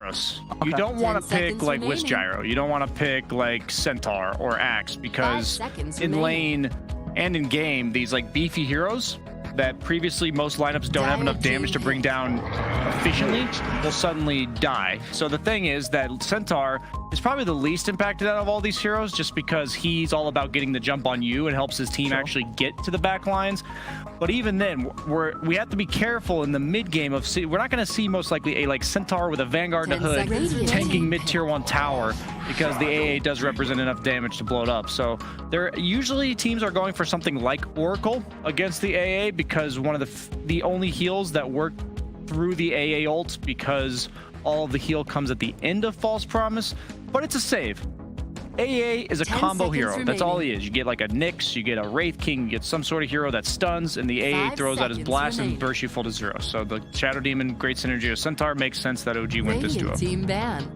You don't want to pick like Wisp Gyro. You don't want to pick like Centaur or Axe because in lane and in game, these like beefy heroes that previously most lineups don't have enough damage to bring down efficiently will suddenly die. So the thing is that Centaur is probably the least impacted out of all these heroes just because he's all about getting the jump on you and helps his team actually get to the back lines. But even then, we have to be careful in the mid game of we're not going to see most likely a like Centaur with a Vanguard and a Hood tanking mid tier 1 tower because the AA does represent enough damage to blow it up. So there usually teams are going for something like Oracle against the AA because one of the only heals that work through the AA ult because all of the heal comes at the end of False Promise, but it's a save. AA is a combo hero. Remaining. That's all he is. You get like a Nyx, you get a Wraith King, you get some sort of hero that stuns, and the AA throws out his blast and bursts you full to 0. So the Shadow Demon, great synergy with Centaur, makes sense that OG went this duo. Team ban.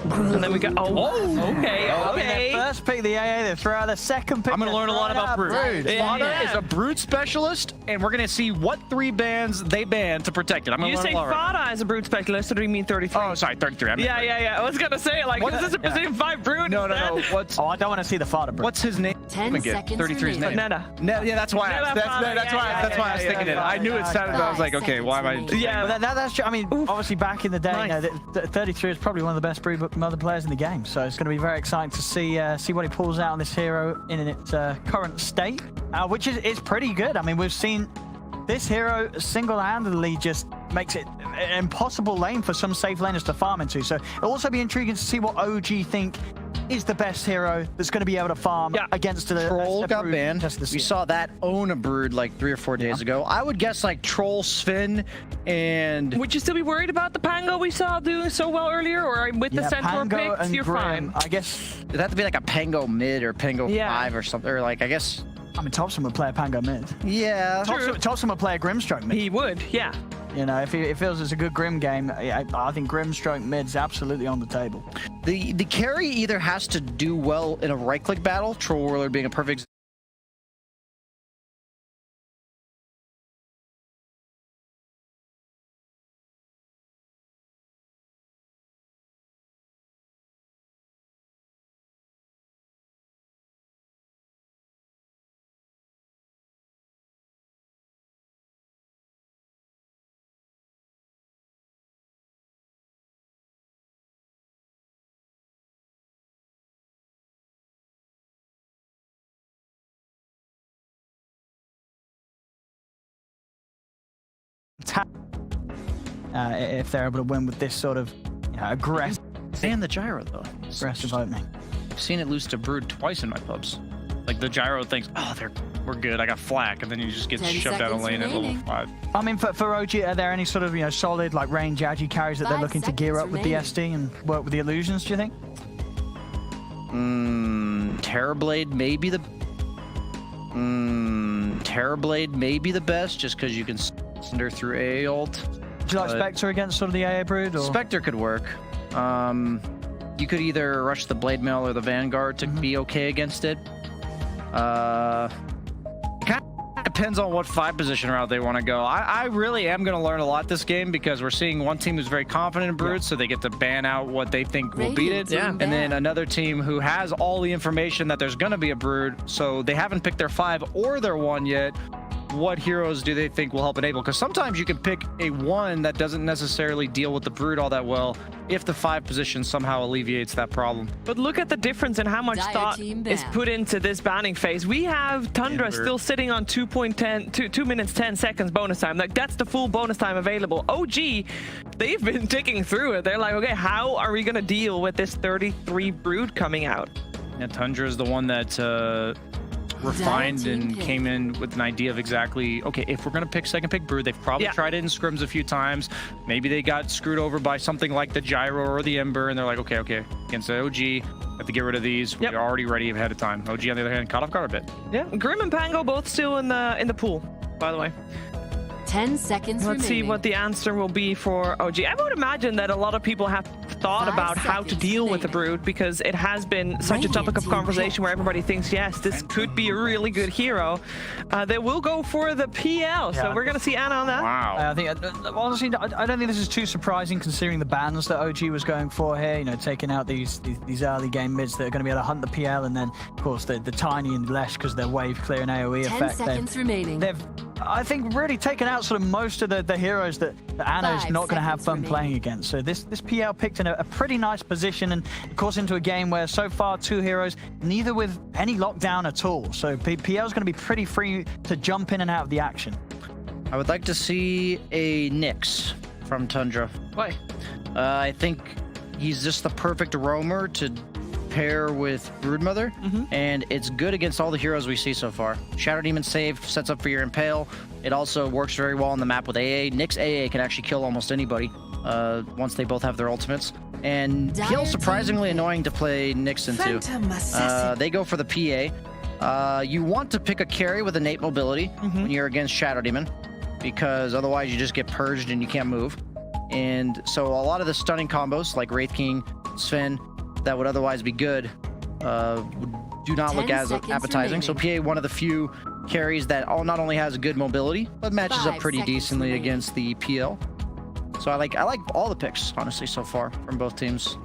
And then we go, okay. First pick the AA, they throw out the second pick. I'm going to learn a lot about Brood. Fada is a Brood specialist, and we're going to see what 3 bans they ban to protect it. I'm going to learn a lot. You say Fada is a Brood specialist, or do you mean 33? Oh, sorry, 33. Yeah. I was going to say, like, is this a Precision 5 Brood? No. What's... Oh, I don't want to see the Fada Brood. What's his name? 10 seconds 33's name. Neda. Yeah, that's why. That's why I was thinking it. I knew it sounded. I was like, okay, why am I? Yeah, that's true. I mean, obviously back in the day, you know, 33 is probably one of the best Brood mother players in the game. So it's going to be very exciting to see what he pulls out on this hero in its current state, which is pretty good. I mean, we've seen this hero single-handedly just makes it an impossible lane for some safe laners to farm into. So it'll also be intriguing to see what OG think is the best hero that's going to be able to farm against the Troll got banned. We saw that own a Brood like 3 or 4 days ago. I would guess like Troll, Sven, and... Would you still be worried about the Pango we saw doing so well earlier, or with the Centaur picks, you're fine? I guess... It'd have to be like a Pango mid or Pango 5 or something, or like, I guess... I mean, Thompson would play a Pango mid. Yeah. Thompson would play a Grimstroke mid. He would, yeah. You know, if he feels it's a good Grim game, I think Grimstroke mid's absolutely on the table. The carry either has to do well in a right-click battle, Troll Warlord being a perfect if they're able to win with this sort of aggressive And the gyro though. aggressive opening. I've seen it lose to Brood twice in my pubs. Like the gyro thinks, oh, we're good. I got flak, and then you just get shoved out of lane at level 5. I mean, for OG, are there any sort of solid like range agi carries that they're looking to gear up with the SD and work with the illusions? Do you think? Terrorblade maybe the Terrorblade may be the best, just because you can cinder through AA ult. Do you like Spectre against sort of the AA Brood? Or? Spectre could work. You could either rush the Blade Mail or the Vanguard to be okay against it. It kind of depends on what 5 position route they want to go. I really am going to learn a lot this game because we're seeing one team who's very confident in Brood, so they get to ban out what they think will beat it. And then another team who has all the information that there's going to be a Brood, so they haven't picked their 5 or their 1 yet. What heroes do they think will help enable? Because sometimes you can pick a 1 that doesn't necessarily deal with the Brood all that well if the 5 position somehow alleviates that problem. But look at the difference in how much thought is put into this banning phase. We have Tundra still sitting on 2 minutes 10 seconds bonus time. Like, that's the full bonus time available. OG, they've been ticking through it. They're like, okay, how are we going to deal with this 33 Brood coming out? Yeah, Tundra is the one that refined and came in with an idea of exactly, okay, if we're going to pick second pick Brood, they've probably tried it in scrims a few times. Maybe they got screwed over by something like the gyro or the ember, and they're like, okay, against the OG, have to get rid of these. We're already ready ahead of time. OG, on the other hand, caught off guard a bit. Yeah, Grim and Pango both still in the pool, by the way. 10 seconds Let's see what the answer will be for OG. I would imagine that a lot of people have thought about how to deal with the Brood, because it has been such a topic of conversation where everybody thinks, yes, this could be a really good hero. They will go for the PL, so we're going to see Anna on that. Wow. I think, honestly, I don't think this is too surprising considering the bans that OG was going for here, you know, taking out these early game mids that are going to be able to hunt the PL, and then, of course, the Tiny and Lesh, because they're wave clear and AoE 10 effect. seconds remaining. They've, I think, really taken out sort of most of the heroes that Anna is not going to have fun playing against. So this PL picked in a pretty nice position, and of course into a game where so far 2 heroes, neither with any lockdown at all. So PL is going to be pretty free to jump in and out of the action. I would like to see a Nyx from Tundra. Why? I think he's just the perfect roamer to pair with Broodmother, and it's good against all the heroes we see so far. Shadow Demon save sets up for your Impale. It also works very well on the map with AA. Nyx AA can actually kill almost anybody once they both have their ultimates. And PL's surprisingly annoying to play Nyx into. They go for the PA. You want to pick a carry with innate mobility when you're against Shadow Demon, because otherwise you just get purged and you can't move. And so a lot of the stunning combos like Wraith King, Sven, that would otherwise be good, do not look as appetizing. So PA, one of the few carries that not only has good mobility, but matches up pretty decently against the PL. So I like all the picks, honestly, so far from both teams.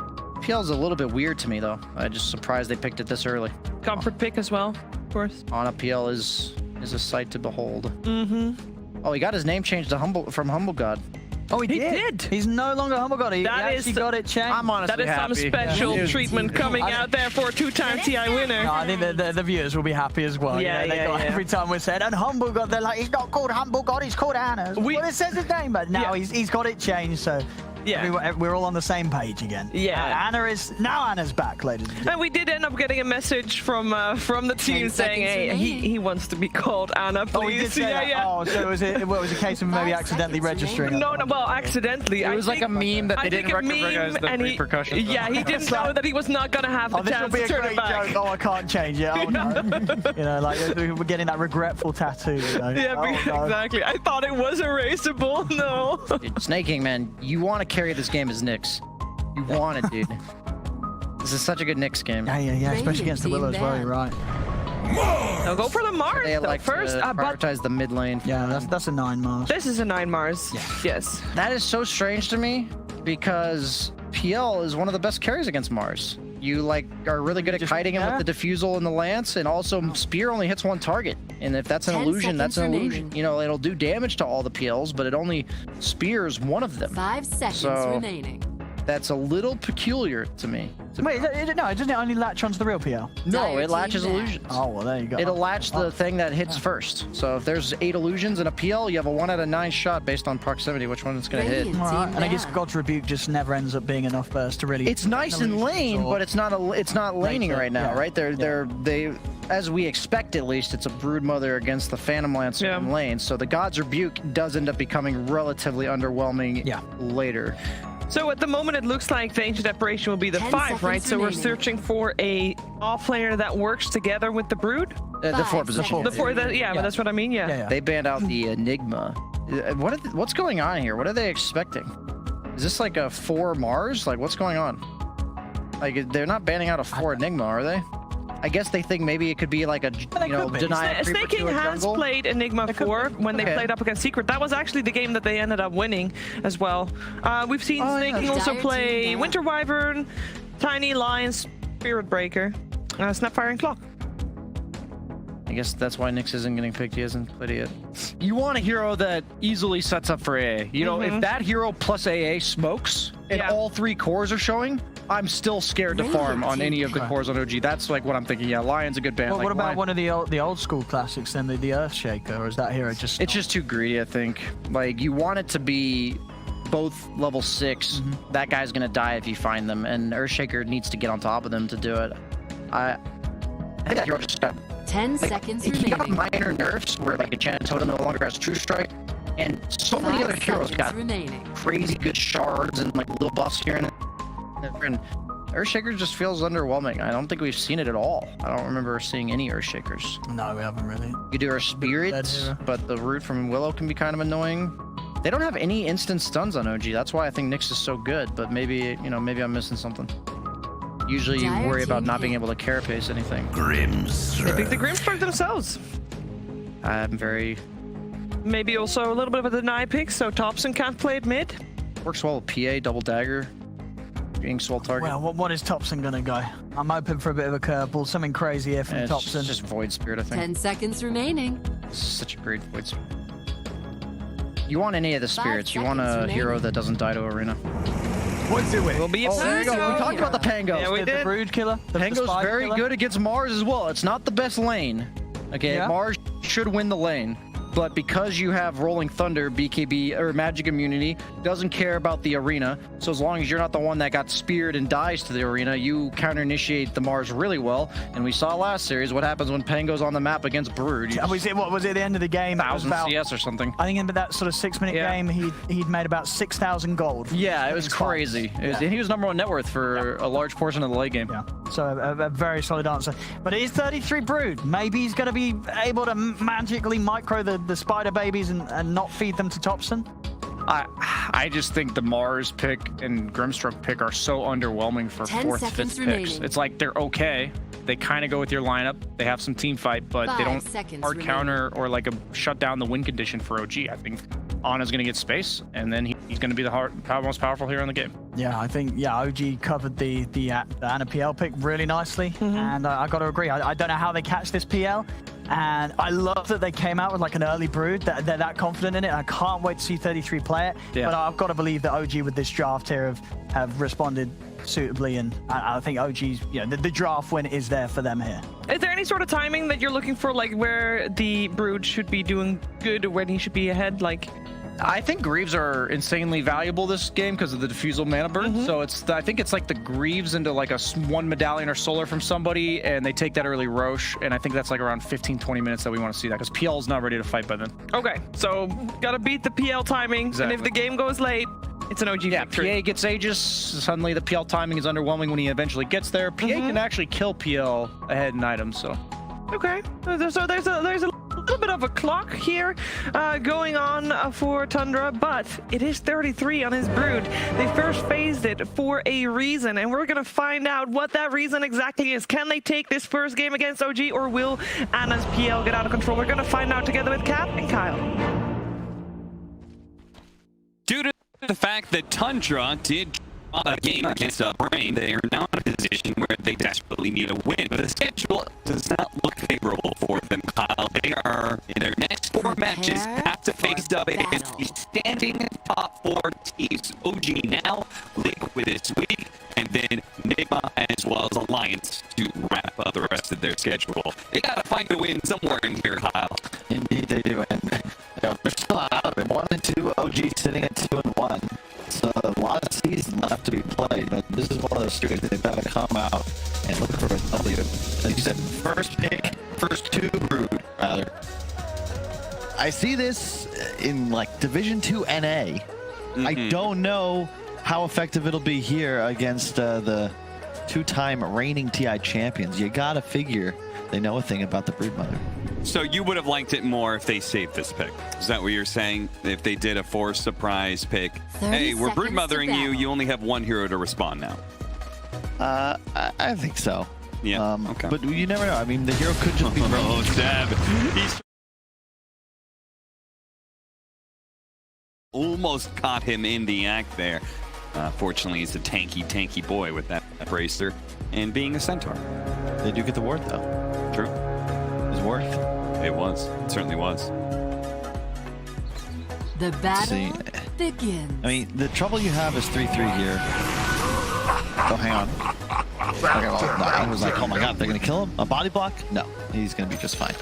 PL is a little bit weird to me, though. I'm just surprised they picked it this early. Comfort pick as well, of course. Ana PL is a sight to behold. Oh, he got his name changed to from Humble God. Oh, he did. He's no longer Humble God. He actually got it changed. I'm honestly That is some special treatment coming out there for a 2-time TI winner. No, I think the viewers will be happy as well. Every time we said, and Humble God, they're like, he's not called Humble God, he's called Anna. Well, it says his name, but now he's got it changed, so we're all on the same page again. Anna's back, ladies and gentlemen. And we did end up getting a message from the team saying, hey, he wants to be called Anna, please. Oh, we did say that. Oh, so it was a case of maybe accidentally registering? No, well, accidentally. It was like a meme that they didn't recognize the repercussions. Yeah, he didn't know that he was not going to have the chance to turn it back. Oh, I can't change it. Oh, no. You know, like, we're getting that regretful tattoo. You know? Yeah, exactly. I thought it was erasable. No. Dude, Snake King, man, you want to carry this game as Nyx. You want it, dude. This is such a good Nyx game. Yeah, especially against the Willow as well, you're right. They'll go for the Mars They like first. to prioritize the mid lane. Yeah, that's a 9 Mars. This is a 9 Mars. Yes. That is so strange to me, because PL is one of the best carries against Mars. You are really good at kiting him with the diffusal and the lance, and also Spear only hits one target. And if that's an illusion, that's an illusion. You know, it'll do damage to all the PLs, but it only spears one of them. 5 seconds remaining. That's a little peculiar to me. Wait, doesn't it only latch onto the real PL? No, it latches illusions. Oh, well, there you go. It'll latch the thing that hits first. So if there's 8 illusions in a PL, you have a 1 out of 9 shot based on proximity, which one it's going to hit. Right. And I guess God's Rebuke just never ends up being enough for us to really... It's nice in lane, but it's not laning right now, right? They, as we expect at least, it's a Broodmother against the Phantom Lancer in lane. So the God's Rebuke does end up becoming relatively underwhelming later. So at the moment, it looks like the Ancient Apparition will be the 5, right? So we're searching for a off laner that works together with the Brood? The 4 position. The 4, but that's what I mean, They banned out the Enigma. What's going on here? What are they expecting? Is this like a 4 Mars? Like, what's going on? Like, they're not banning out a 4 Enigma, are they? I guess they think maybe it could be like a, deny. Snake King has played Enigma 4 when they played up against Secret. That was actually the game that they ended up winning as well. We've seen Snake King also play Winter Wyvern, Tiny Lions, Spirit Breaker, Snapfire, and Clock. I guess that's why Nyx isn't getting picked. He hasn't played it yet. You want a hero that easily sets up for AA. You know, if that hero plus AA smokes and all 3 cores are showing, I'm still scared to farm on any of the cores on OG. That's like what I'm thinking. Yeah, Lion's a good ban. Well, what about one of the old school classics then, the Earthshaker, or is that hero just... It's just too greedy, I think. Like, you want it to be both level 6. That guy's gonna die if you find them, and Earthshaker needs to get on top of them to do it. I think that hero just got... 10 seconds remaining. He got minor nerfs where like Enchanted Totem no longer has True Strike, and so many other heroes got crazy good shards and like little buffs here and there. And Earthshaker just feels underwhelming. I don't think we've seen it at all. I don't remember seeing any Earthshakers. No, we haven't really. You do our Spirit, but the root from Willow can be kind of annoying. They don't have any instant stuns on OG. That's why I think Nyx is so good. But maybe, you know, maybe I'm missing something. Usually you worry about not being able to carapace anything. They pick the Grimstroke themselves. I'm very... Maybe also a little bit of a deny pick, so Thompson can't play it mid. Works well with PA, double dagger. Being swell target. Well, what is Thompson gonna go? I'm hoping for a bit of a curveball, something crazy here from Thompson. It's just Void Spirit, I think. 10 seconds remaining. It's such a great Void Spirit. You want any of the spirits. You want a hero that doesn't die to Arena. What's it with? Will be a there you go. We talked about the Pango. Yeah, we did. The Brood Killer. Pango's very good against Mars as well. It's not the best lane. Okay, Yeah. Mars should win the lane. But because you have Rolling Thunder, BKB, or Magic Immunity, doesn't care about the arena. So as long as you're not the one that got speared and dies to the arena, you counter-initiate the Mars really well. And we saw last series what happens when Pango's on the map against Brood. What was it at the end of the game? 1,000 CS or something. I think in that sort of 6-minute game, he'd made about 6,000 gold. Yeah, it was crazy. And he was #1 net worth for a large portion of the late game. Yeah, so a very solid answer. But it is 33 Brood. Maybe he's going to be able to magically micro the spider babies and not feed them to Thompson. I just think the Mars pick and Grimstroke pick are so underwhelming for 10 4th, seconds 5th remaining. picks. It's like they're okay. They kind of go with your lineup. They have some team fight, but they 5 don't seconds hard remaining. counter or like a shut down the win condition for OG. I think Ana's going to get space, and then he's going to be the most powerful hero in the game. Yeah, I think OG covered the Ana PL pick really nicely, and I got to agree. I don't know how they catch this PL, and I love that they came out with like an early Brood. They're that confident in it. I can't wait to see 33 play it. Yeah. But I've got to believe that OG with this draft here have responded suitably, and I think OG's the draft win is there for them here. Is there any sort of timing that you're looking for, like where the Brood should be doing good or when he should be ahead? Like, I think Greaves are insanely valuable this game because of the diffusal mana burn. So I think it's like the Greaves into like a 1 medallion or solar from somebody, and they take that early Roche, and I think that's like around 15-20 minutes that we want to see that because PL is not ready to fight by then. okay, so gotta beat the PL timing, and if the game goes late, it's an OG victory. PA gets Aegis, suddenly the PL timing is underwhelming when he eventually gets there. PA can actually kill PL ahead in items, so. Okay, so there's a little bit of a clock here going on for Tundra, but it is 33 on his Brood. They first phased it for a reason, and we're gonna find out what that reason exactly is. Can they take this first game against OG, or will Ana's PL get out of control? We're gonna find out together with Cap and Kyle. Due to the fact that Tundra did draw a game against Brain, they are now in a position where they desperately need a win. But the schedule does not look favorable for them, Kyle. They are, in their next 4 matches, have to face up against the standing top 4 teams. OG now, Liquid this week, and then Nigma as well as Alliance to wrap up the rest of their schedule. They gotta find a win somewhere in here, Kyle. Indeed they do, and they're still out of it. 1-2, OG sitting at 2-1. So a lot of season left to be played, but this is one of those series they've got to come out and look for a W. As you said, first pick, first 2 Brood, rather. I see this in like Division 2 NA. I don't know how effective it'll be here against the 2-time reigning TI champions. You gotta figure they know a thing about the Broodmother. So you would have liked it more if they saved this pick. Is that what you're saying? If they did a forced surprise pick? Hey, we're broodmothering you. You only have 1 hero to respond now. I think so. Yeah, okay. But you never know. I mean, the hero could just be Oh, Zeb. He's almost caught him in the act there. Fortunately, he's a tanky boy with that bracer and being a centaur. They do get the ward, though. True. It's worth. It was. It certainly was. The battle begins. I mean, the trouble you have is 3-3 here. Oh, hang on. Okay, well, no, I was like, oh my god, they're gonna kill him? A body block? No, he's gonna be just fine.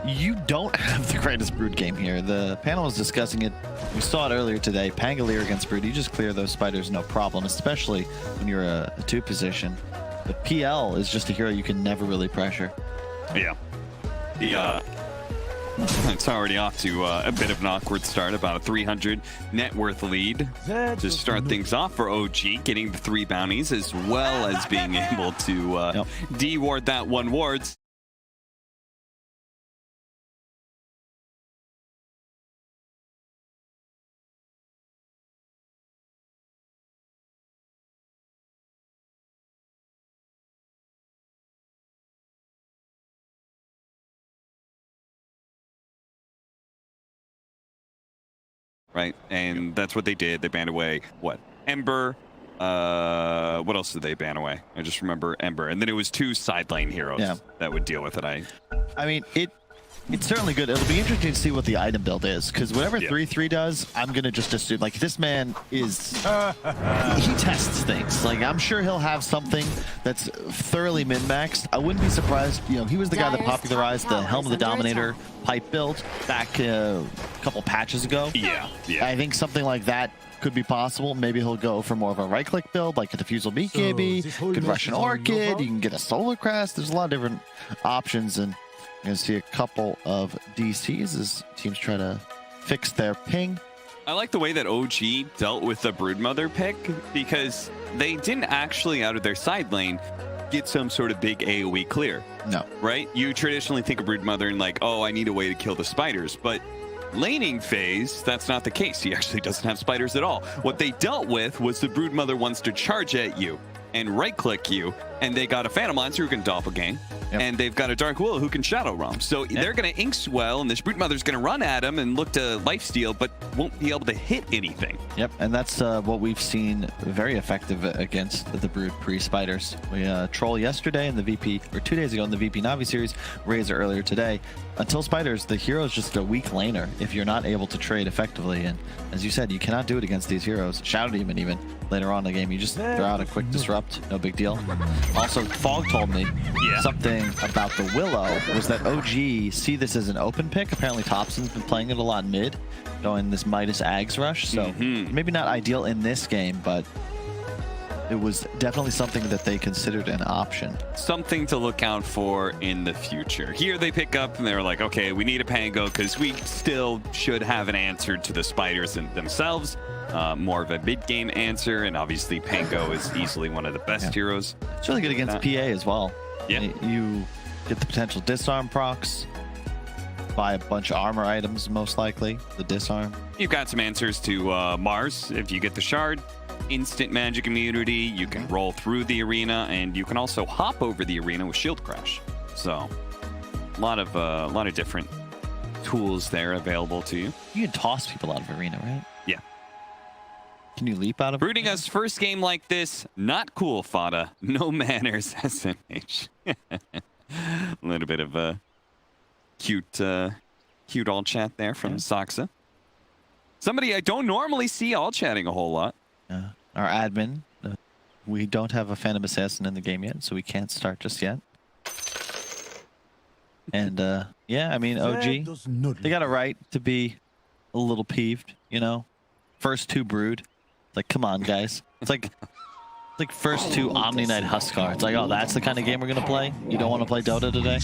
You don't have the greatest Brood game here. The panel was discussing it. We saw it earlier today. Pangolier against Brood, you just clear those spiders no problem, especially when you're a 2 position. But PL is just a hero you can never really pressure. Yeah. It's already off to a bit of an awkward start, about a 300 net worth lead to start things off for OG, getting the 3 bounties as well as being able to de-ward that 1 ward. right? And that's what they did. They banned away what? Ember. What else did they ban away? I just remember Ember, and then it was 2 side lane heroes that would deal with it. I mean, it's certainly good. It'll be interesting to see what the item build is, because whatever 3-3 does, I'm gonna just assume like this man is he tests things. Like I'm sure he'll have something that's thoroughly min-maxed. I wouldn't be surprised. You know, he was the guy that popularized the Helm of the Dominator pipe build back a couple patches ago. Yeah. I think something like that could be possible. Maybe he'll go for more of a right-click build, like a Diffusal BKB, good Russian Orchid, you can get a Solar Crest. There's a lot of different options, and you're going to see a couple of DCs as teams try to fix their ping. I like the way that OG dealt with the Broodmother pick, because they didn't actually, out of their side lane, get some sort of big AoE clear. No. Right? You traditionally think of Broodmother and like, oh, I need a way to kill the spiders, but laning phase, that's not the case. He actually doesn't have spiders at all. What they dealt with was the Broodmother wants to charge at you and right-click you, and they got a Phantom Lancer who can doppelgang, and they've got a Dark Willow who can Shadow Realm. So they're going to Inkswell, and this Broodmother's going to run at him and look to lifesteal, but won't be able to hit anything. Yep, and that's what we've seen very effective against the Brood pre-spiders. We Troll yesterday in the VP, or 2 days ago in the VP Navi series, Razor earlier today. Until spiders, the hero is just a weak laner if you're not able to trade effectively, and as you said, you cannot do it against these heroes. Shadow Demon even later on in the game, you just throw out a quick disrupt, no big deal. Also, Fog told me something about the Willow was that OG see this as an open pick. Apparently Thompson's been playing it a lot mid, going this Midas Ags rush, so maybe not ideal in this game, but it was definitely something that they considered an option. Something to look out for in the future. Here they pick up and they're like, okay, we need a Pango because we still should have an answer to the spiders themselves. More of a mid-game answer, and obviously Pango is easily one of the best heroes. It's really good against PA as well. Yeah. You get the potential disarm procs, buy a bunch of armor items, most likely, the disarm. You've got some answers to Mars if you get the shard. Instant magic immunity, you can roll through the arena, and you can also hop over the arena with shield crash. So a lot of different tools there available to you. You can toss people out of arena, right? Yeah. Can you leap out of Brooding us first game like this, not cool, Fada. No manners, SMH. A little bit of a cute all chat there from Saxa. Somebody I don't normally see all chatting a whole lot. Our admin, we don't have a Phantom Assassin in the game yet, so we can't start just yet. And yeah, I mean, OG, they got a right to be a little peeved, you know? First 2 Brood. It's like, come on, guys. It's like first 2 Omni Knight Huskar. It's like, oh, that's the kind of game we're going to play? You don't want to play Dota today?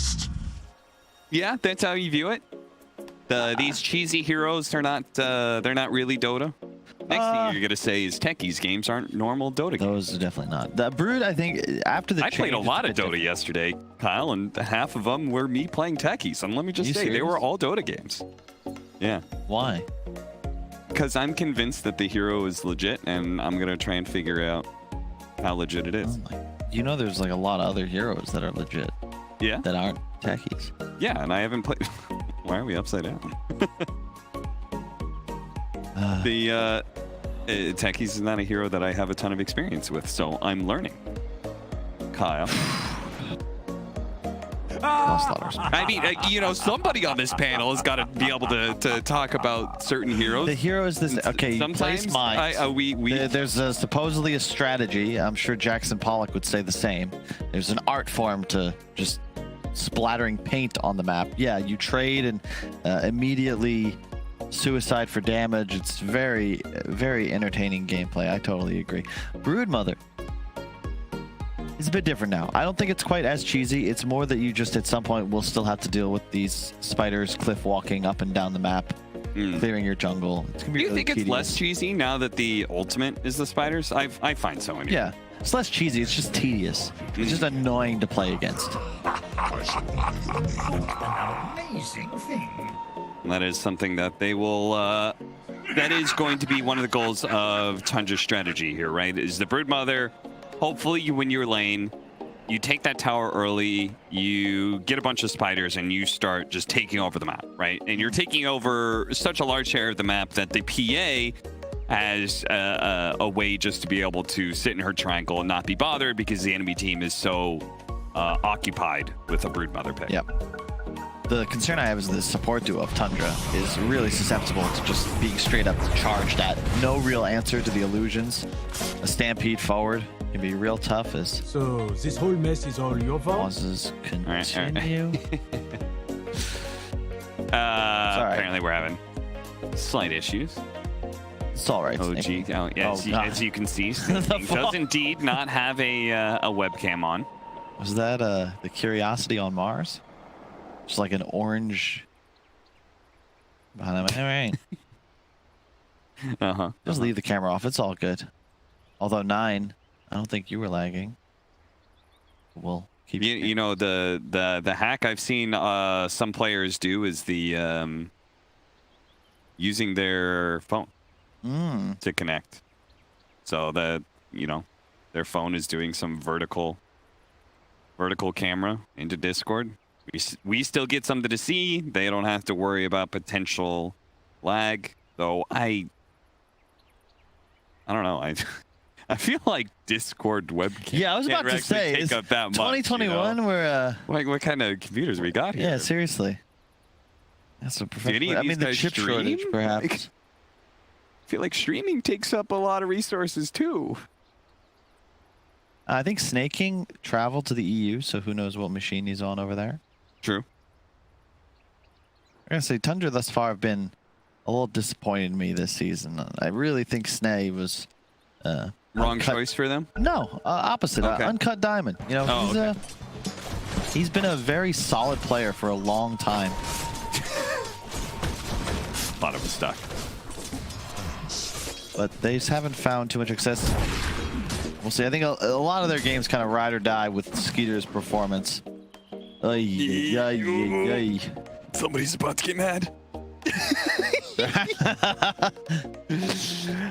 Yeah, that's how you view it. These cheesy heroes, they're not really Dota. Next thing you're gonna say is Techies games aren't normal Dota games. Those are definitely not. The Brood, I think, after the I played a lot of Dota yesterday, Kyle, and half of them were me playing Techies. And let me just say, they were all Dota games. Yeah. Why? Because I'm convinced that the hero is legit, and I'm gonna try and figure out how legit it is. You know, there's like a lot of other heroes that are legit. Yeah. That aren't Techies. Yeah, and I haven't played. Why are we upside down? Techies is not a hero that I have a ton of experience with, so I'm learning. Kyle. I mean, you know, somebody on this panel has got to be able to talk about certain heroes. The hero is this. Okay, sometimes place mines. There's supposedly a strategy. I'm sure Jackson Pollock would say the same. There's an art form to just splattering paint on the map. Yeah, you trade and immediately suicide for damage. It's very, very entertaining gameplay. I totally agree. Broodmother is a bit different now. I don't think it's quite as cheesy. It's more that you just at some point will still have to deal with these spiders cliff walking up and down the map, clearing your jungle. It's gonna be Do you really think it's tedious. less cheesy now that the ultimate is the spiders? I find so anyway. Yeah, it's less cheesy. It's just tedious. It's just annoying to play against. Amazing thing. That is something that they will. That is going to be one of the goals of Tundra's strategy here, right? Is the Broodmother. Hopefully, you win your lane. you take that tower early, you get a bunch of spiders, and you start just taking over the map, right? And you're taking over such a large share of the map that the PA has a way just to be able to sit in her triangle and not be bothered because the enemy team is so occupied with a Broodmother pick. Yep. The concern I have is the support duo of Tundra is really susceptible to just being straight up charged at. No real answer to the illusions. A stampede forward can be real tough as So this whole mess is all your fault? pauses continue. Apparently we're having slight issues. It's all right. OG, Snake. oh, yeah, as you can see, Snake does indeed not have a webcam on. Was that the Curiosity on Mars? Just like an orange. All right. Just leave the camera off. It's all good. Although 9, I don't think you were lagging. We'll keep. You know the hack I've seen some players do is the using their phone to connect. So that their phone is doing some vertical camera into Discord. We still get something to see. They don't have to worry about potential lag. Though I don't know. I feel like Discord webcam. Yeah, I was about to say, take up that 2021. Much, we're what kind of computers we got here? Yeah, seriously. That's a professional. I mean, the chip stream? shortage, perhaps. I feel like streaming takes up a lot of resources too. I think Snaking traveled to the EU, so who knows what machine he's on over there. True. I'm gonna say Tundra thus far have been a little disappointed in me this season. I really think Snay was wrong choice for them. No, opposite. Okay. Uncut diamond. You know, he's been a very solid player for a long time. A lot of them stuck. But they just haven't found too much success. We'll see. I think a lot of their games kind of ride or die with Skeeter's performance. Somebody's about to get mad.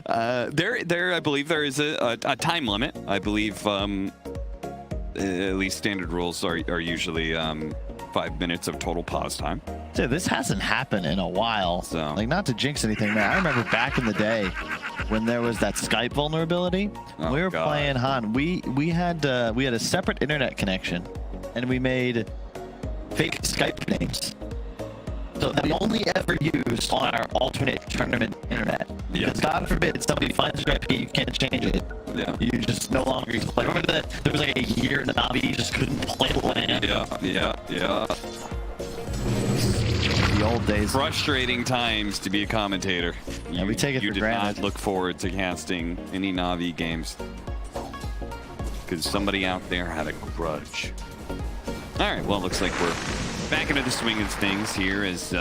I believe there is a time limit. I believe at least standard rules are usually 5 minutes of total pause time. Dude, this hasn't happened in a while. So, like, not to jinx anything, man. I remember back in the day when there was that Skype vulnerability. We were playing Han. We had a separate internet connection, and we made fake Skype names. So that we only ever used on our alternate tournament internet. Because God forbid somebody finds your IP, you can't change it. Yeah. You just no longer can play. Remember that there was like a year in the Navi you just couldn't play LAN? Yeah. The old days. Frustrating times to be a commentator. Yeah, we take it for granted. You did not look forward to casting any Navi games. Because somebody out there had a grudge. Alright, well, looks like we're back into the swing of things here as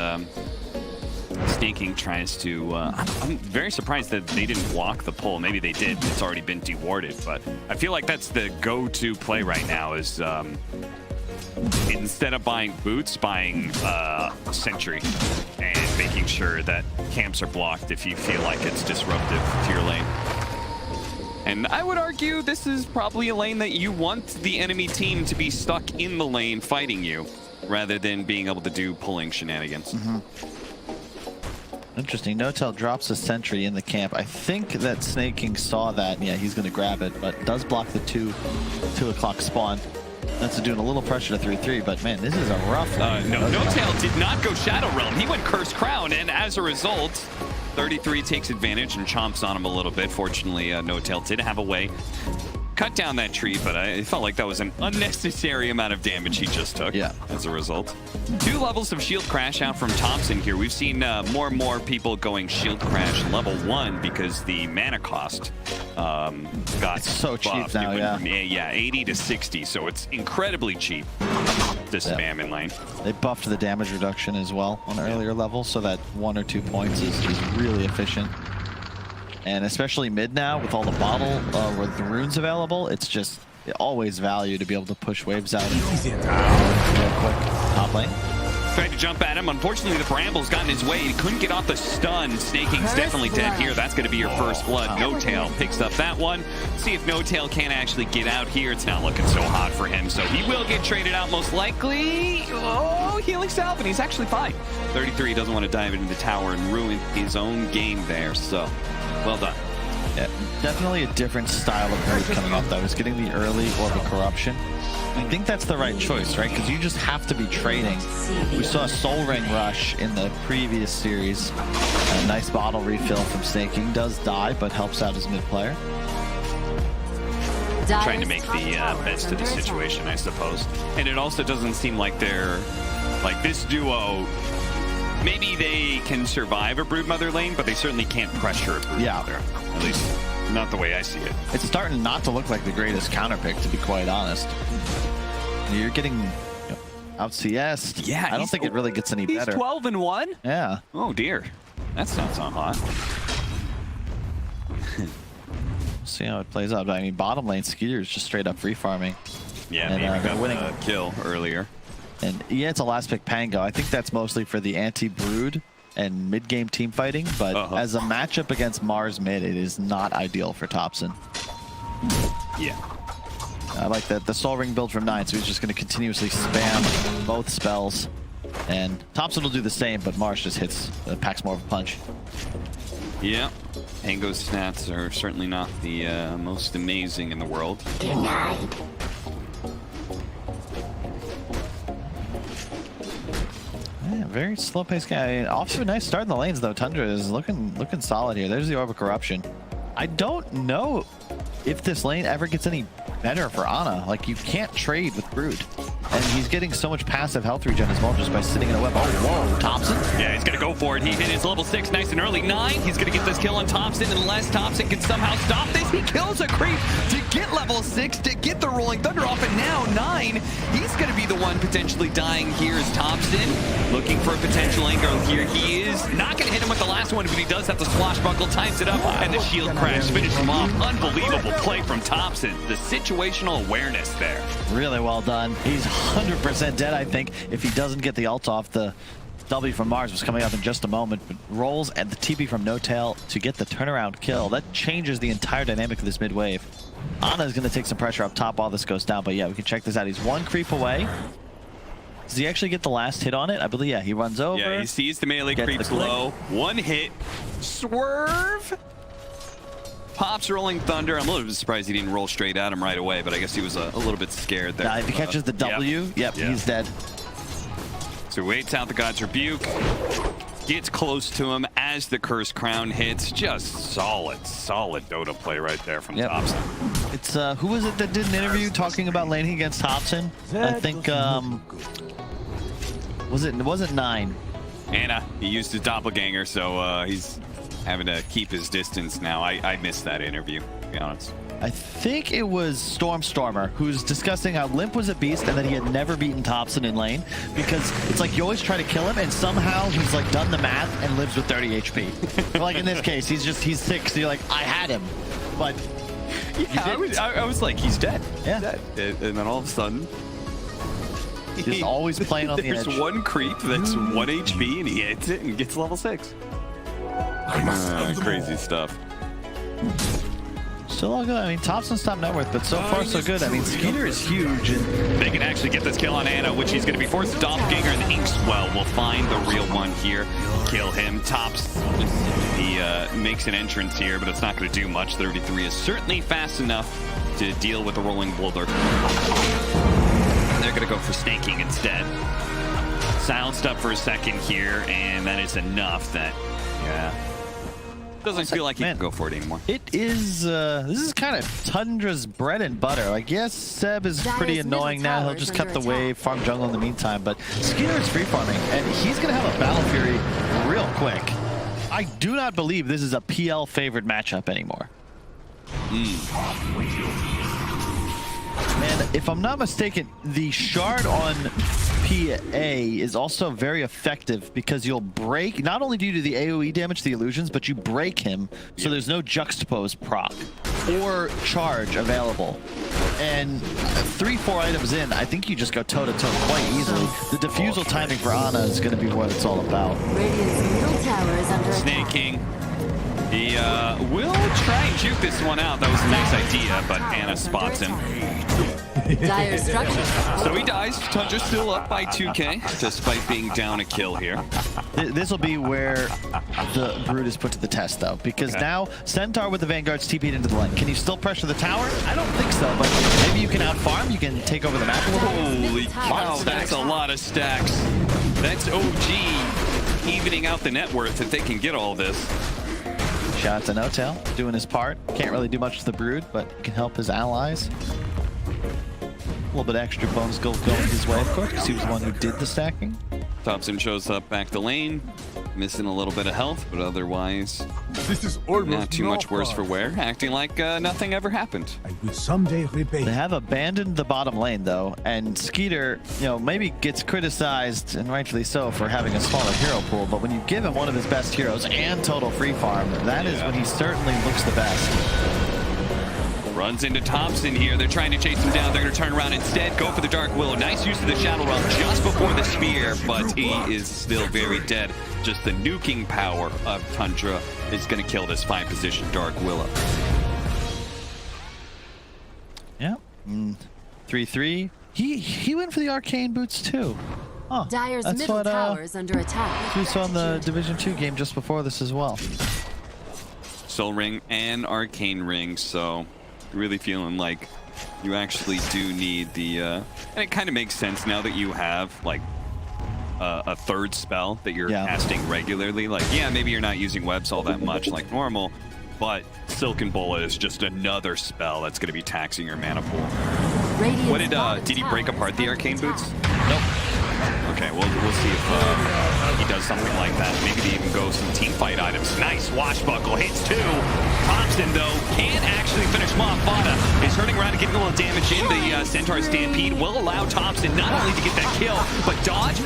Snaking tries to... I'm very surprised that they didn't block the pull. Maybe they did. It's already been dewarded, but I feel like that's the go-to play right now is instead of buying boots, buying Sentry and making sure that camps are blocked if you feel like it's disruptive to your lane. And I would argue this is probably a lane that you want the enemy team to be stuck in the lane fighting you, rather than being able to do pulling shenanigans. Interesting. Notel drops a sentry in the camp. I think that Snaking saw that. Yeah, he's going to grab it, but does block the 2 o'clock spawn. That's doing a little pressure to 3-3, but man, this is a rough one. Notel did not go Shadow Realm. He went Curse Crown, and as a result, 33 takes advantage and chomps on him a little bit. Fortunately, Notel did have a way. Cut down that tree, but I felt like that was an unnecessary amount of damage he just took as a result. 2 levels of Shield Crash out from Thompson here. We've seen more and more people going Shield Crash level 1 because the mana cost got so cheap now, from 80 to 60, so it's incredibly cheap to spam in lane. They buffed the damage reduction as well on earlier levels, so that 1 or 2 points is really efficient. And especially mid now, with all the bottle, with the runes available, it's just always value to be able to push waves out. Real quick, top lane. Tried to jump at him. Unfortunately, the Brambles got in his way. He couldn't get off the stun. Snaking's definitely dead here. That's going to be your first blood. No Tail picks up that one. See if No Tail can actually get out here. It's not looking so hot for him, so he will get traded out most likely. Oh, healing salve, and he's actually fine. 33 doesn't want to dive into the tower and ruin his own game there, so well done. Yeah, definitely a different style of Brood coming up, though. He's getting the early Orb of Corruption. I think that's the right choice, right? Because you just have to be trading. We saw a Soul Ring rush in the previous series. A nice bottle refill from Snaking. Does die, but helps out his mid player. Trying to make the best of the situation, I suppose. And it also doesn't seem like they're like this duo. Maybe they can survive a Broodmother lane, but they certainly can't pressure a Broodmother. At least not the way I see it. It's starting not to look like the greatest counter pick, to be quite honest. You're getting out CS'd. Yeah, I don't think it really gets any better. He's 12-1? Yeah. Oh dear. That's not so hot. See how it plays out. I mean, bottom lane Skeeter is just straight up free farming. Yeah, and, maybe got winning a kill earlier. And yeah, it's a last pick Pango. I think that's mostly for the anti-Brood and mid-game team fighting, but as a matchup against Mars mid, it is not ideal for Thompson. Yeah. I like that. The Soul Ring build from 9, so he's just going to continuously spam both spells. And Thompson will do the same, but Mars just packs more of a punch. Yeah. Pango's stats are certainly not the most amazing in the world. Yeah, very slow-paced guy. Off to a nice start in the lanes, though. Tundra is looking solid here. There's the Orb of Corruption. I don't know if this lane ever gets any better for Ana. Like, you can't trade with Brood. And he's getting so much passive health regen as well just by sitting in a web. Oh, whoa, Thompson? Yeah, he's going to go for it. He hit his level 6 nice and early. 9, he's going to get this kill on Thompson, unless Thompson can somehow stop this. He kills a creep to get level 6, to get the Rolling Thunder off, and now 9, he's going to be the one potentially dying here as Thompson. Looking for a potential angle here. He is not going to hit him with the last one, but he does have to swashbuckle, times it up, and the shield crash finishes him off. Unbelievable play from Thompson. The situational awareness there. Really well done. He's 100% dead, I think, if he doesn't get the ult off. The W from Mars was coming up in just a moment, but rolls and the TP from No Tail to get the turnaround kill. That changes the entire dynamic of this mid wave. Ana is going to take some pressure up top while this goes down, but yeah, we can check this out. He's one creep away. Does he actually get the last hit on it? I believe, yeah, he runs over. Yeah, he sees the melee creeps low. One hit. Swerve. Pops Rolling Thunder. I'm a little bit surprised he didn't roll straight at him right away, but I guess he was a little bit scared there. Nah, if he catches the W, yep, he's dead. So waits out the God's Rebuke. Gets close to him as the Cursed Crown hits. Just solid Dota play right there from Thompson. It's, who was it that did an interview talking about laning against Thompson? I think, it wasn't 9. Anna, he used his doppelganger, so he's having to keep his distance now. I missed that interview, to be honest. I think it was Stormer who's discussing how Limp was a beast and that he had never beaten Thompson in lane, because it's like you always try to kill him and somehow he's like done the math and lives with 30 HP. Like in this case, he's 6, so you're like, I had him, but yeah, I was like, he's dead. Yeah. He's dead. And then all of a sudden, he's always playing on the edge. There's one creep that's 1 HP and he hits it and gets level 6. Crazy stuff. Still all good. I mean, Thompson's top net worth, but so far so good. I mean, Skeeter is huge. And they can actually get this kill on Ana, which he's going to be forced to doppelganger, and the Inkswell will find the real one here. Kill him. Tops. He makes an entrance here, but it's not going to do much. 33 is certainly fast enough to deal with the rolling boulder. They're going to go for Snaking instead. Silenced up for a second here, and that is enough that, doesn't feel like he can go for it anymore. It is, this is kind of Tundra's bread and butter. Like, yes, Seb is pretty annoying now. He'll just cut the wave, farm jungle in the meantime, but Skeeter is free farming, and he's going to have a Battle Fury real quick. I do not believe this is a PL favored matchup anymore. And if I'm not mistaken, the shard on PA is also very effective because you'll break, not only do you do the AoE damage to the illusions, but you break him, so there's no juxtapose proc. or charge available. And 3-4 items in, I think you just go toe-to-toe quite easily. The defusal timing for Ana is going to be what it's all about. Radiant's middle tower is under Snake attack. King. He will try and juke this one out. That was a nice idea, but Ana spots him. Dire structures. So he dies. Tundra's still up by 2K, despite being down a kill here. This will be where the Brood is put to the test, though, because now Centaur with the Vanguard's TP'd into the lane. Can you still pressure the tower? I don't think so, but maybe you can out-farm. You can take over the map a little bit. Holy cow, that's a lot of stacks. That's OG evening out the net worth if they can get all this. Shout out to No-Tail, doing his part. Can't really do much to the Brood, but he can help his allies. A little bit extra bonus gold going his way, of course, because he was the one who did the stacking. Thompson shows up back the lane, missing a little bit of health, but otherwise This is almost not too much worse for fun. wear, acting like nothing ever happened. I will someday repay. They have abandoned the bottom lane, though, and Skeeter, you know, maybe gets criticized, and rightfully so, for having a smaller hero pool, but when you give him one of his best heroes and total free farm, that is when he certainly looks the best. Runs into Thompson here. They're trying to chase him down. They're going to turn around instead, go for the Dark Willow. Nice use of the Shadow Realm just before the spear, but he is still very dead. Just the nuking power of Tundra is going to kill this 5-position Dark Willow. Yeah. 3-3. He went for the arcane boots too. Oh, Dire's that's middle what tower is under attack. we saw in the Division 2 game just before this as well. Soul Ring and Arcane Ring, so really feeling like you actually do need the and it kind of makes sense now that you have like a third spell that you're casting regularly. Like, yeah, maybe you're not using webs all that much like normal, but Silken Bullet is just another spell that's going to be taxing your mana pool. What did he break apart the arcane boots? Nope. Okay, we'll see if he does something like that. Maybe they even go some team fight items. Nice Washbuckle, hits 2. Thompson, though, can't actually finish him off. Fada is hurting around and getting a little damage in. The Centaur Stampede will allow Thompson not only to get that kill, but dodge.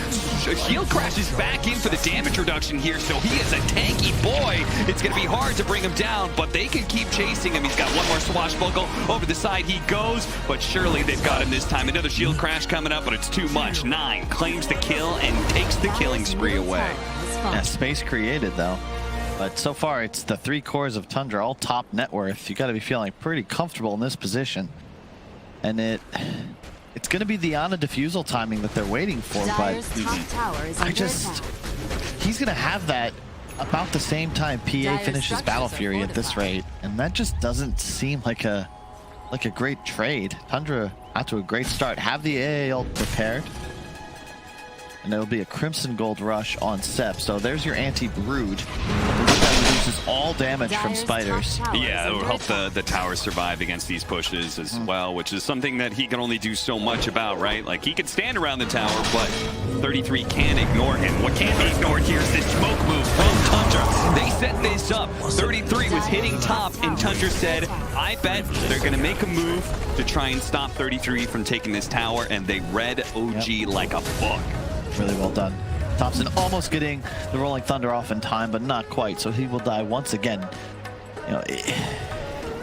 Shield crashes back in for the damage reduction here, so he is a tanky boy. It's going to be hard to bring him down, but they can keep chasing him. He's got one more Swashbuckle. Over the side he goes, but surely they've got him this time. Another shield crash coming up, but it's too much. 9 claims the kill and takes the killing spree away. Yeah, space created though. But so far it's the 3 cores of Tundra, all top net worth. You got to be feeling pretty comfortable in this position. And it's going to be the Ana defusal timing that they're waiting for, but he's going to have that about the same time PA finishes Battle Fury at this rate, and that just doesn't seem like a great trade. Tundra out to a great start, have the AA ult prepared, and it'll be a Crimson Gold rush on Sep. So there's your anti-Brood. Loses all damage from spiders. Yeah, it will help the towers survive against these pushes as well, which is something that he can only do so much about, right? Like, he could stand around the tower, but 33 can't ignore him. What can't be ignored here is this smoke move from Tundra. They set this up. 33 was hitting top, and Tundra said, I bet they're going to make a move to try and stop 33 from taking this tower, and they read OG like a book. Really well done. Thompson almost getting the Rolling Thunder off in time, but not quite, so he will die once again. You know, it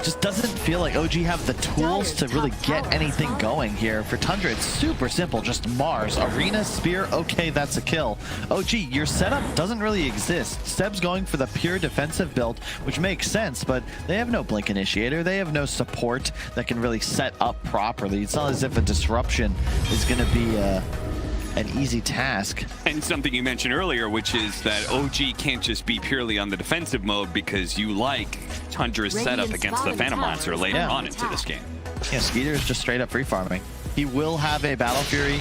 just doesn't feel like OG have the tools to really get anything going here. For Tundra, it's super simple, just Mars, Arena, Spear, okay, that's a kill. OG, your setup doesn't really exist. Seb's going for the pure defensive build, which makes sense, but they have no Blink Initiator, they have no support that can really set up properly. It's not as if a disruption is going to be an easy task. And something you mentioned earlier, which is that OG can't just be purely on the defensive mode because you like Tundra's setup against the Phantom Lancer later on into this game. Yeah, Skeeter is just straight up free farming. He will have a Battle Fury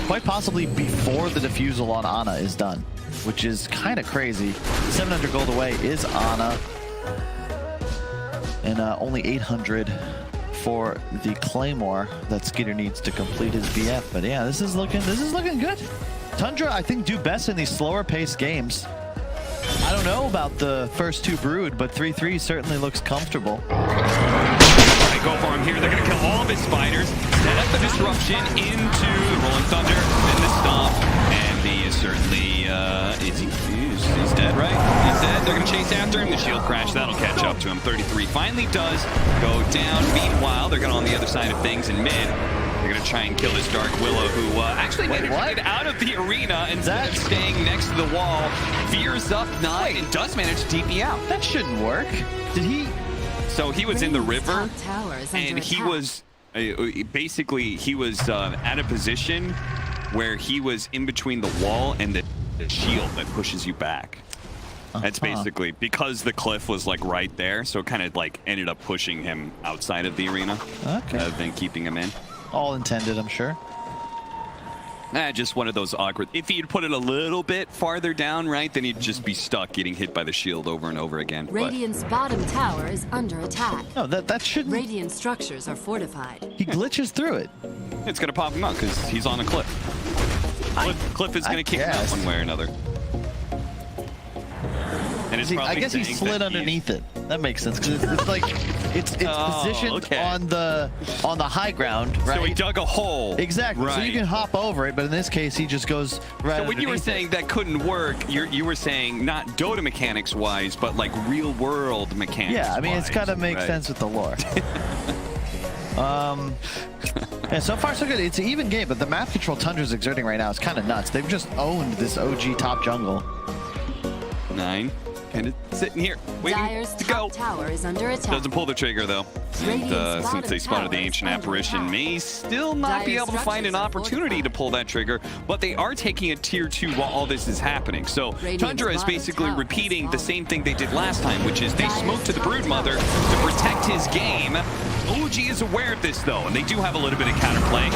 quite possibly before the defusal on Ana is done, which is kind of crazy. 700 gold away is Ana, and only 800 for the Claymore that Skeeter needs to complete his BF. But yeah, this is looking good. Tundra, I think, do best in these slower paced games. I don't know about the first 2 Brood, but 3-3 certainly looks comfortable. They go for him here. They're going to kill all of his spiders. Set up the disruption into the Rolling Thunder, then the stomp, and he is certainly he's dead, right? dead. They're going to chase after him. The shield crash, that'll catch up to him. 33 finally does go down. Meanwhile, they're going on the other side of things in mid. They're going to try and kill this Dark Willow, who actually managed to get out of the arena instead of staying next to the wall. Veers up 9 and does manage to TP out. That shouldn't work. Did he? So he was in the river, and he was basically he was at a position where he was in between the wall and the shield that pushes you back. That's basically because the cliff was like right there, so it kind of like ended up pushing him outside of the arena rather than keeping him in. All intended, I'm sure. Just one of those awkward. If he'd put it a little bit farther down, right, then he'd just be stuck getting hit by the shield over and over again. Radiant's bottom tower is under attack. No, that shouldn't. Radiant structures are fortified. He glitches through it. It's gonna pop him out because he's on a cliff. Cliff is gonna kick him out one way or another. And it's I guess he slid underneath it. That makes sense because it's like it's positioned on the high ground, right? So he dug a hole. Exactly. Right. So you can hop over it, but in this case, he just goes right. So when you were saying that couldn't work, you were saying not Dota mechanics wise, but like real world mechanics. Yeah, I mean it's got to make sense with the lore. And so far so good. It's an even game, but the map control Tundra's exerting right now is kind of nuts. They've just owned this OG top jungle. 9. And it's sitting here, waiting to go. Tower is under attack. Doesn't pull the trigger, though. And since they spotted the Ancient Apparition, may still not be able to find an opportunity to pull that trigger, but they are taking a tier 2 while all this is happening. So Tundra is basically repeating the same thing they did last time, which is they smoked to the Broodmother to protect his game. OG is aware of this, though, and they do have a little bit of counterplay.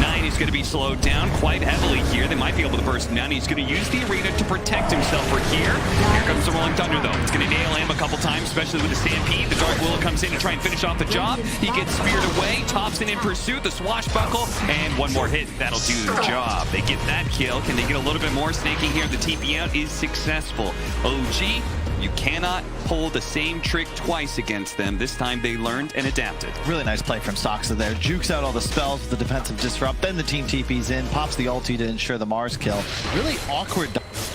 9 is going to be slowed down quite heavily here. They might be able to burst him down. He's going to use the arena to protect himself for here. Here comes the Rolling Thunder, though. It's going to nail him a couple times, especially with the Stampede. The Dark Willow comes in to try and finish off the job. He gets speared away. Thompson in pursuit. The Swashbuckle. And one more hit. That'll do the job. They get that kill. Can they get a little bit more? Snaking here. The TP out is successful. OG, you cannot pull the same trick twice against them. This time they learned and adapted. Really nice play from Soxa there. Jukes out all the spells with the defensive disrupt. Then the team TP's in, pops the ulti to ensure the Mars kill. Really awkward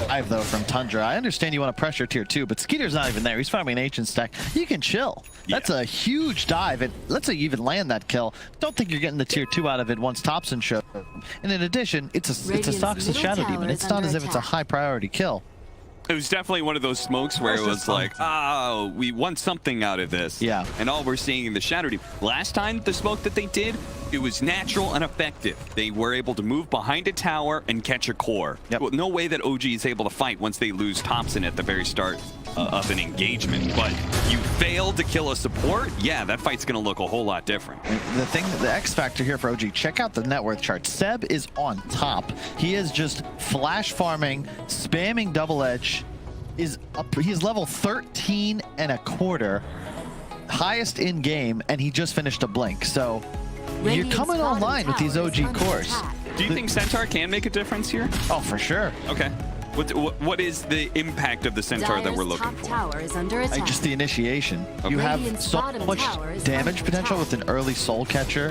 dive, though, from Tundra. I understand you want to pressure tier 2, but Skeeter's not even there. He's farming an ancient stack. You can chill. That's a huge dive. And let's say you even land that kill. Don't think you're getting the tier 2 out of it once Thompson shows. And in addition, it's a Soxa Shadow Demon. It's not as if it's a high priority kill. It was definitely one of those smokes where it was like, oh, we want something out of this. Yeah. And all we're seeing in the Shadow Demon. Last time, the smoke that they did, it was natural and effective. They were able to move behind a tower and catch a core. Well, no way that OG is able to fight once they lose Thompson at the very start of an engagement. But you fail to kill a support, yeah, that fight's going to look a whole lot different. The X factor here for OG, check out the net worth chart. Seb is on top. He is just flash farming, spamming double edge. He's level 13 and a quarter, highest in game, and he just finished a blink. So you're coming online with these OG cores. Do you think Centaur can make a difference here? Oh, for sure. Okay. What is the impact of the Centaur that we're looking for? Tower is under attack. Just the initiation. Okay. You have so much damage potential with an early soul catcher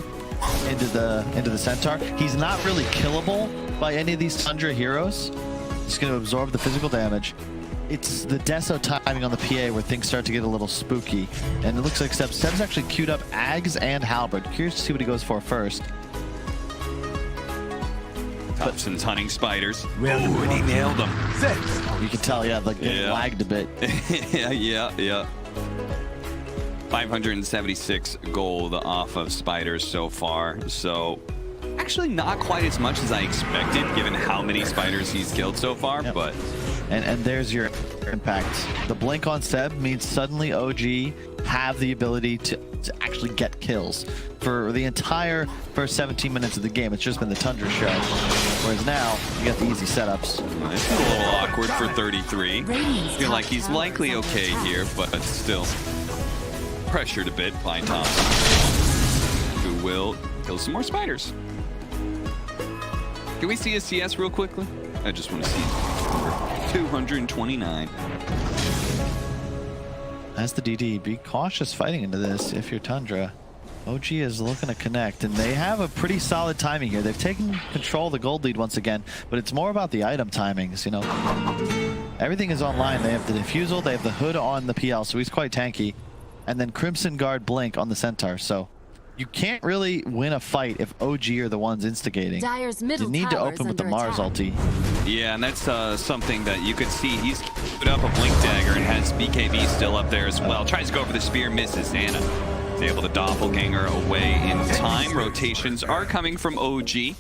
into the Centaur. He's not really killable by any of these Tundra heroes. He's going to absorb the physical damage. It's the Deso timing on the PA where things start to get a little spooky. And it looks like Seb's actually queued up Ags and Halberd. Curious to see what he goes for first. Thompson's hunting spiders. Oh, and he nailed them. You can tell, yeah, like it lagged a bit. yeah. 576 gold off of spiders so far. So actually not quite as much as I expected, given how many spiders he's killed so far, but... And there's your impact. The blink on Seb means suddenly OG have the ability to actually get kills. For the entire first 17 minutes of the game, it's just been the Tundra show. Whereas now, you got the easy setups. This is a little awkward for 33. I feel like he's likely okay here, but still pressured a bit by Thompson, who will kill some more spiders. Can we see a CS real quickly? I just want to see 229. As the DD, be cautious fighting into this if you're Tundra. OG is looking to connect, and they have a pretty solid timing here. They've taken control of the gold lead once again, but it's more about the item timings, you know. Everything is online. They have the defusal, they have the hood on the PL, so he's quite tanky. And then Crimson Guard Blink on the Centaur, so you can't really win a fight if OG are the ones instigating. You need to open with the Mars ulti. Yeah, and that's something that you could see. He's put up a Blink Dagger and has BKB still up there as well. Tries to go for the spear, misses. Anna is able to doppelganger away in time. Rotations are coming from OG.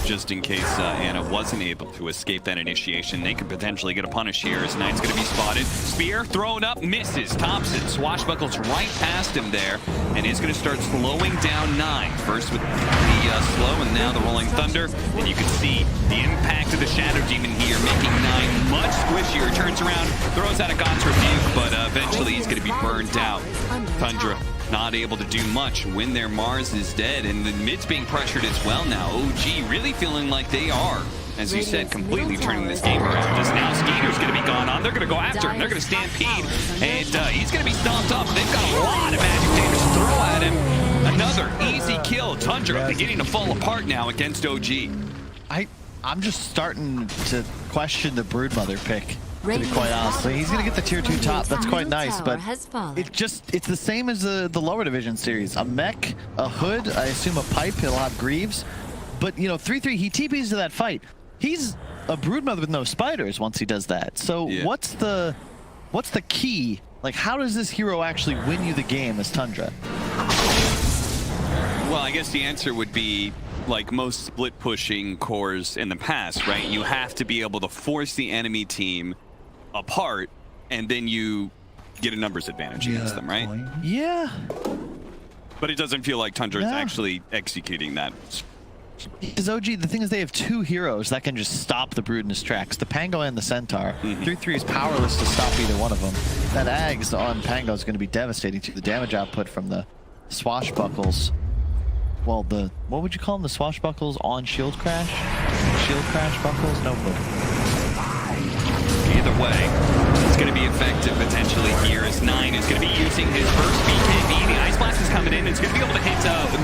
Just in case Anna wasn't able to escape that initiation, they could potentially get a punish here as Knight's going to be spotted. Spear thrown up, misses. Thompson swashbuckles right past him there and is going to start slowing down 9. First with the slow and now the Rolling Thunder. And you can see the impact of the Shadow Demon here, making 9 much squishier. Turns around, throws out a God's Rebuke, but eventually he's going to be burned out. Tundra not able to do much when their Mars is dead, and the mid's being pressured as well now. OG really feeling like they are, as you said, completely turning this game around. Just now Skeeter's going to be gone on. They're going to go after him. They're going to stampede, and he's going to be stomped up. They've got a lot of magic damage to throw at him. Another easy kill. Tundra beginning to fall apart now against OG. I'm just starting to question the Broodmother pick, to be quite honest. He's going to get the tier 2 top. That's quite nice, but it's the same as the lower division series. A mech, a hood, I assume a pipe. He'll have Greaves. But, you know, 3-3, he TPs to that fight. He's a Broodmother with no spiders once he does that. So what's the key? Like, how does this hero actually win you the game as Tundra? Well, I guess the answer would be like most split pushing cores in the past, right? You have to be able to force the enemy team apart, and then you get a numbers advantage against them, right? Yeah. But it doesn't feel like Tundra is actually executing that. Because OG, the thing is, they have 2 heroes that can just stop the Brood in his tracks, the Pango and the Centaur. 3-3 is powerless to stop either one of them. That Ags on Pango is going to be devastating to the damage output from the swashbuckles. Well, what would you call them? The swashbuckles on shield crash? Shield crash buckles? No clue. Either way, it's going to be effective potentially here as 9 is going to be using his first BKB. The Ice Blast is coming in. It's going to be able to hit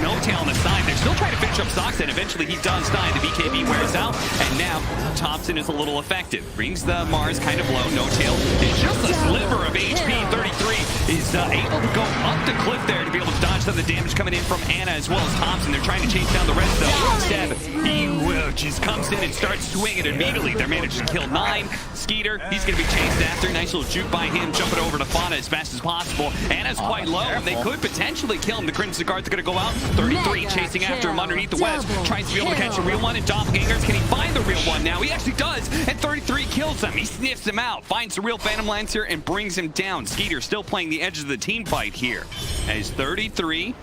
No Tail on the side. They're still trying to finish up Sox, and eventually he does die. The BKB wears out, and now Thompson is a little effective. Brings the Mars kind of low. No Tail is just a sliver of HP. 33 is able to go up the cliff there to be able to dodge some of the damage coming in from Anna as well as Thompson. They're trying to chase down the rest, though. Instead, he just comes in and starts swinging immediately. They're managed to kill 9. Skeeter, he's going to be chased after. Nice little juke by him, jumping over to Fauna as fast as possible. Anna's quite low, and they could potentially kill him. The Crimson Guards are going to go out. 33 chasing after him underneath the webs. Tries to be able to catch a real one in doppelgangers. Can he find the real one now? He actually does, and 33 kills him. He sniffs him out, finds the real Phantom Lancer, and brings him down. Skeeter still playing the edge of the team fight here. As 33,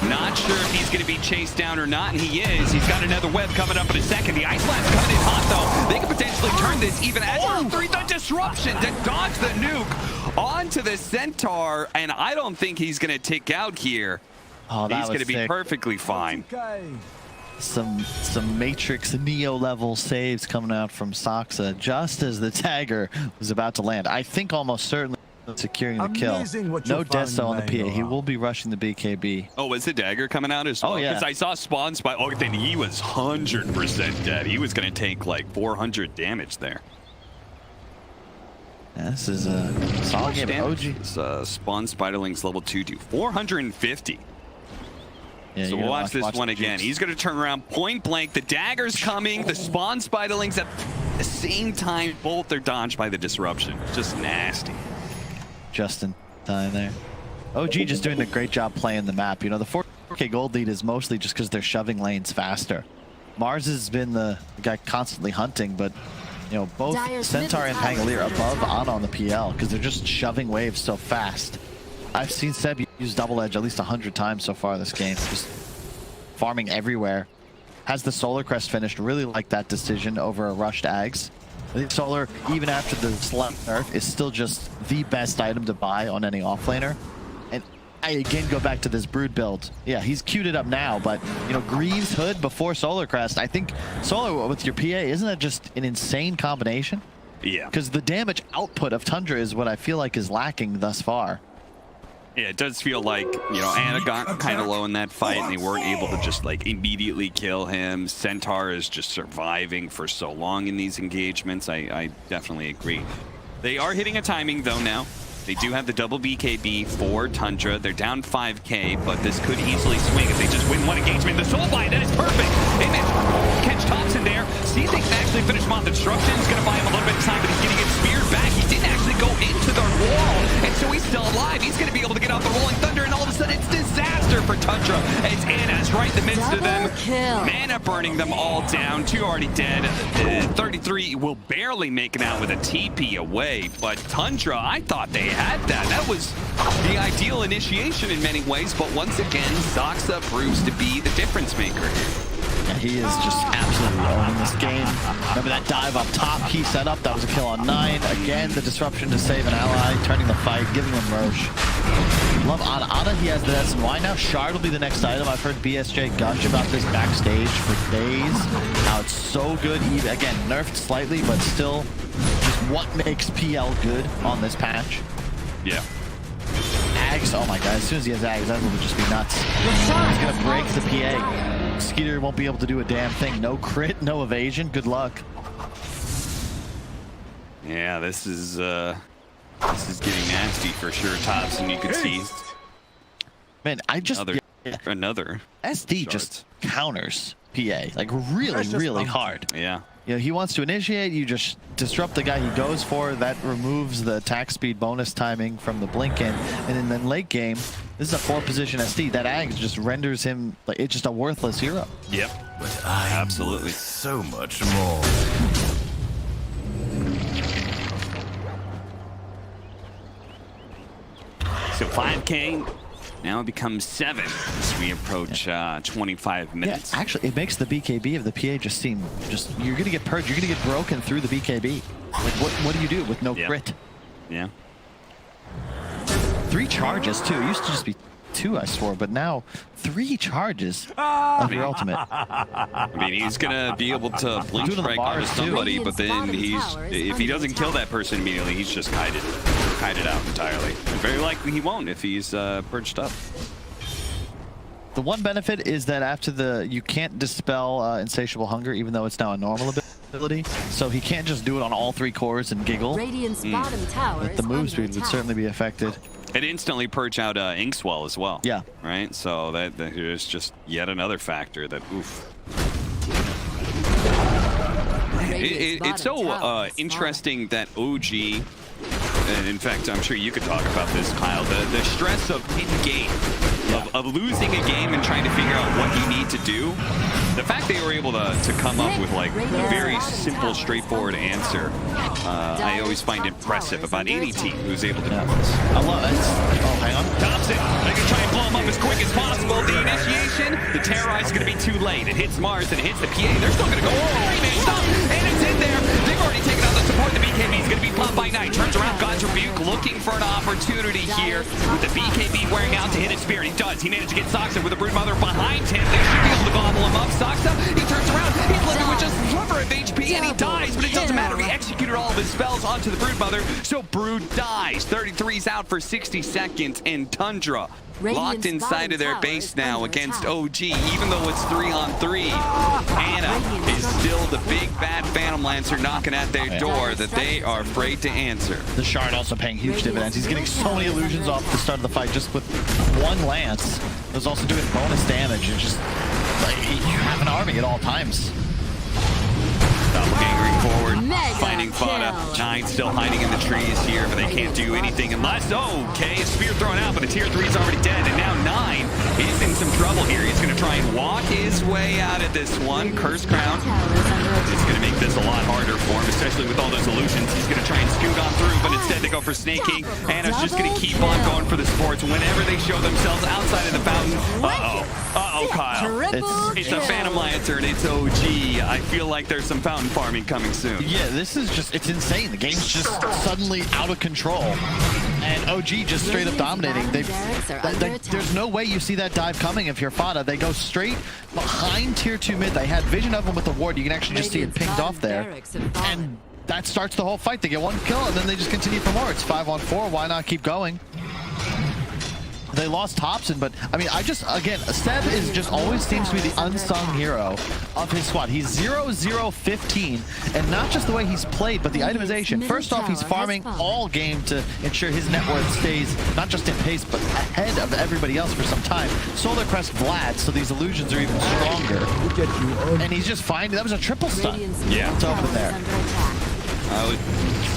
not sure if he's going to be chased down or not, and he is. He's got another web coming up in a second. The Ice Blast coming in hot, though. They could potentially turn this even as the disruption to dodge the nuke onto the Centaur, and I don't think he's going to tick out here. Oh, that he's going to be perfectly fine. Some Matrix Neo level saves coming out from Soxa just as the dagger was about to land. I think almost certainly securing the kill. No Deso on the PA. He will be rushing the BKB. Oh, was the dagger coming out as well? Oh, yeah. Because I saw Spawn Spy. Oh, then he was 100% dead. He was going to take like 400 damage there. Yeah, this is a solid game. OG. Spawn Spiderlings level 2 do 450. Yeah, so we'll watch this one again. He's going to turn around point blank. The dagger's coming. The Spawn Spiderlings at the same time. Both are dodged by the disruption. Just nasty. Justin time there. OG just doing a great job playing the map. You know, the 4K gold lead is mostly just because they're shoving lanes faster. Mars has been the guy constantly hunting, but you know, both Centaur and Pangolier above on the PL because they're just shoving waves so fast. I've seen Seb use double edge at least 100 times so far this game, just farming everywhere. Has the Solar Crest finished. Really like that decision over a rushed Ags. I think Solar, even after the slight nerf, is still just the best item to buy on any offlaner. And I again go back to this Brood build. Yeah, he's queued it up now, but you know, Greaves Hood before Solar Crest. I think Solar with your PA, isn't that just an insane combination? Yeah. Because the damage output of Tundra is what I feel like is lacking thus far. Yeah, it does feel like, you know, Anna got kind of low in that fight and they weren't able to just like immediately kill him. Centaur is just surviving for so long in these engagements. I definitely agree. They are hitting a timing though now. They do have the double BKB for Tundra. They're down 5k, but this could easily swing if they just win one engagement. The soul bind, that is perfect. They managed to catch Thompson there. See if they can actually finish him off. The destruction is going to buy him a little bit of time, but he's going to get speared back. He didn't actually go into the wall, and so he's still alive. He's going to be able to get off the rolling thunder, and all of a sudden it's disaster for Tundra. As Anna's right in the midst of them. Mana burning them all down. 2 already dead. 33 will barely make it out with a TP away, but Tundra, I thought they had that. That was the ideal initiation in many ways, but once again, Soxa proves to be the difference maker here. Yeah, he is just absolutely owning this game. Remember that dive up top, key setup, that was a kill on 9. Again, the disruption to save an ally, turning the fight, giving him Roche. Love Ana. Ana, he has the SNY now. Shard will be the next item. I've heard BSJ gush about this backstage for days. How it's so good. He, again, nerfed slightly, but still just what makes PL good on this patch. Yeah. Ags, oh my god, as soon as he has Ags, that will just be nuts. He's gonna break the PA. Skeeter won't be able to do a damn thing. No crit, no evasion. Good luck. Yeah, this is getting nasty for sure, Thompson. You could see. Man, I just another SD short. just counters PA like really hard. Yeah. You know, he wants to initiate, you just disrupt the guy he goes for. That removes the attack speed bonus timing from the blink in. And then late game, this is a 4-position SD. That Ags just renders him like it's just a worthless hero. Yep. But I absolutely so much more. So 5k now it becomes 7 as we approach 25 minutes. Yeah, actually, it makes the BKB of the PA just seem you're gonna get purged. You're gonna get broken through the BKB. Like what do you do with no crit? Yeah. 3 charges too. It used to just be 2, I swore, but now 3 charges of your ultimate. I mean, he's gonna be able to blink strike onto somebody, but then if he doesn't kill that person immediately, he's just kited out entirely. And very likely he won't if he's perched up. The one benefit is that after you can't dispel insatiable hunger, even though it's now a normal ability. So he can't just do it on all 3 cores and giggle. Radiant's bottom tower But the move speed would certainly be affected. And instantly purge out Inkswell as well. Yeah. Right? So that is just yet another factor that, oof. It's so interesting that OG, and in fact, I'm sure you could talk about this, Kyle, the stress of in-game, of losing a game and trying to figure out what you need to do. The fact they were able to come up with like a very simple, straightforward answer, I always find impressive about any team who's able to do this. I love it. Oh, hang on. Thompson, they can try and blow him up as quick as possible. The initiation, the terrorize is going to be too late. It hits Mars and it hits the PA. They're still going to go, oh, 3-minute stop, and it's in there. They've already taken out the support. The BKB is going to be popped by Knight. Turns around, God's Rebuke, looking for an opportunity here with the BKB wearing out to hit his spear. He does. He managed to get Soxa with a Broodmother behind him. They should be able to gobble him up. Soxa, he turns around. He's living with just a sliver of HP, and he dies, but it doesn't matter. He executed all of his spells onto the Broodmother, so Brood dies. 33's out for 60 seconds, and Tundra locked inside of their base now against OG, even though it's 3-on-3. Anna is still the big bad Phantom Lancer knocking at their door that they are afraid to answer. The Shard also paying huge dividends. He's getting so many illusions off at the start of the fight just with 1 lance. He's also doing bonus damage. It's just like you have an army at all times. Doppelgangering forward, finding Fada. Nine still hiding in the trees here, but they can't do anything unless, okay, a spear thrown out, but a tier 3 is already dead, and now 9 is in some trouble here. He's going to try and walk his way out of this one. Curse Crown is going to make this a lot harder for him, especially with all those illusions. He's going to try and scoot on through, but instead they go for snaking. Anna's just going to keep on going for the sports. Whenever they show themselves outside of the fountain, Kyle. It's a Phantom Lancer, and it's OG. I feel like there's some fountain farming coming soon. Yeah, this is just, it's insane. The game's just suddenly out of control. And OG just straight up dominating. There's no way you see that dive coming if you're Fada. They go straight behind tier 2 mid. They had vision of them with the ward. You can actually just see it pinged off there. And that starts the whole fight. They get 1 kill, and then they just continue for more. It's 5-on-4. Why not keep going? they lost Thompson, but I mean, again, Seb is just always seems to be the unsung hero of his squad. He's 0-0-15, and not just the way he's played, but the itemization. First off, he's farming all game to ensure his net worth stays not just in pace, but ahead of everybody else for some time. Solar Crest Vlad, so these illusions are even stronger. And he's just finding, that was a triple stun. Yeah. It's over there.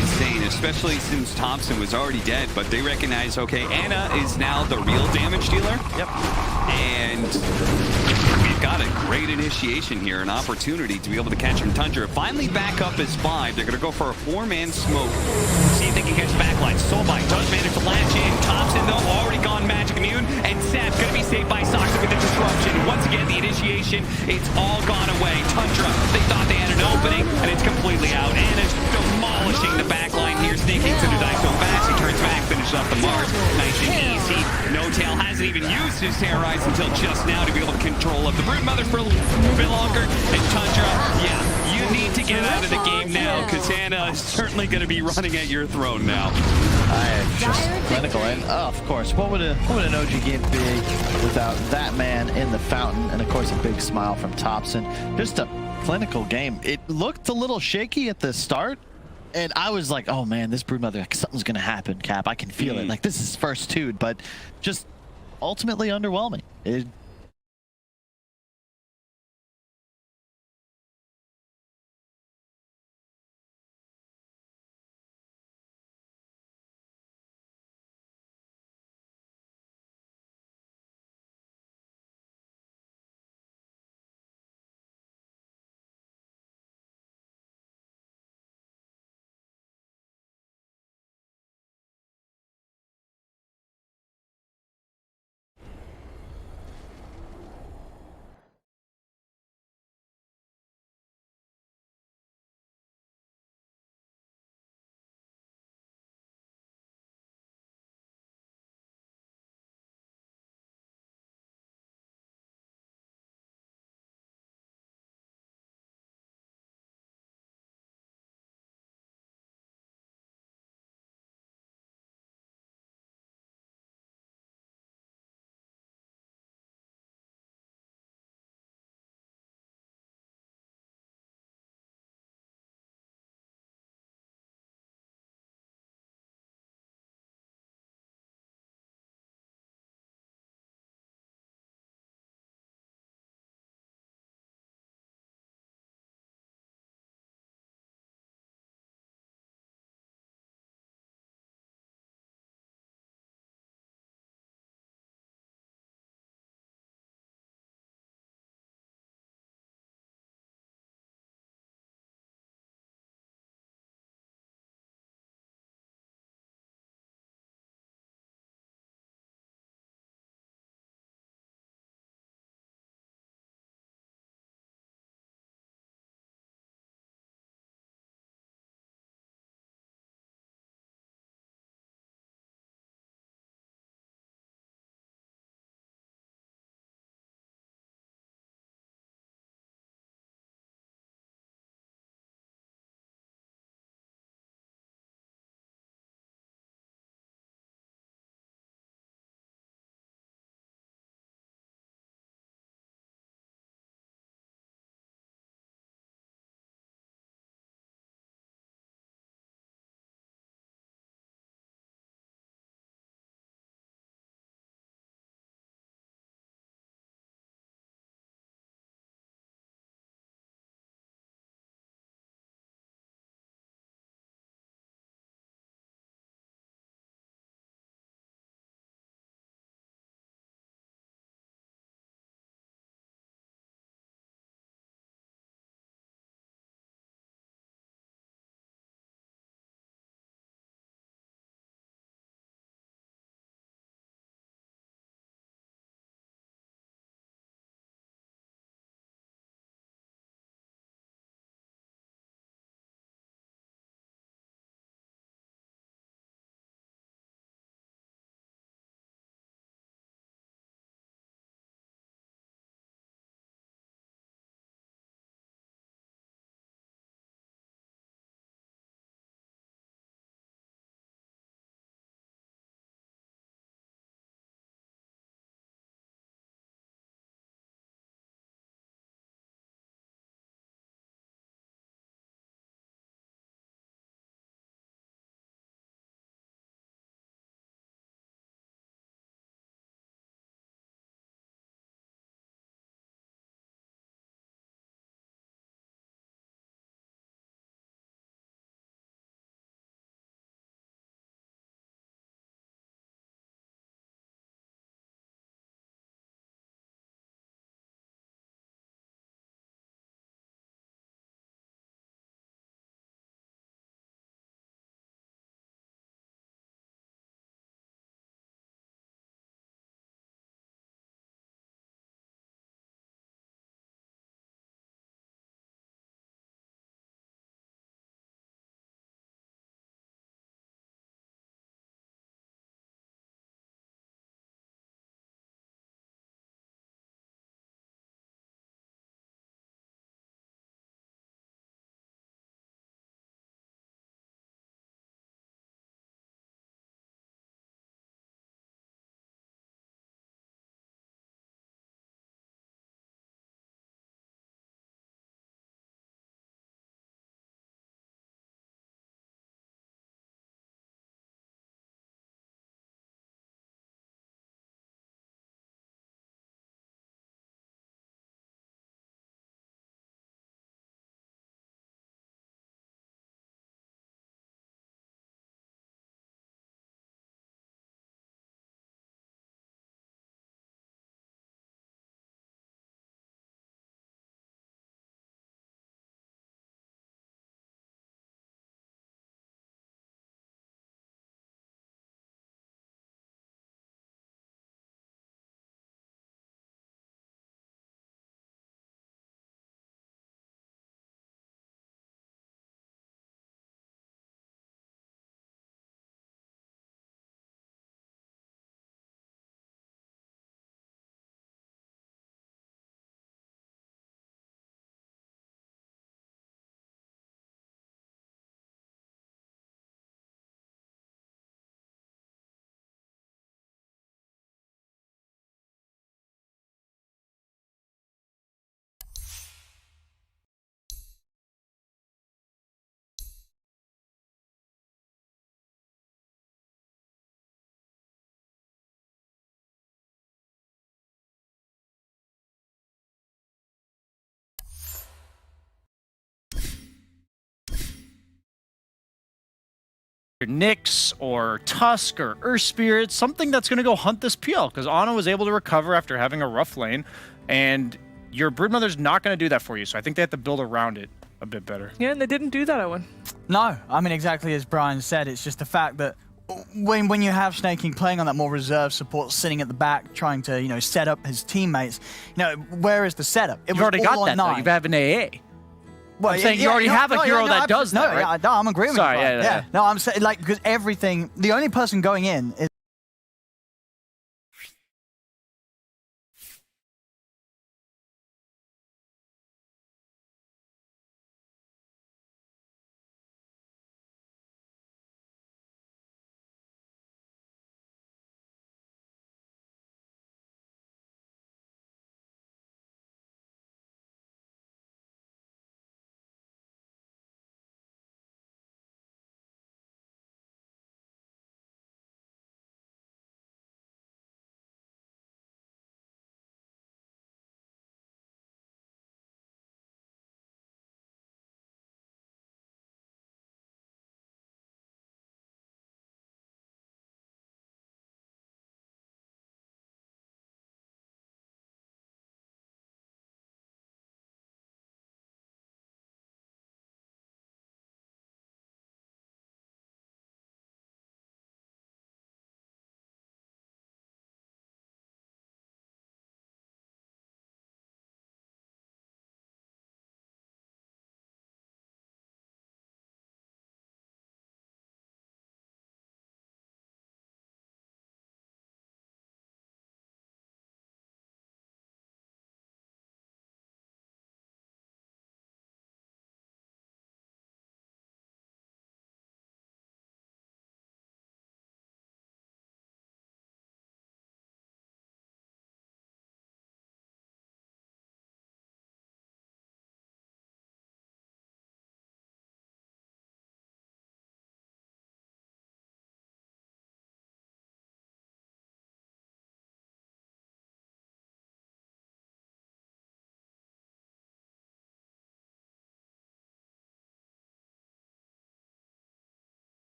Insane, especially since Thompson was already dead, but they recognize, okay, Anna is now the real damage dealer. Yep. And we've got a great initiation here, an opportunity to be able to catch him. Tundra finally back up as 5. They're going to go for a 4-man smoke. See if they can catch backline. Soulbite does manage to latch in. Thompson, though, already gone magic immune. And Seb going to be saved by Soxa with the disruption. Once again, the initiation, it's all gone away. Tundra, they thought they had an opening, and it's completely out. Anna's demolishing the backline here, sneaking to the dive so fast. He turns back, finishes off the Mars. Nice and easy. No Tail hasn't even used his Terrorize until just now to be able to control of the Broodmother for longer. And Tundra, yeah, you need to get out of the game now, because Anna is certainly going to be running at your throne now. Just clinical, and of course, what would an OG game be without that man in the fountain? And of course, a big smile from Thompson. Just a clinical game. It looked a little shaky at the start, and I was like, oh man, this Broodmother, something's gonna happen, Cap. I can feel it. Like, this is first dude, but just ultimately underwhelming. either Nyx or Tusk or Earth Spirit, something that's going to go hunt this PL, because Ana was able to recover after having a rough lane, and your Broodmother's not going to do that for you, so I think they have to build around it a bit better. Yeah, and they didn't do that, Owen. No, I mean, exactly as Brian said, it's just the fact that when you have Snaking playing on that more reserve support, sitting at the back, trying to, you know, set up his teammates, you know, where is the setup? You've already got that, though. You have an AA. Well, I'm saying you already have a hero that does that, right? No, I'm agreeing with you. Sorry, yeah. No, I'm saying, like, because everything, the only person going in is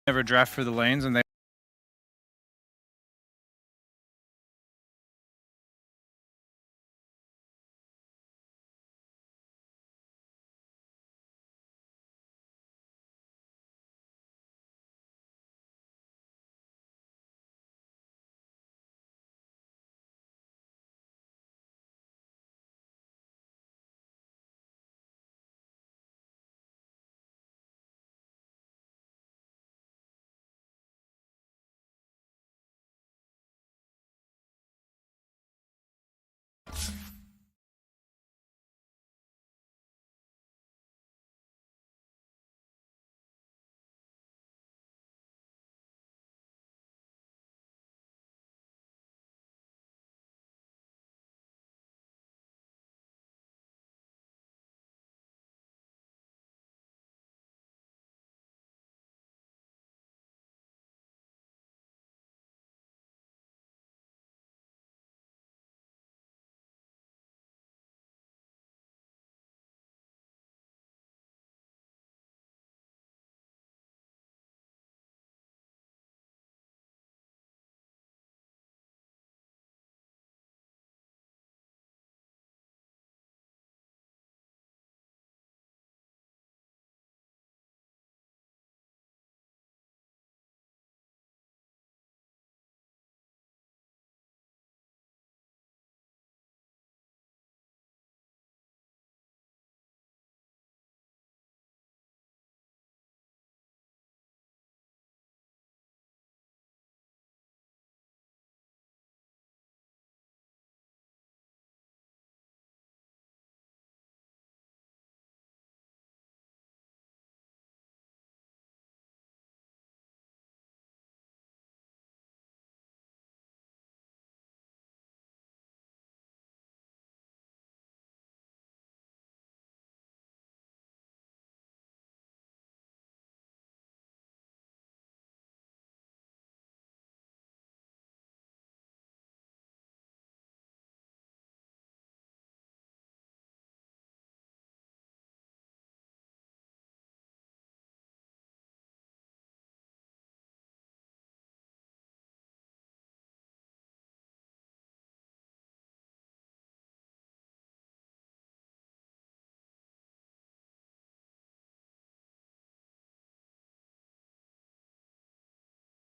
never draft for the lanes, and they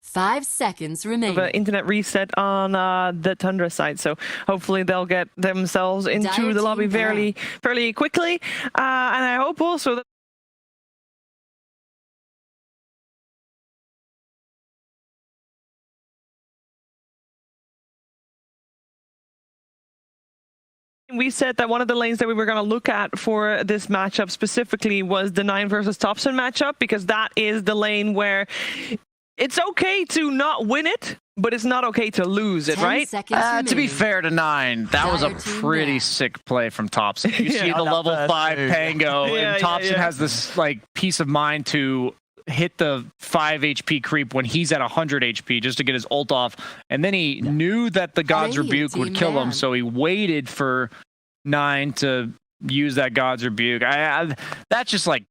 Five seconds remaining. The internet reset on the Tundra side, so hopefully they'll get themselves into the lobby fairly quickly, and I hope also that we said that one of the lanes that we were going to look at for this matchup specifically was the 9 versus Thompson matchup, because that is the lane where it's okay to not win it, but it's not okay to lose it, right? To be fair to 9, that was a pretty sick play from Thompson. You see the level 5 Pango, and Thompson has this like peace of mind to hit the 5 HP creep when he's at 100 HP just to get his ult off, and then he knew that the God's Rebuke would kill him, so he waited for 9 to use that God's Rebuke. That's just like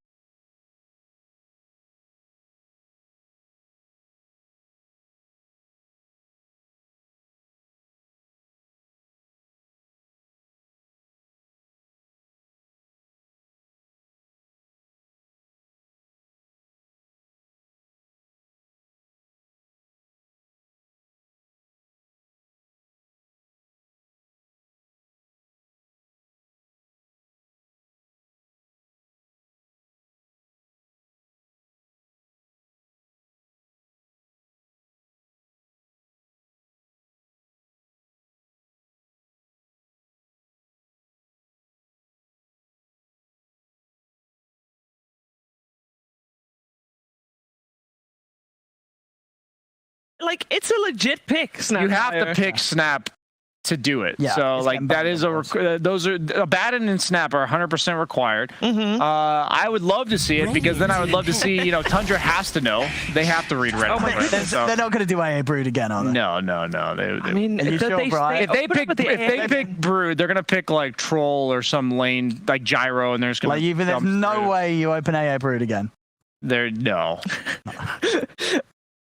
like it's a legit pick. Snap you have to pick Snap to do it. Yeah, so like that is those are Abaddon and Snap are 100% required. I would love to see it, because then I would love to see, you know, Tundra has to know. They have to read red. They're not going to do AA Brood again, are they? No. I mean, if they pick Brood, they're gonna pick like Troll or some lane like Gyro, and they're just gonna there's no way you open AA Brood again. No.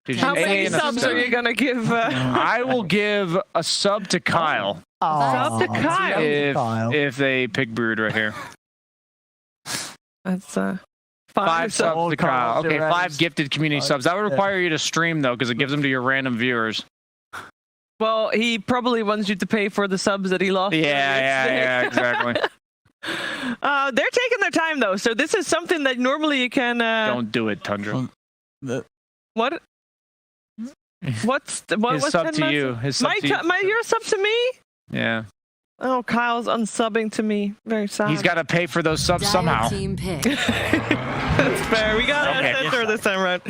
Dude, How many and a subs sub. are you gonna give? I will give a sub to Kyle Sub to Kyle. if they pick Brood right here. That's 5 subs to Kyle. Okay, Kyle. 5 gifted community subs. That would require you to stream though, because it gives them to your random viewers. Well, he probably wants you to pay for the subs that he lost. Yeah, exactly. They're taking their time though, so this is something that normally you can. Don't do it, Tundra. What? What's His what's sub 10 to months? you. His sub to you. Your sub to me? Yeah. Oh, Kyle's unsubbing to me. Very sad. He's got to pay for those subs Dire somehow. team pick. That's fair. We got Okay. it center this time around.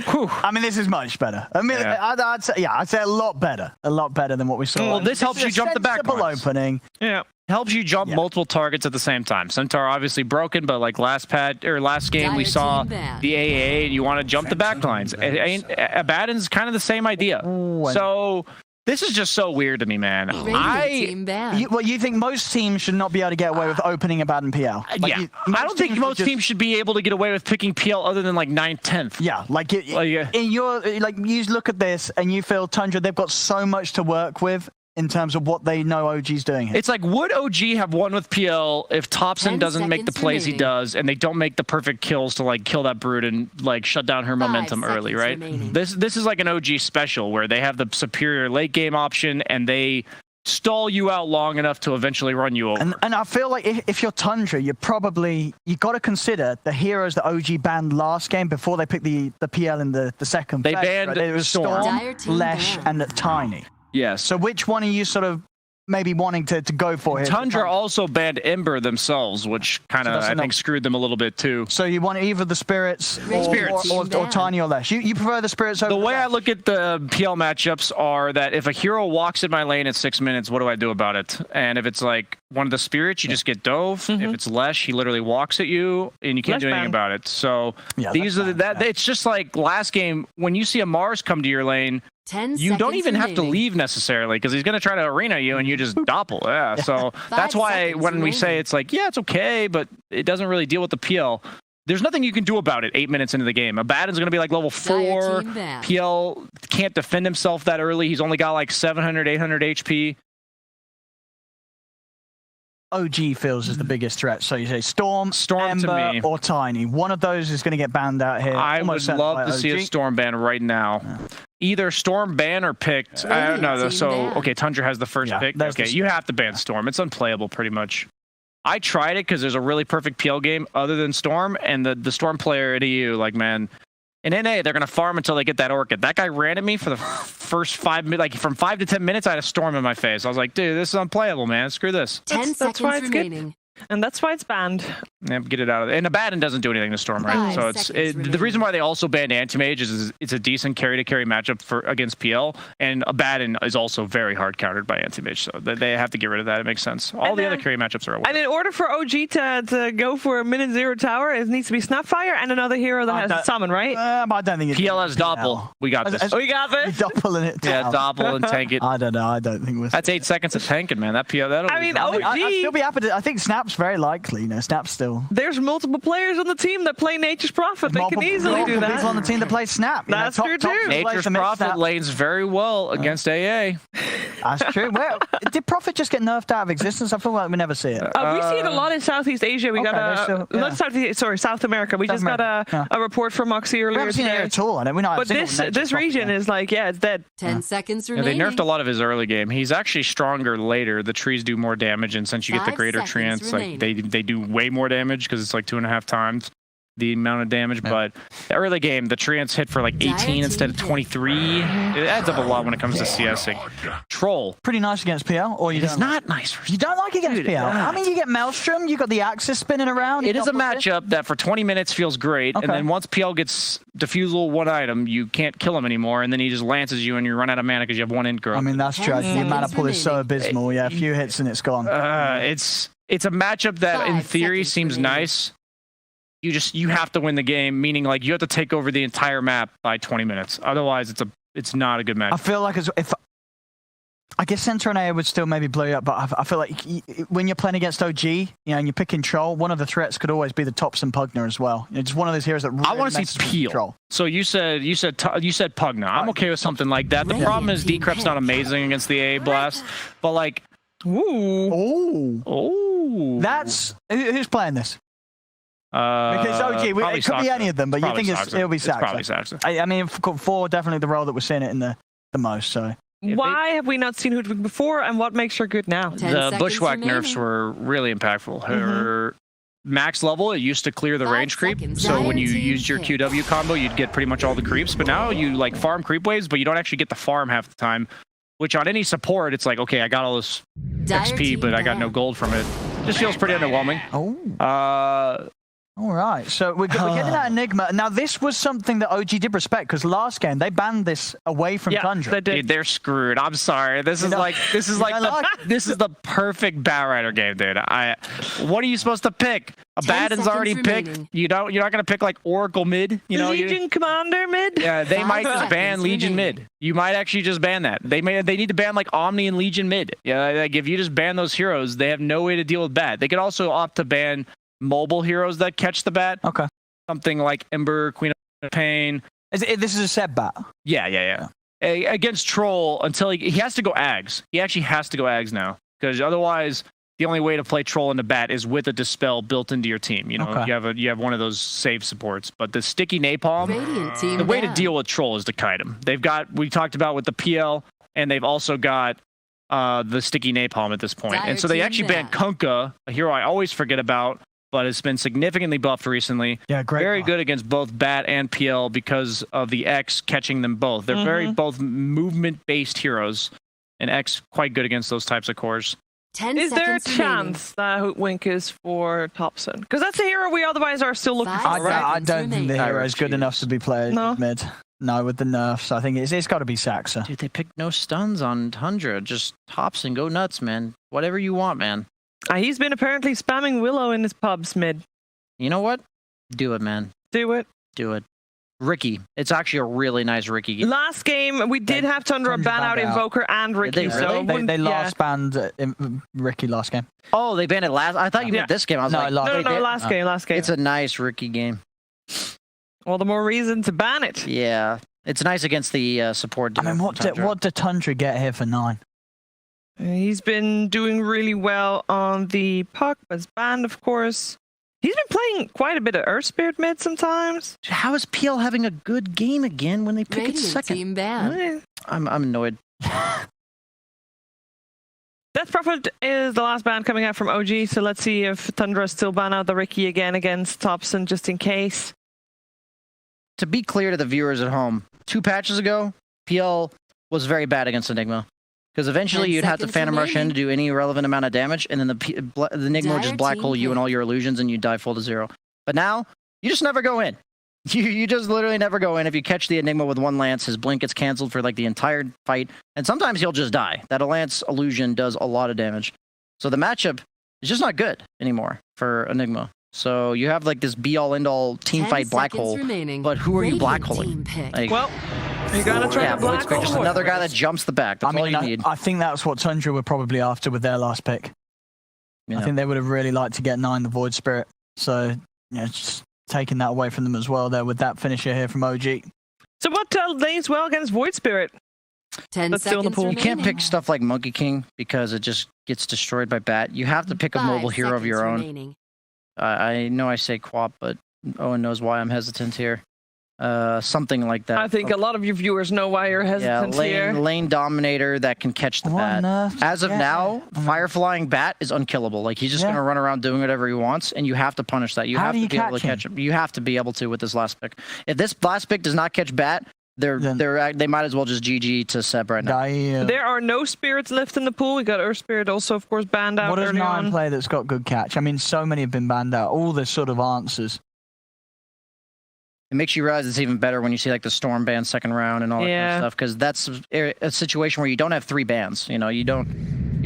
I mean, this is much better. I mean, Yeah. I'd say a lot better than what we saw. Well, this helps is you a jump the back sensible lines. opening. Yeah. Helps you jump multiple targets at the same time. Centaur obviously broken, but like last game we Dire saw team bad. the AA and you want to jump the back lines. Abaddon's kind of the same idea. So this is just so weird to me, man. Radio team bad. You think most teams should not be able to get away with opening Abaddon PL? Yeah, I don't think most teams should be able to get away with picking PL other than like 9th, 10th. Yeah, in your you look at this and you feel Tundra, they've got so much to work with in terms of what they know OG's doing here. It's like, would OG have won with PL if Thompson 10 doesn't make the seconds plays he remaining. does and they don't make the perfect kills to like kill that Brood and like shut down her 5 momentum early, seconds right? remaining. This is like an OG special where they have the superior late game option and they stall you out long enough to eventually run you over. And I feel like if you're Tundra, you got to consider the heroes that OG banned last game before they picked the PL in the second They phase, banned right? It was Storm. Dire team Lesh, banned. and Tiny. Yes. So which one are you sort of maybe wanting to go for here? Tundra also banned Ember themselves, which kind of, that's I think, enough. screwed them a little bit too. So you want either the Spirits Spirits. or Tiny or Lesh. You prefer the Spirits over The way I Lesh? look at the PL matchups are that if a hero walks in my lane at 6 minutes, what do I do about it? And if it's like one of the Spirits, you just get dove. If it's Lesh, he literally walks at you and you can't Lesh do anything ban. about it. So Yeah, these are that's bad. it's just like last game when you see a Mars come to your lane, 10 you don't seconds even have to remaining. leave necessarily because he's going to try to arena you and you just doppel. Yeah. So that's why seconds when we say remaining. it's like, yeah, it's okay, but it doesn't really deal with the PL. There's nothing you can do about it 8 minutes into the game. Abaddon's going to be like level 4. team bad. PL can't defend himself that early. He's only got like 700, 800 HP. OG feels is the biggest threat. So you say Storm, Storm to Ember, me. or Tiny. One of those is going to get banned out here. I would Almost certainly love by to see a OG. Storm ban right now. Either Storm ban or picked. I don't know. Team So, ban. okay, Tundra has the first Yeah, pick. there's Okay, the- you have to ban Storm. It's unplayable pretty much. I tried it because there's a really perfect PL game other than Storm, and the Storm player at EU, like, man, in NA, they're going to farm until they get that Orchid. That guy ran at me for the first 5 minutes, like from 5 to 10 minutes, I had a Storm in my face. I was like, dude, this is unplayable, man. Screw this. 10 That's why seconds it's good. remaining. And that's why it's banned. Yeah, get it out of there. And Abaddon doesn't do anything to Storm, right? 5 So it's seconds the remaining. reason why they also banned Anti-Mage is it's a decent carry-to-carry matchup against PL, and Abaddon is also very hard countered by Anti-Mage, so they have to get rid of that. It makes sense. All the other carry matchups are away. And in order for OG to go for a minute 0 tower, it needs to be Snapfire and another hero that has summon, right? But I don't think it's PL has Doppel. We got this. We got You're this. doppling it. Yeah, down. Doppel and tank it. I don't know. I don't think we're. That's 8 seconds of tanking, man. That PL, that'll I be mean, fine. OG, I'd still be happy to. I think Snap's very likely. You know, Snap's still. there's multiple players on the team that play Nature's Prophet. They can Multiple- easily do multiple people on that. the team that play Snap. You know, That's top- true, top too. people play Nature's for mid Prophet Snap. lanes very well against AA. That's true. Well, did Prophet just get nerfed out of existence? I feel like we never see it. We see it a lot in Southeast Asia. We Okay, got there's still- yeah. not South America. We South just got America, a report from Moxie We earlier haven't seen it today. at all. I know. We know. But this region is like, yeah, it's dead. 10 seconds Yeah, remaining. they nerfed a lot of his early game. He's actually stronger later. The trees do more damage, and since you get the 5 greater seconds trance, like remaining. they do way more damage because it's like 2.5 times the amount of damage. But the early game, the treants hit for like 18 instead of 23. It adds up a lot when it comes to CSing. Troll. pretty nice against PL, or you It's don't. not nice. For You don't like against Dude, PL. I mean, you get Maelstrom. You got the Axis spinning around. It you is a got- matchup that for 20 minutes feels great, Okay. and then once PL gets defusal one item, you can't kill him anymore, and then he just lances you, and you run out of mana because you have one int growth. I mean, that's true. The 10 mana pool is so remaining. abysmal. Yeah, a few hits and it's gone. It's a matchup that in 5 theory seconds seems remaining. nice. You have to win the game, meaning like you have to take over the entire map by 20 minutes. Otherwise, it's not a good I match. feel like if I guess Center and A would still maybe blow you up, but I feel like when you're playing against OG, you know, and you're picking Troll, one of the threats could always be the Thompson Pugner as well. You know, just one of those heroes that really I want to see Peel. Troll. So you said Pugna. I'm okay with something like that. The problem is Decrep's not amazing against the A blast, but like, That's who's playing this? Because OG, it could be any of them, but you think it'll be Saxa. Probably Saxa. I mean, 4 definitely the role that we're seeing it in the most. So. Why have we not seen Hoodwink before, and what makes her good now? The Bushwhack nerfs were really impactful. Her max level, it used to clear the range creep, so when you used your QW combo, you'd get pretty much all the creeps, but now you like farm creep waves, but you don't actually get the farm half the time, which on any support, it's like, okay, I got all this XP, but I got no gold from it. Just feels pretty underwhelming. All right, so we're getting that Enigma. Now, this was something that OG did respect, because last game, they banned this away from Tundra. They did. Dude, they're screwed. I'm sorry. This is the perfect Batrider game, dude. What are you supposed to pick? Abaddon's already picked. You're not gonna pick like Oracle mid. You know, Legion Commander mid. Yeah, they might just ban Legion mid. You might actually just ban that. They need to ban like Omni and Legion mid. Yeah, like if you just ban those heroes, they have no way to deal with Bat. They could also opt to ban mobile heroes that catch the Bat. Okay. Something like Ember, Queen of Pain. This is a set Bat. Yeah. Against Troll, until he has to go Ags. He actually has to go Ags now, because otherwise the only way to play Troll into Bat is with a Dispel built into your team. You know, you have one of those save supports. But the sticky Napalm, the way to deal with Troll is to kite him. We talked about with the PL, and they've also got the sticky Napalm at this point. And so they actually banned Kunkka, a hero I always forget about, but it's been significantly buffed recently. Yeah, great. Very good against both Bat and PL because of the X catching them both. They're very both movement-based heroes, and X quite good against those types of cores. Is there a chance that Hoodwink is for Thompson? Because that's a hero we otherwise are still looking for, right? I don't think the hero is good enough to be played mid. No, with the nerfs, I think it's got to be Saxa. Dude, they picked no stuns on Tundra. Just Thompson, go nuts, man. Whatever you want, man. He's been apparently spamming Willow in his pubs mid. You know what? Do it, man. Do it. Ricky. It's actually a really nice Ricky game. Last game, we did have Tundra ban out Invoker and Ricky. They last banned Ricky last game. Oh, they banned it last? I thought you meant this game. I was last game. It's a nice Ricky game. Well, the more reason to ban it. Yeah. It's nice against the support. I mean, what did Tundra get here for 9? He's been doing really well on the puck, but it's banned, of course. He's been playing quite a bit of Earth Spirit mid sometimes. How is PL having a good game again when they pick it second? Team ban. I'm annoyed. Death Prophet is the last ban coming out from OG, so let's see if Tundra still ban out the Ricky again against Thompson, just in case. To be clear to the viewers at home, 2 patches ago, PL was very bad against Enigma. Because eventually you'd have to Phantom Rush in to do any relevant amount of damage, and then the Enigma would just black hole you and all your illusions, and you die full to 0. But now, you just never go in. You just literally never go in. If you catch the Enigma with 1 Lance, his blink gets canceled for like the entire fight, and sometimes he'll just die. That Lance illusion does a lot of damage. So the matchup is just not good anymore for Enigma. So you have like this be-all, end-all team fight black hole, but who are you black holing? Like, well, you gotta try to black hole. Just another guy that jumps the back. That's all you need. I think that's what Tundra were probably after with their last pick. I think they would have really liked to get 9 the Void Spirit. So, just taking that away from them as well there with that finisher here from OG. So what lays well against Void Spirit? 10 That's still in the pool. You can't pick stuff like Monkey King because it just gets destroyed by Bat. You have to pick a mobile hero of your own. I know I say Quap, but Owen knows why I'm hesitant here. Something like that. I think a lot of your viewers know why you're hesitant here. Lane Dominator that can catch the Bat. As of now, Fire Flying Bat is unkillable. Like, he's just going to run around doing whatever he wants, and you have to punish that. You have to be able to catch him. You have to be able to with this last pick. If this last pick does not catch Bat, they might as well just GG to Seb right now. There are no spirits left in the pool. We got Earth Spirit also, of course, banned out. What does 9 play that's got good catch? I mean, so many have been banned out. All the sort of answers. It makes you realize it's even better when you see like the Storm ban second round and all that kind of stuff, because that's a situation where you don't have 3 bans. You know, you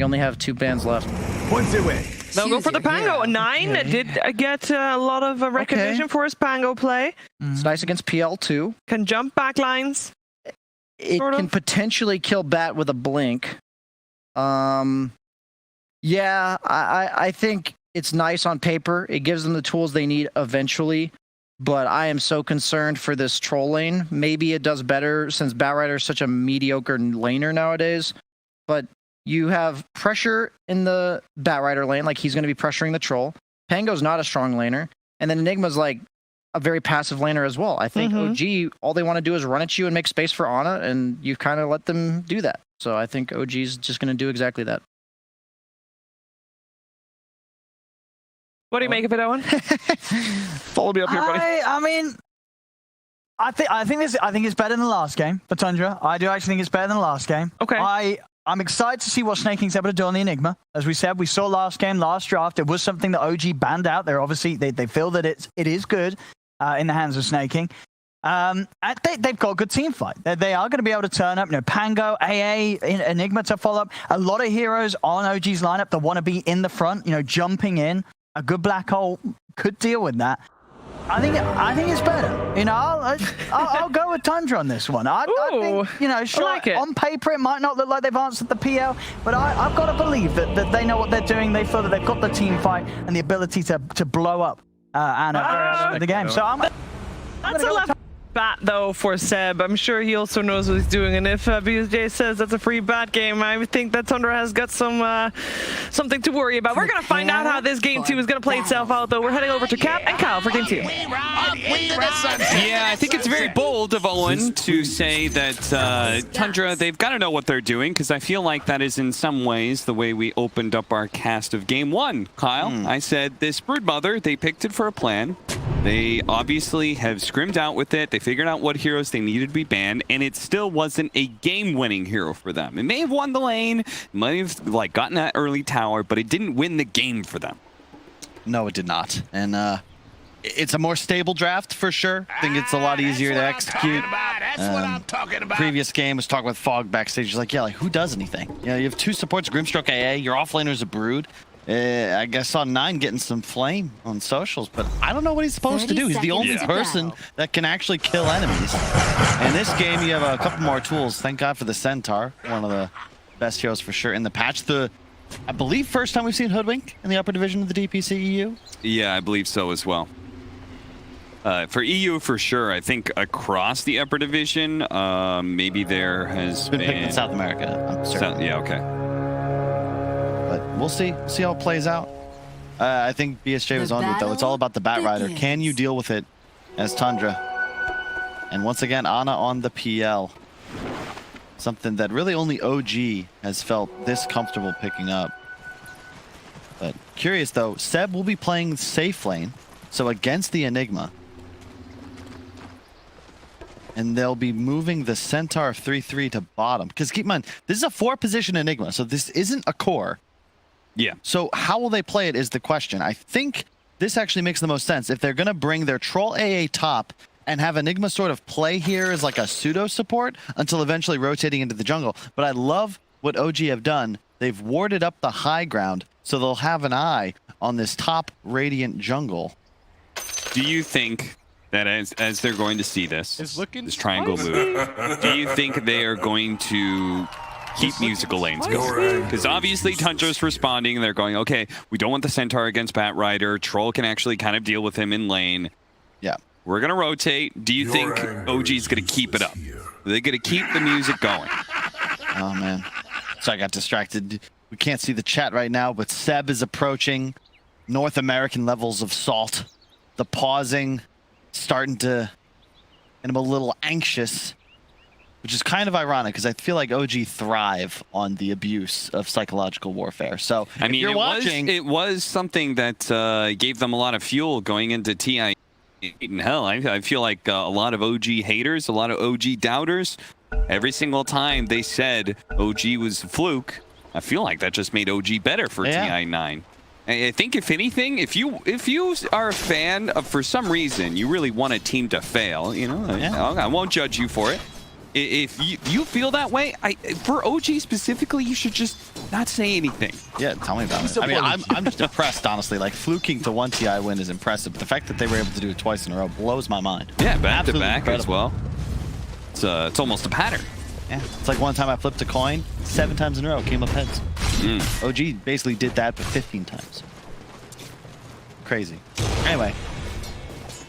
only have 2 bans left. Points away. They'll go for the Pango. 9 did get a lot of recognition for his Pango play. It's nice against PL too. Can jump back lines. It can potentially kill Bat with a blink. Yeah, I think it's nice on paper. It gives them the tools they need eventually. But I am so concerned for this troll lane. Maybe it does better since Batrider is such a mediocre laner nowadays. But you have pressure in the Batrider lane, like he's going to be pressuring the troll. Pango's not a strong laner. And then Enigma's like a very passive laner as well. I think OG, all they want to do is run at you and make space for Ana, and you kind of let them do that. So I think OG's just going to do exactly that. What do you make of it, Owen? Follow me up here, buddy. I mean, I think it's better than the last game for Tundra. I do actually think it's better than the last game. Okay. I'm excited to see what Snaking's able to do on the Enigma. As we said, we saw last game, last draft. It was something that OG banned out. They're obviously they feel that it is good in the hands of Snaking. They've got a good team fight. They are going to be able to turn up. You know, Pango, AA, Enigma to follow up. A lot of heroes on OG's lineup that want to be in the front. You know, jumping in. A good black hole could deal with that. I think it's better. You know, I'll go with Tundra on this one. I think, you know, sure, like it. on paper it might not look like they've answered the PL, but I've got to believe that they know what they're doing. They feel that they've got the team fight and the ability to blow up and the game. So that's a left bat though for Seb. I'm sure he also knows what he's doing, and if BSJ says that's a free bat game, I think that Tundra has got some something to worry about. We're gonna find out how this game 2 is gonna play itself out though. We're heading over to Cap and Kyle for game 2. Yeah, I think it's very bold of Owen to say that Tundra, they've got to know what they're doing, because I feel like that is in some ways the way we opened up our cast of game 1, Kyle. I said this Broodmother, they picked it for a plan. They obviously have scrimmed out with it. They figured out what heroes they needed to be banned, and it still wasn't a game-winning hero for them. It may have won the lane, might have like gotten that early tower, but it didn't win the game for them. No, it did not. And it's a more stable draft for sure. I think it's a lot easier to execute. Previous game was talking with Fog backstage. He's like, yeah, like who does anything? You know, you have 2 supports, Grimstroke AA, your offlaner's a Brood. I guess saw 9 getting some flame on socials, but I don't know what he's supposed to do. He's the only person that can actually kill enemies. In this game, you have a couple more tools. Thank God for the Centaur, one of the best heroes for sure in the patch. I believe first time we've seen Hoodwink in the upper division of the DPC EU. Yeah, I believe so as well. For EU, for sure. I think across the upper division, maybe there has been picked in South America. I'm certain. Yeah, okay. But we'll see how it plays out. I think BSJ was on it though. It's all about the Batrider. Can you deal with it as Tundra? And once again, Ana on the PL. Something that really only OG has felt this comfortable picking up. But curious though, Seb will be playing safe lane, so against the Enigma. And they'll be moving the Centaur 3-3 to bottom. Because keep in mind, this is a 4-position Enigma, so this isn't a core. Yeah. So how will they play it is the question. I think this actually makes the most sense. If they're going to bring their Troll AA top and have Enigma sort of play here as like a pseudo support until eventually rotating into the jungle. But I love what OG have done. They've warded up the high ground, so they'll have an eye on this top Radiant jungle. Do you think that as they're going to see this triangle move, do you think they are going to keep musical lanes going? Because obviously Tundra's responding. They're going, okay, we don't want the Centaur against Batrider. Troll can actually kind of deal with him in lane. Yeah. We're going to rotate. Do you think OG's going to keep it up? Are they going to keep the music going? Oh, man. So I got distracted. We can't see the chat right now, but Seb is approaching North American levels of salt. The pausing starting to get him a little anxious, which is kind of ironic because I feel like OG thrive on the abuse of psychological warfare. So I mean, if you're watching, it was something that gave them a lot of fuel going into TI. In hell, I feel like a lot of OG haters, a lot of OG doubters, every single time they said OG was a fluke, I feel like that just made OG better for TI9. I think if anything, if you are a fan of, for some reason, you really want a team to fail, you know, I won't judge you for it. If you feel that way, for OG specifically, you should just not say anything. Yeah, tell me about it. I mean, I'm just impressed, honestly. Like, fluking to 1 TI win is impressive, but the fact that they were able to do it twice in a row blows my mind. Yeah, back to back as well. It's almost a pattern. Yeah, it's like one time I flipped a coin, 7 times in a row, it came up heads. OG basically did that, but 15 times. Crazy. Anyway,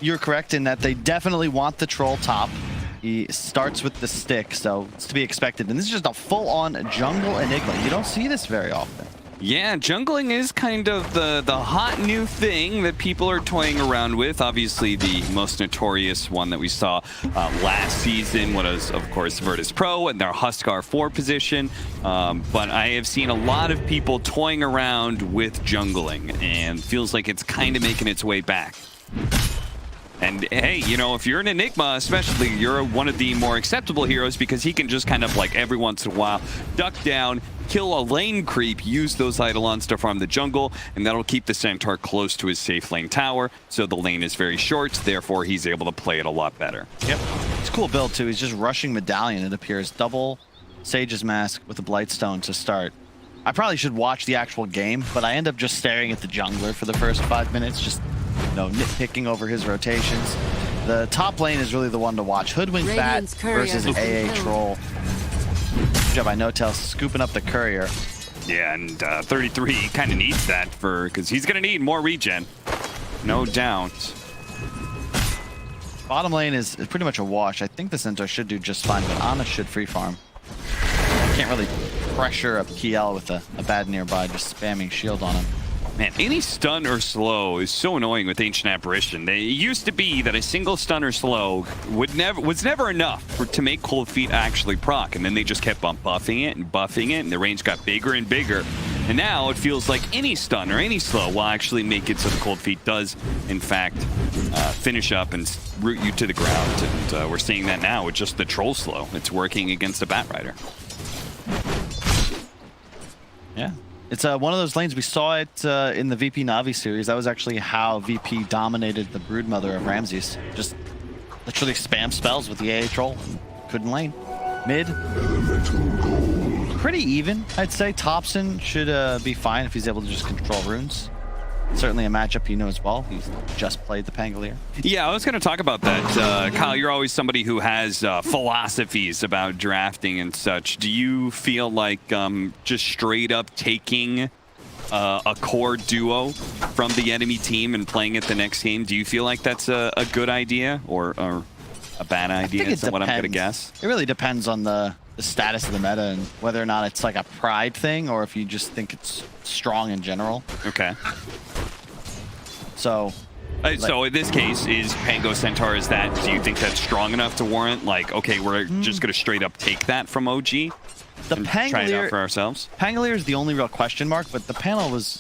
you're correct in that they definitely want the troll top. He starts with the stick, so it's to be expected. And this is just a full-on jungle enigma. You don't see this very often. Yeah, jungling is kind of the hot new thing that people are toying around with. Obviously, the most notorious one that we saw last season was, of course, Virtus Pro and their Huskar 4 position. But I have seen a lot of people toying around with jungling, and feels like it's kind of making its way back. And hey, you know, if you're an Enigma, especially, you're one of the more acceptable heroes because he can just kind of like every once in a while duck down, kill a lane creep, use those Eidolons to farm the jungle, and that'll keep the Centaur close to his safe lane tower. So the lane is very short, therefore he's able to play it a lot better. Yep. It's a cool build too. He's just rushing Medallion, it appears. Double Sage's Mask with a Blightstone to start. I probably should watch the actual game, but I end up just staring at the jungler for the first 5 minutes, just nitpicking over his rotations. The top lane is really the one to watch. Hoodwink Bat versus AA Troll. Good job by Notel scooping up the courier. Yeah, and 33 kind of needs that because he's going to need more regen. No doubt. Bottom lane is pretty much a wash. I think the Centaur should do just fine, but Ana should free farm. Can't really pressure up Kiel with a bad nearby, just spamming shield on him. Man, any stun or slow is so annoying with Ancient Apparition. It used to be that a single stun or slow was never enough to make Cold Feet actually proc, and then they just kept on buffing it, and the range got bigger and bigger. And now it feels like any stun or any slow will actually make it so the Cold Feet does, in fact, finish up and root you to the ground. And we're seeing that now with just the Troll slow. It's working against a Bat Rider. Yeah. It's one of those lanes. We saw it in the VP Na'Vi series. That was actually how VP dominated the Broodmother of Ramses. Just literally spam spells with the AA Troll. Couldn't lane. Mid. Pretty even, I'd say. Thompson should be fine if he's able to just control runes. Certainly a matchup he knows well. He's just played the Pangolier. Yeah, I was going to talk about that. Kyle, you're always somebody who has philosophies about drafting and such. Do you feel like just straight up taking a core duo from the enemy team and playing it the next game, do you feel like that's a good idea or a bad idea? Is what I'm going to guess. It really depends on the status of the meta and whether or not it's like a pride thing or if you just think it's strong in general. Okay. So so in this case, is Pango Centaur, do you think that's strong enough to warrant, like, okay, we're just going to straight up take that from OG? The Pangolier, try it out for ourselves? Pangolier is the only real question mark, but the panel was,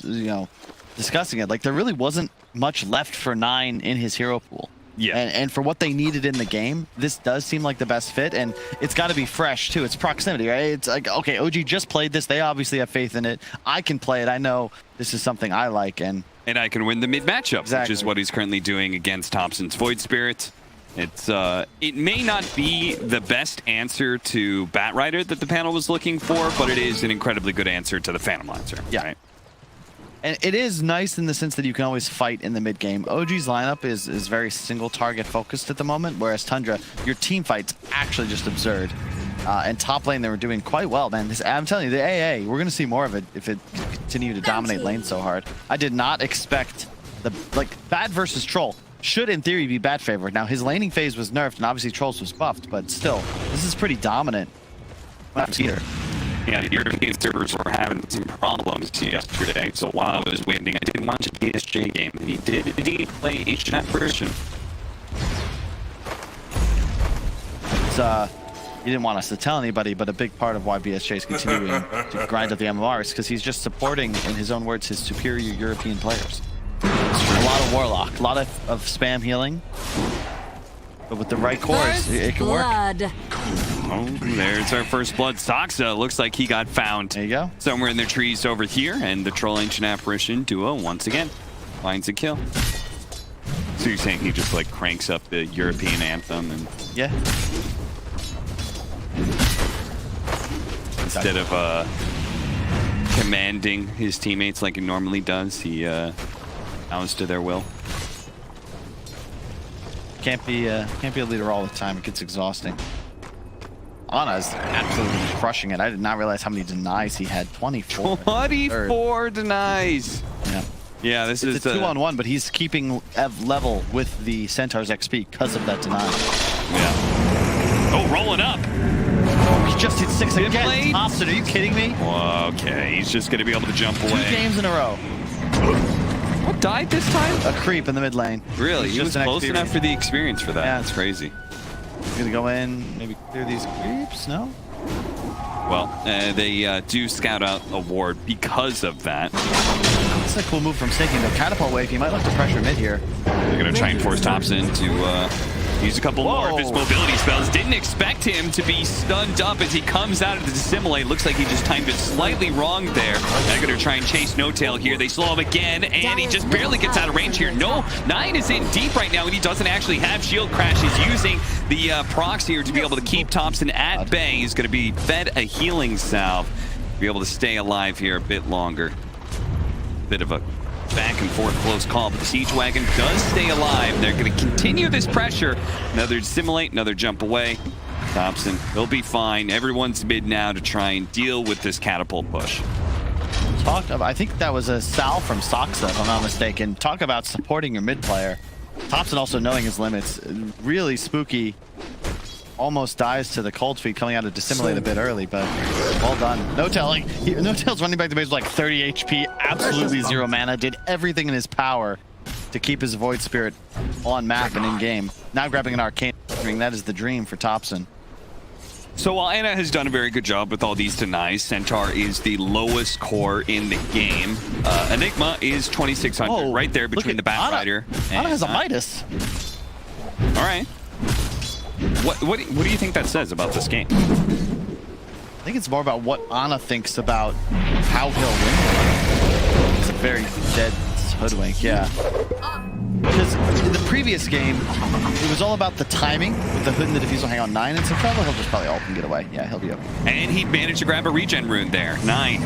discussing it. Like, there really wasn't much left for 9 in his hero pool. Yeah. And for what they needed in the game, this does seem like the best fit, and it's got to be fresh, too. It's proximity, right? It's like, okay, OG just played this. They obviously have faith in it. I can play it. I know this is something I like, and I can win the mid matchup, exactly. Which is what he's currently doing against Thompson's Void Spirit. It's it may not be the best answer to Bat Rider that the panel was looking for, but it is an incredibly good answer to the Phantom Lancer. Yeah. Right? And it is nice in the sense that you can always fight in the mid game. OG's lineup is very single target focused at the moment, whereas Tundra, your team fight's actually just absurd. And top lane, they were doing quite well, man. I'm telling you, the AA, we're going to see more of it if it continue to dominate lane so hard. I did not expect Bat versus Troll should in theory be Bat favored. Now his laning phase was nerfed and obviously Trolls was buffed, but still, this is pretty dominant. Either. Yeah, the European servers were having some problems yesterday, so while I was waiting, I did watch a BSJ game, and he did indeed play Ancient Apparition. He didn't want us to tell anybody, but a big part of why BSJ is continuing to grind up the MMR is because he's just supporting, in his own words, his superior European players. A lot of Warlock, a lot of spam healing, but with the right cores, it can work. Oh, there's our first blood. Saxa looks like he got found. There you go. Somewhere in the trees over here, and the Troll Ancient Apparition duo once again finds a kill. So you're saying he just like cranks up the European anthem and yeah. Instead of commanding his teammates like he normally does, he bows to their will. Can't be a leader all the time. It gets exhausting. Anna's absolutely crushing it. I did not realize how many denies he had. 24. 24 denies. Yeah. Yeah, this is a 2-on-1, but he's keeping level with the Centaur's XP because of that deny. Yeah. Oh, rolling up. He just hit 6 again. Blade? Thompson, are you kidding me? Well, okay, he's just going to be able to jump away. 2 games in a row. What died this time? A creep in the mid lane. Really? He was close enough for the experience for that. Yeah. That's crazy. He's gonna go in, maybe clear these creeps, no? Well, they do scout out a ward because of that. It's a cool move from Snaking. The catapult wave, he might look to pressure mid here. They're going to try and force Thompson to use a couple more of his mobility spells. Didn't expect him to be stunned up as he comes out of the dissimulate. Looks like he just timed it slightly wrong there. They're going to try and chase No Tail here. They slow him again, and he just barely gets out of range here. No, 9 is in deep right now, and he doesn't actually have shield crash. He's using the procs here to be able to keep Thompson at bay. He's going to be fed a healing salve to be able to stay alive here a bit longer. Bit of a back and forth close call, but the Siege Wagon does stay alive. They're going to continue this pressure. Another dissimulate, another jump away. Thompson, he'll be fine. Everyone's mid now to try and deal with this catapult push. I think that was a Sal from Soxa, if I'm not mistaken. Talk about supporting your mid player. Thompson also knowing his limits. Really spooky. Almost dies to the cold feet coming out of dissimulate a bit early, but well done. No Tail, No Tail's running back to base with like 30 HP, absolutely 0 mana, did everything in his power to keep his Void Spirit on map and in game. Now grabbing an Arcane Ring, that is the dream for Thompson. So while Anna has done a very good job with all these denies, Centaur is the lowest core in the game. Enigma is 2,600, right there between the Batrider. Anna has a Midas. All right. What do you think that says about this game? I think it's more about what Anna thinks about how he'll win. It's a very dead hoodwink, yeah. Because in the previous game, it was all about the timing with the hood and the diffusal hang on 9 and some trouble. He'll just probably ult and get away. Yeah, he'll be okay. And he managed to grab a regen rune there. 9.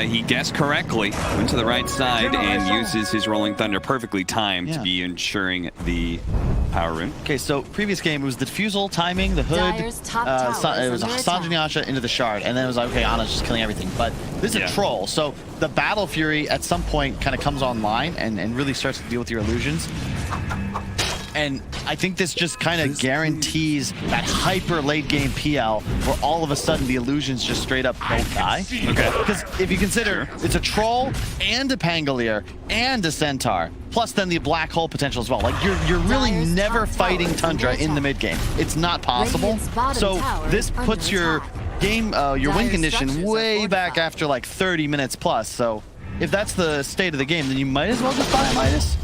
He guessed correctly, went to the right side and uses his Rolling Thunder perfectly timed to be ensuring the power rune. Okay, so previous game it was the diffusal timing, the hood, it was Sanjay Yasha into the shard, and then it was like, okay, Anna's just killing everything. But this is a troll, so the Battle Fury at some point kind of comes online and really starts to deal with your illusions. And I think this just kind of guarantees that hyper late game PL where all of a sudden the illusions just straight up don't die. Okay. Because if you consider it's a troll and a Pangolier and a Centaur, plus then the black hole potential as well. Like you're really never fighting Tundra in the mid game. It's not possible. So this puts your game, your win condition way back after like 30 minutes plus. So if that's the state of the game, then you might as well just buy a Midas.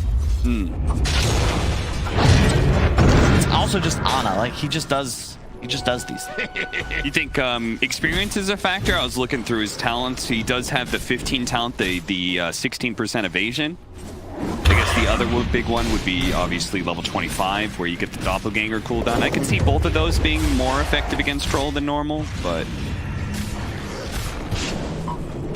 It's also just Anna, like he just does these things. You think experience is a factor? I was looking through his talents. He does have the 15 talent, the 16% evasion. I guess the other big one would be obviously level 25, where you get the doppelganger cooldown. I can see both of those being more effective against troll than normal, but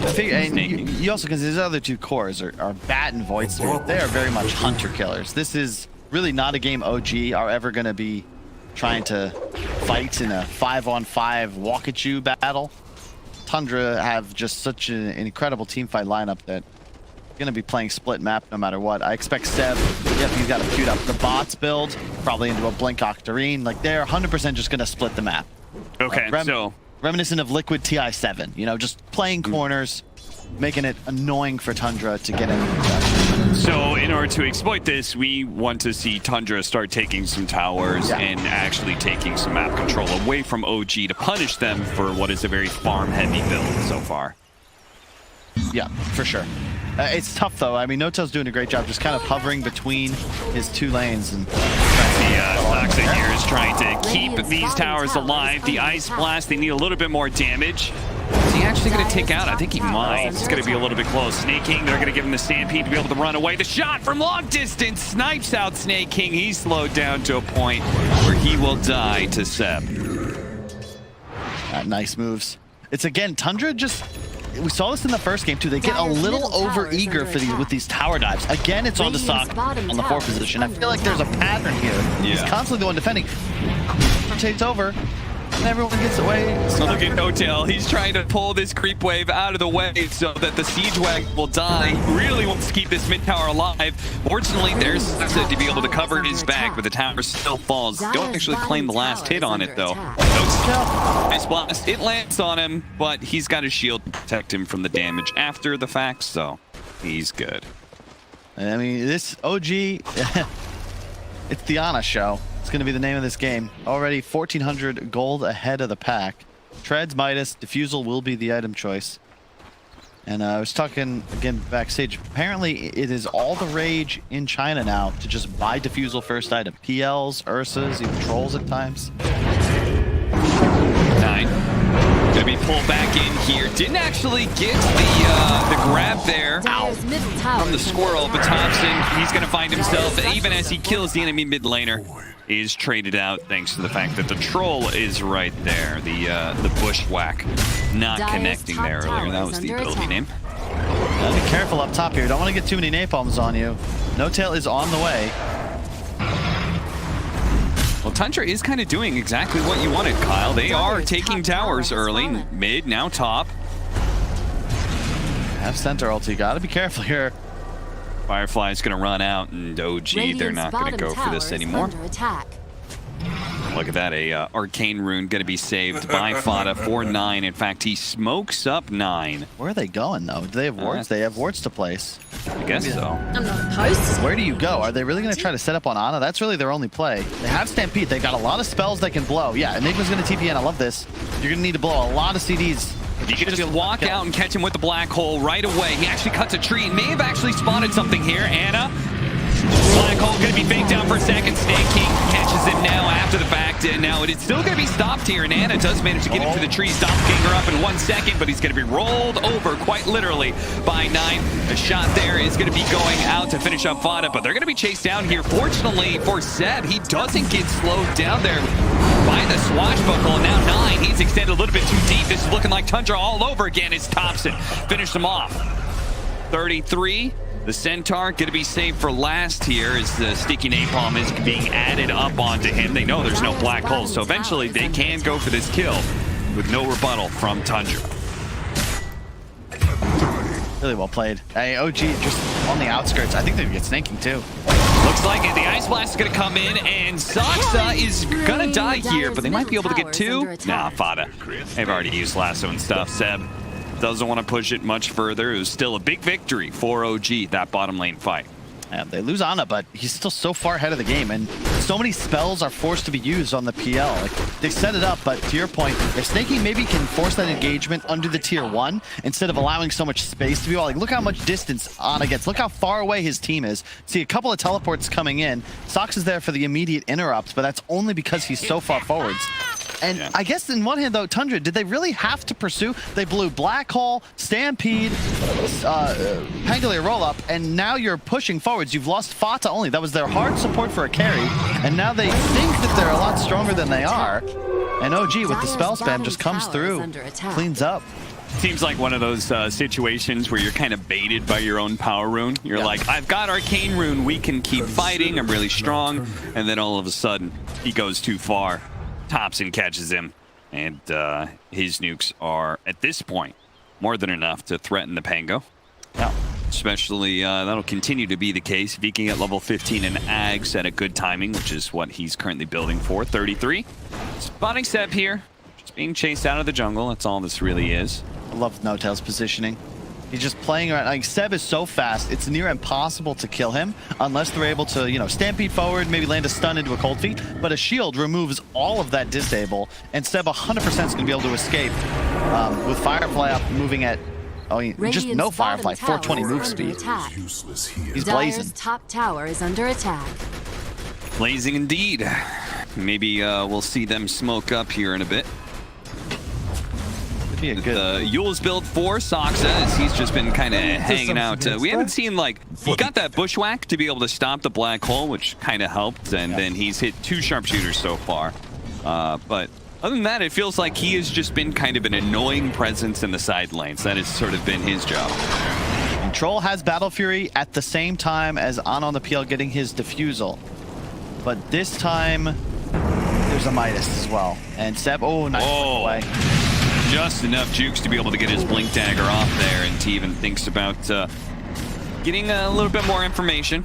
I think, and you also, because his other two cores are Bat and Void Spirit, they are very much hunter killers. This is really not a game OG are ever going to be trying to fight in a 5-on-5 walk-at-you battle. Tundra have just such an incredible teamfight lineup that going to be playing split map no matter what. I expect Seb, he's got to queued up the bots build, probably into a Blink Octarine. Like they're 100% just going to split the map. Okay, so reminiscent of Liquid TI7, you know, just playing corners, making it annoying for Tundra to get in. So in order to exploit this, we want to see Tundra start taking some towers and actually taking some map control away from OG to punish them for what is a very farm-heavy build so far. Yeah, for sure. It's tough though. I mean, No-Tail's doing a great job just kind of hovering between his two lanes. And Toxic here is trying to keep these towers alive. The Ice Blast, they need a little bit more damage. Is he actually going to take out? I think he might. It's going to be a little bit close. Snake King, they're going to give him the Stampede to be able to run away. The shot from long distance snipes out Snake King. He's slowed down to a point where he will die to Seb. Nice moves. It's again, Tundra just we saw this in the first game too. They get a little over eager for these with these tower dives. Again, it's on the Sock on the 4th position. I feel like there's a pattern here. He's constantly the one defending. Takes over. And everyone gets away. Look at Hotel. He's trying to pull this creep wave out of the way so that the siege wagon will die. He really wants to keep this mid tower alive. Fortunately, there's Sexta to be able to cover his back, but the tower still falls. Don't actually claim the last hit on it, though. Nice blast. It lands on him, but he's got his shield to protect him from the damage after the fact, so he's good. I mean, this OG, it's the Ana show. It's going to be the name of this game. Already 1,400 gold ahead of the pack. Treads, Midas, Diffusal will be the item choice. And I was talking again backstage. Apparently, it is all the rage in China now to just buy Diffusal first item. PLs, Ursas, even Trolls at times. 9. Gonna be pulled back in here. Didn't actually get the grab there from the squirrel, but Thompson, he's gonna find himself, even as he kills the enemy mid laner, is traded out thanks to the fact that the troll is right there. The bushwhack not connecting there earlier. That was the ability name. Be careful up top here. Don't want to get too many napalms on you. No Tail is on the way. Well, Tundra is kind of doing exactly what you wanted, Kyle. They are taking towers early, mid, now top. Have center ulti. Gotta be careful here. Firefly's gonna run out, and OG, they're not gonna go for this anymore. Look at that, a arcane rune gonna be saved by Fada for 9. In fact, he smokes up 9. Where are they going though? Do they have wards? They have wards to place. I guess so. I'm not opposed. Where do you go? Are they really gonna try to set up on Ana? That's really their only play. They have Stampede. They got a lot of spells they can blow. Yeah, Enigma's gonna TP in. I love this. You're gonna need to blow a lot of CDs. You can just walk out and catch him with the black hole right away. He actually cuts a tree. May have actually spotted something here. Anna. Black hole going to be faked down for a second. Snake King catches him now after the fact. And now it is still going to be stopped here. And Anna does manage to get into the tree. Doppelganger up in 1 second, but he's going to be rolled over quite literally by 9. A shot there is going to be going out to finish up Fada, but they're going to be chased down here. Fortunately for Seb, he doesn't get slowed down there by the swashbuckle. And now 9, he's extended a little bit too deep. This is looking like Tundra all over again as Thompson finished him off. 33. The Centaur going to be saved for last here as the sticky napalm is being added up onto him. They know there's no black hole, so eventually they can go for this kill with no rebuttal from Tundra. Really well played. Hey, OG just on the outskirts. I think they get snaking too. Looks like it. The Ice Blast is going to come in, and Saxa is going to die here, but they might be able to get 2. Nah, Fada. They've already used lasso and stuff. Seb doesn't want to push it much further. It was still a big victory for OG, that bottom lane fight. Yeah, they lose Ana, but he's still so far ahead of the game, and so many spells are forced to be used on the PL. Like, they set it up, but to your point, if Snaky maybe can force that engagement under the tier 1 instead of allowing so much space to be all, like, look how much distance Ana gets. Look how far away his team is. See a couple of teleports coming in. Sox is there for the immediate interrupts, but that's only because he's so far forwards. And yeah. I guess in one hand, though, Tundra, did they really have to pursue? They blew Black Hole, Stampede, Pangolier roll-up, and now you're pushing forwards. You've lost Fata only. That was their hard support for a carry, and now they think that they're a lot stronger than they are. And OG, with the spell spam, just comes through, cleans up. Seems like one of those situations where you're kind of baited by your own power rune. You're like, I've got Arcane Rune, we can keep fighting, I'm really strong, and then all of a sudden, he goes too far. Thompson catches him, and his nukes are, at this point, more than enough to threaten the Pango. Yeah. Especially, that'll continue to be the case. Viking at level 15 and Ags at a good timing, which is what he's currently building for. 33. Spotting Seb here. Just being chased out of the jungle. That's all this really is. I love No-Tail's positioning. He's just playing around. Like, Seb is so fast, it's near impossible to kill him unless they're able to, you know, stampede forward, maybe land a stun into a cold feet. But a shield removes all of that disable, and Seb 100% is going to be able to escape with Firefly up moving at, just no Firefly, 420 move speed. He's blazing. Dire's top tower is under attack. Blazing indeed. Maybe we'll see them smoke up here in a bit. Be a good Yule's build for Soxa as he's just been kind of hanging out. We haven't seen, like, he got that bushwhack to be able to stop the black hole, which kind of helped, and then he's hit 2 sharpshooters so far. But Other than that, it feels like he has just been kind of an annoying presence in the side lanes. That has sort of been his job. Control has Battle Fury at the same time as on the PL getting his defusal. But this time, there's a Midas as well. And Seb, oh, nice away. Just enough jukes to be able to get his Blink Dagger off there, and he even thinks about getting a little bit more information.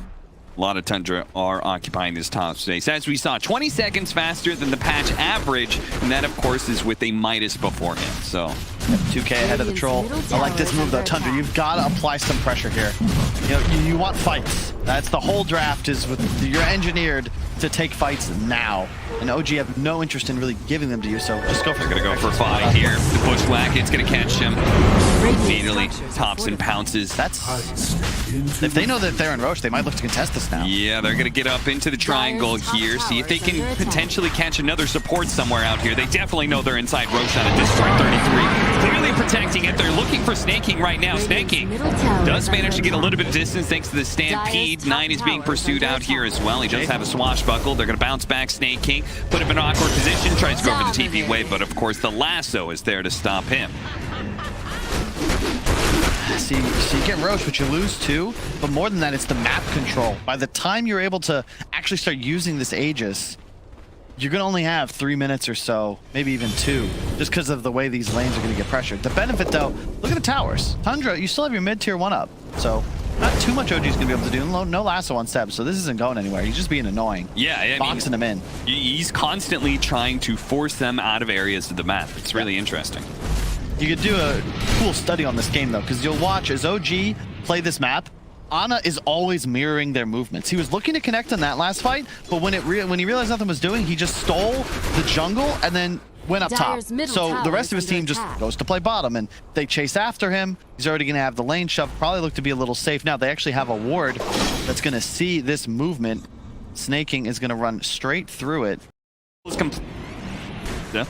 A lot of Tundra are occupying this top space. As we saw, 20 seconds faster than the patch average, and that, of course, is with a Midas beforehand. So 2K ahead of the Troll. I like this move, though, Tundra. You've got to apply some pressure here. You know, you want fights. That's the whole draft, is with you're engineered to take fights now. And OG have no interest in really giving them to you, so just go for it. They're going to go for 5 here. The Bushwhack, it's going to catch him. Immediately tops and pounces. If they know that they're in Roche, they might look to contest this now. Yeah, they're going to get up into the triangle here, see if they can potentially catch another support somewhere out here. They definitely know they're inside Roche on a Discord 33. Clearly protecting it. They're looking for Snaking right now. Snaking does manage to get a little bit of distance thanks to the Stampede. 9 is being pursued out here as well. He does have a swashbuckle. They're going to bounce back Snaking, put him in an awkward position, tries to go for the TP wave, but of course the lasso is there to stop him. See, you get Roche, but you lose too. But more than that, it's the map control. By the time you're able to actually start using this Aegis, you're going to only have 3 minutes or so, maybe even 2, just because of the way these lanes are going to get pressured. The benefit, though, look at the towers. Tundra, you still have your mid-tier 1 up, so not too much OG is going to be able to do. No lasso on Seb, so this isn't going anywhere. He's just being annoying. Yeah, I mean, boxing them in. He's constantly trying to force them out of areas of the map. It's really interesting. You could do a cool study on this game, though, because you'll watch as OG play this map. Ana is always mirroring their movements. He was looking to connect on that last fight, but when he realized nothing was doing, he just stole the jungle and then went up top. So the rest of his team just goes to play bottom, and they chase after him. He's already going to have the lane shoved. Probably look to be a little safe now. They actually have a ward that's going to see this movement. Snaking is going to run straight through it. Yeah.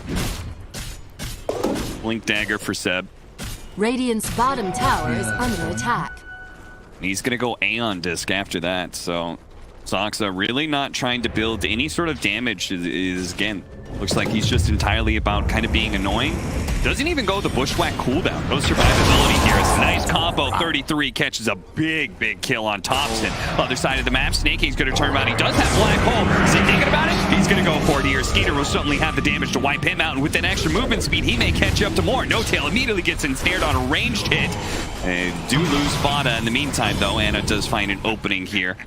Blink Dagger for Seb. Radiant's bottom tower is under attack. He's going to go Aeon Disc after that, so Soxa really not trying to build any sort of damage. Is again, looks like he's just entirely about kind of being annoying. Doesn't even go the Bushwhack cooldown. No survivability here. It's a nice combo. 33 catches a big kill on Thompson. Other side of the map, Snaking's going to turn around. He does have Black Hole. Is he thinking about it? He's going to go for it here. Skeeter will certainly have the damage to wipe him out, and with that extra movement speed, he may catch up to more. No Tail immediately gets ensnared on a ranged hit. And do lose Fada in the meantime, though. Anna does find an opening here.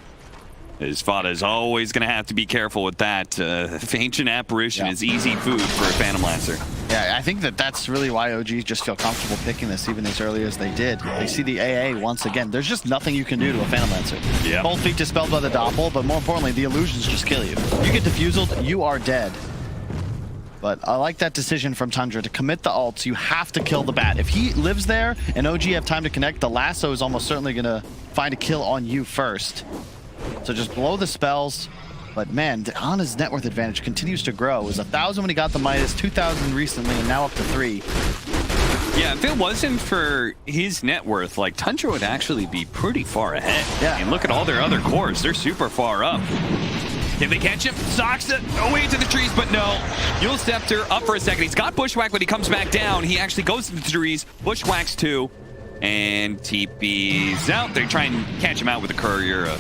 As Fada is always going to have to be careful with that. Ancient Apparition is easy food for a Phantom Lancer. Yeah, I think that's really why OG just feel comfortable picking this even as early as they did. They see the AA once again. There's just nothing you can do to a Phantom Lancer. Yeah. Cold Feet dispelled by the Doppel, but more importantly, the illusions just kill you. You get diffuseled, you are dead. But I like that decision from Tundra to commit the ults. You have to kill the bat. If he lives there and OG have time to connect, the lasso is almost certainly going to find a kill on you first. So just blow the spells. But man, Ana's net worth advantage continues to grow. It was 1,000 when he got the Midas, 2,000 recently, and now up to 3. Yeah, if it wasn't for his net worth, like, Tundra would actually be pretty far ahead. Yeah. And look at all their other cores. They're super far up. Can they catch him? Soxa away to the trees, but no. Yule Scepter up for a second. He's got Bushwhack, but he comes back down. He actually goes to the trees. Bushwhacks too. And TP's out. They try and catch him out with a courier. A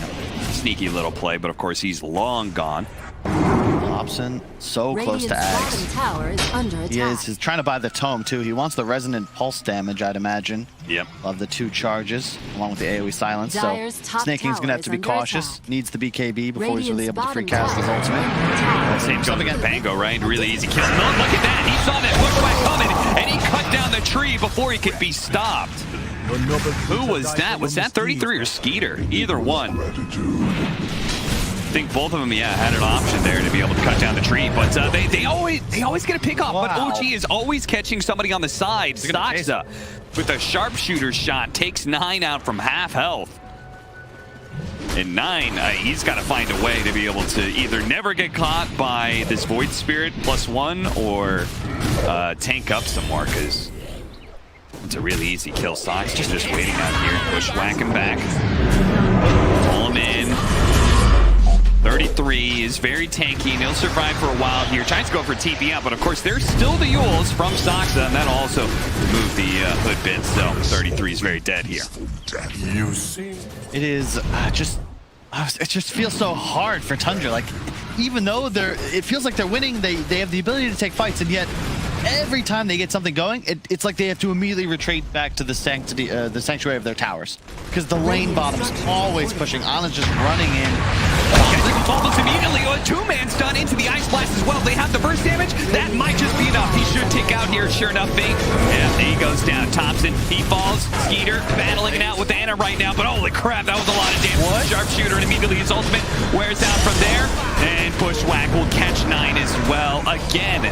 sneaky little play, but of course he's long gone. Hobson so close to Axe. Tower is under attack. He is trying to buy the tome too. He wants the resonant pulse damage, I'd imagine. Yep. Love the 2 charges along with the AoE silence. Dyer's So top Snaking's gonna have to be tower is under cautious. attack. Needs the BKB before he's really able to free Radiant's cast his bottom ultimate. tower. Same goes against Pango, right? Really easy kill. No, look at that. He saw that Bushwhack coming, and he cut down the tree before he could be stopped. Who was that? Was that 33 or Skeeter? Either one. I think both of them, had an option there to be able to cut down the tree, but they always get a pick off. But OG is always catching somebody on the side. Soxa with a sharpshooter shot takes 9 out from half health. And 9, he's got to find a way to be able to either never get caught by this Void Spirit +1 or tank up some more, because it's a really easy kill. Sox just waiting out here. Bushwhack him back. Pull him in. 33 3 is very tanky, and he'll survive for a while here. Tries to go for a TP out, but of course there's still the Yules from Soxa, and that'll also remove the hood bit. So 33 is very dead here. You see? It is it just feels so hard for Tundra. Like, even though it feels like they're winning, they have the ability to take fights, and yet every time they get something going, it's like they have to immediately retreat back to the sanctuary of their towers, because the lane bottom's always pushing. Ana's just running in. Almost immediately, a two-man stun into the Ice Blast as well. They have the burst damage. That might just be enough. He should take out here. Sure enough, yeah, he goes down. Thompson, he falls. Skeeter battling it out with Ana right now, but holy crap, that was a lot of damage. Sharpshooter, and immediately his ultimate wears out from there. And Bushwhack will catch 9 as well. Again,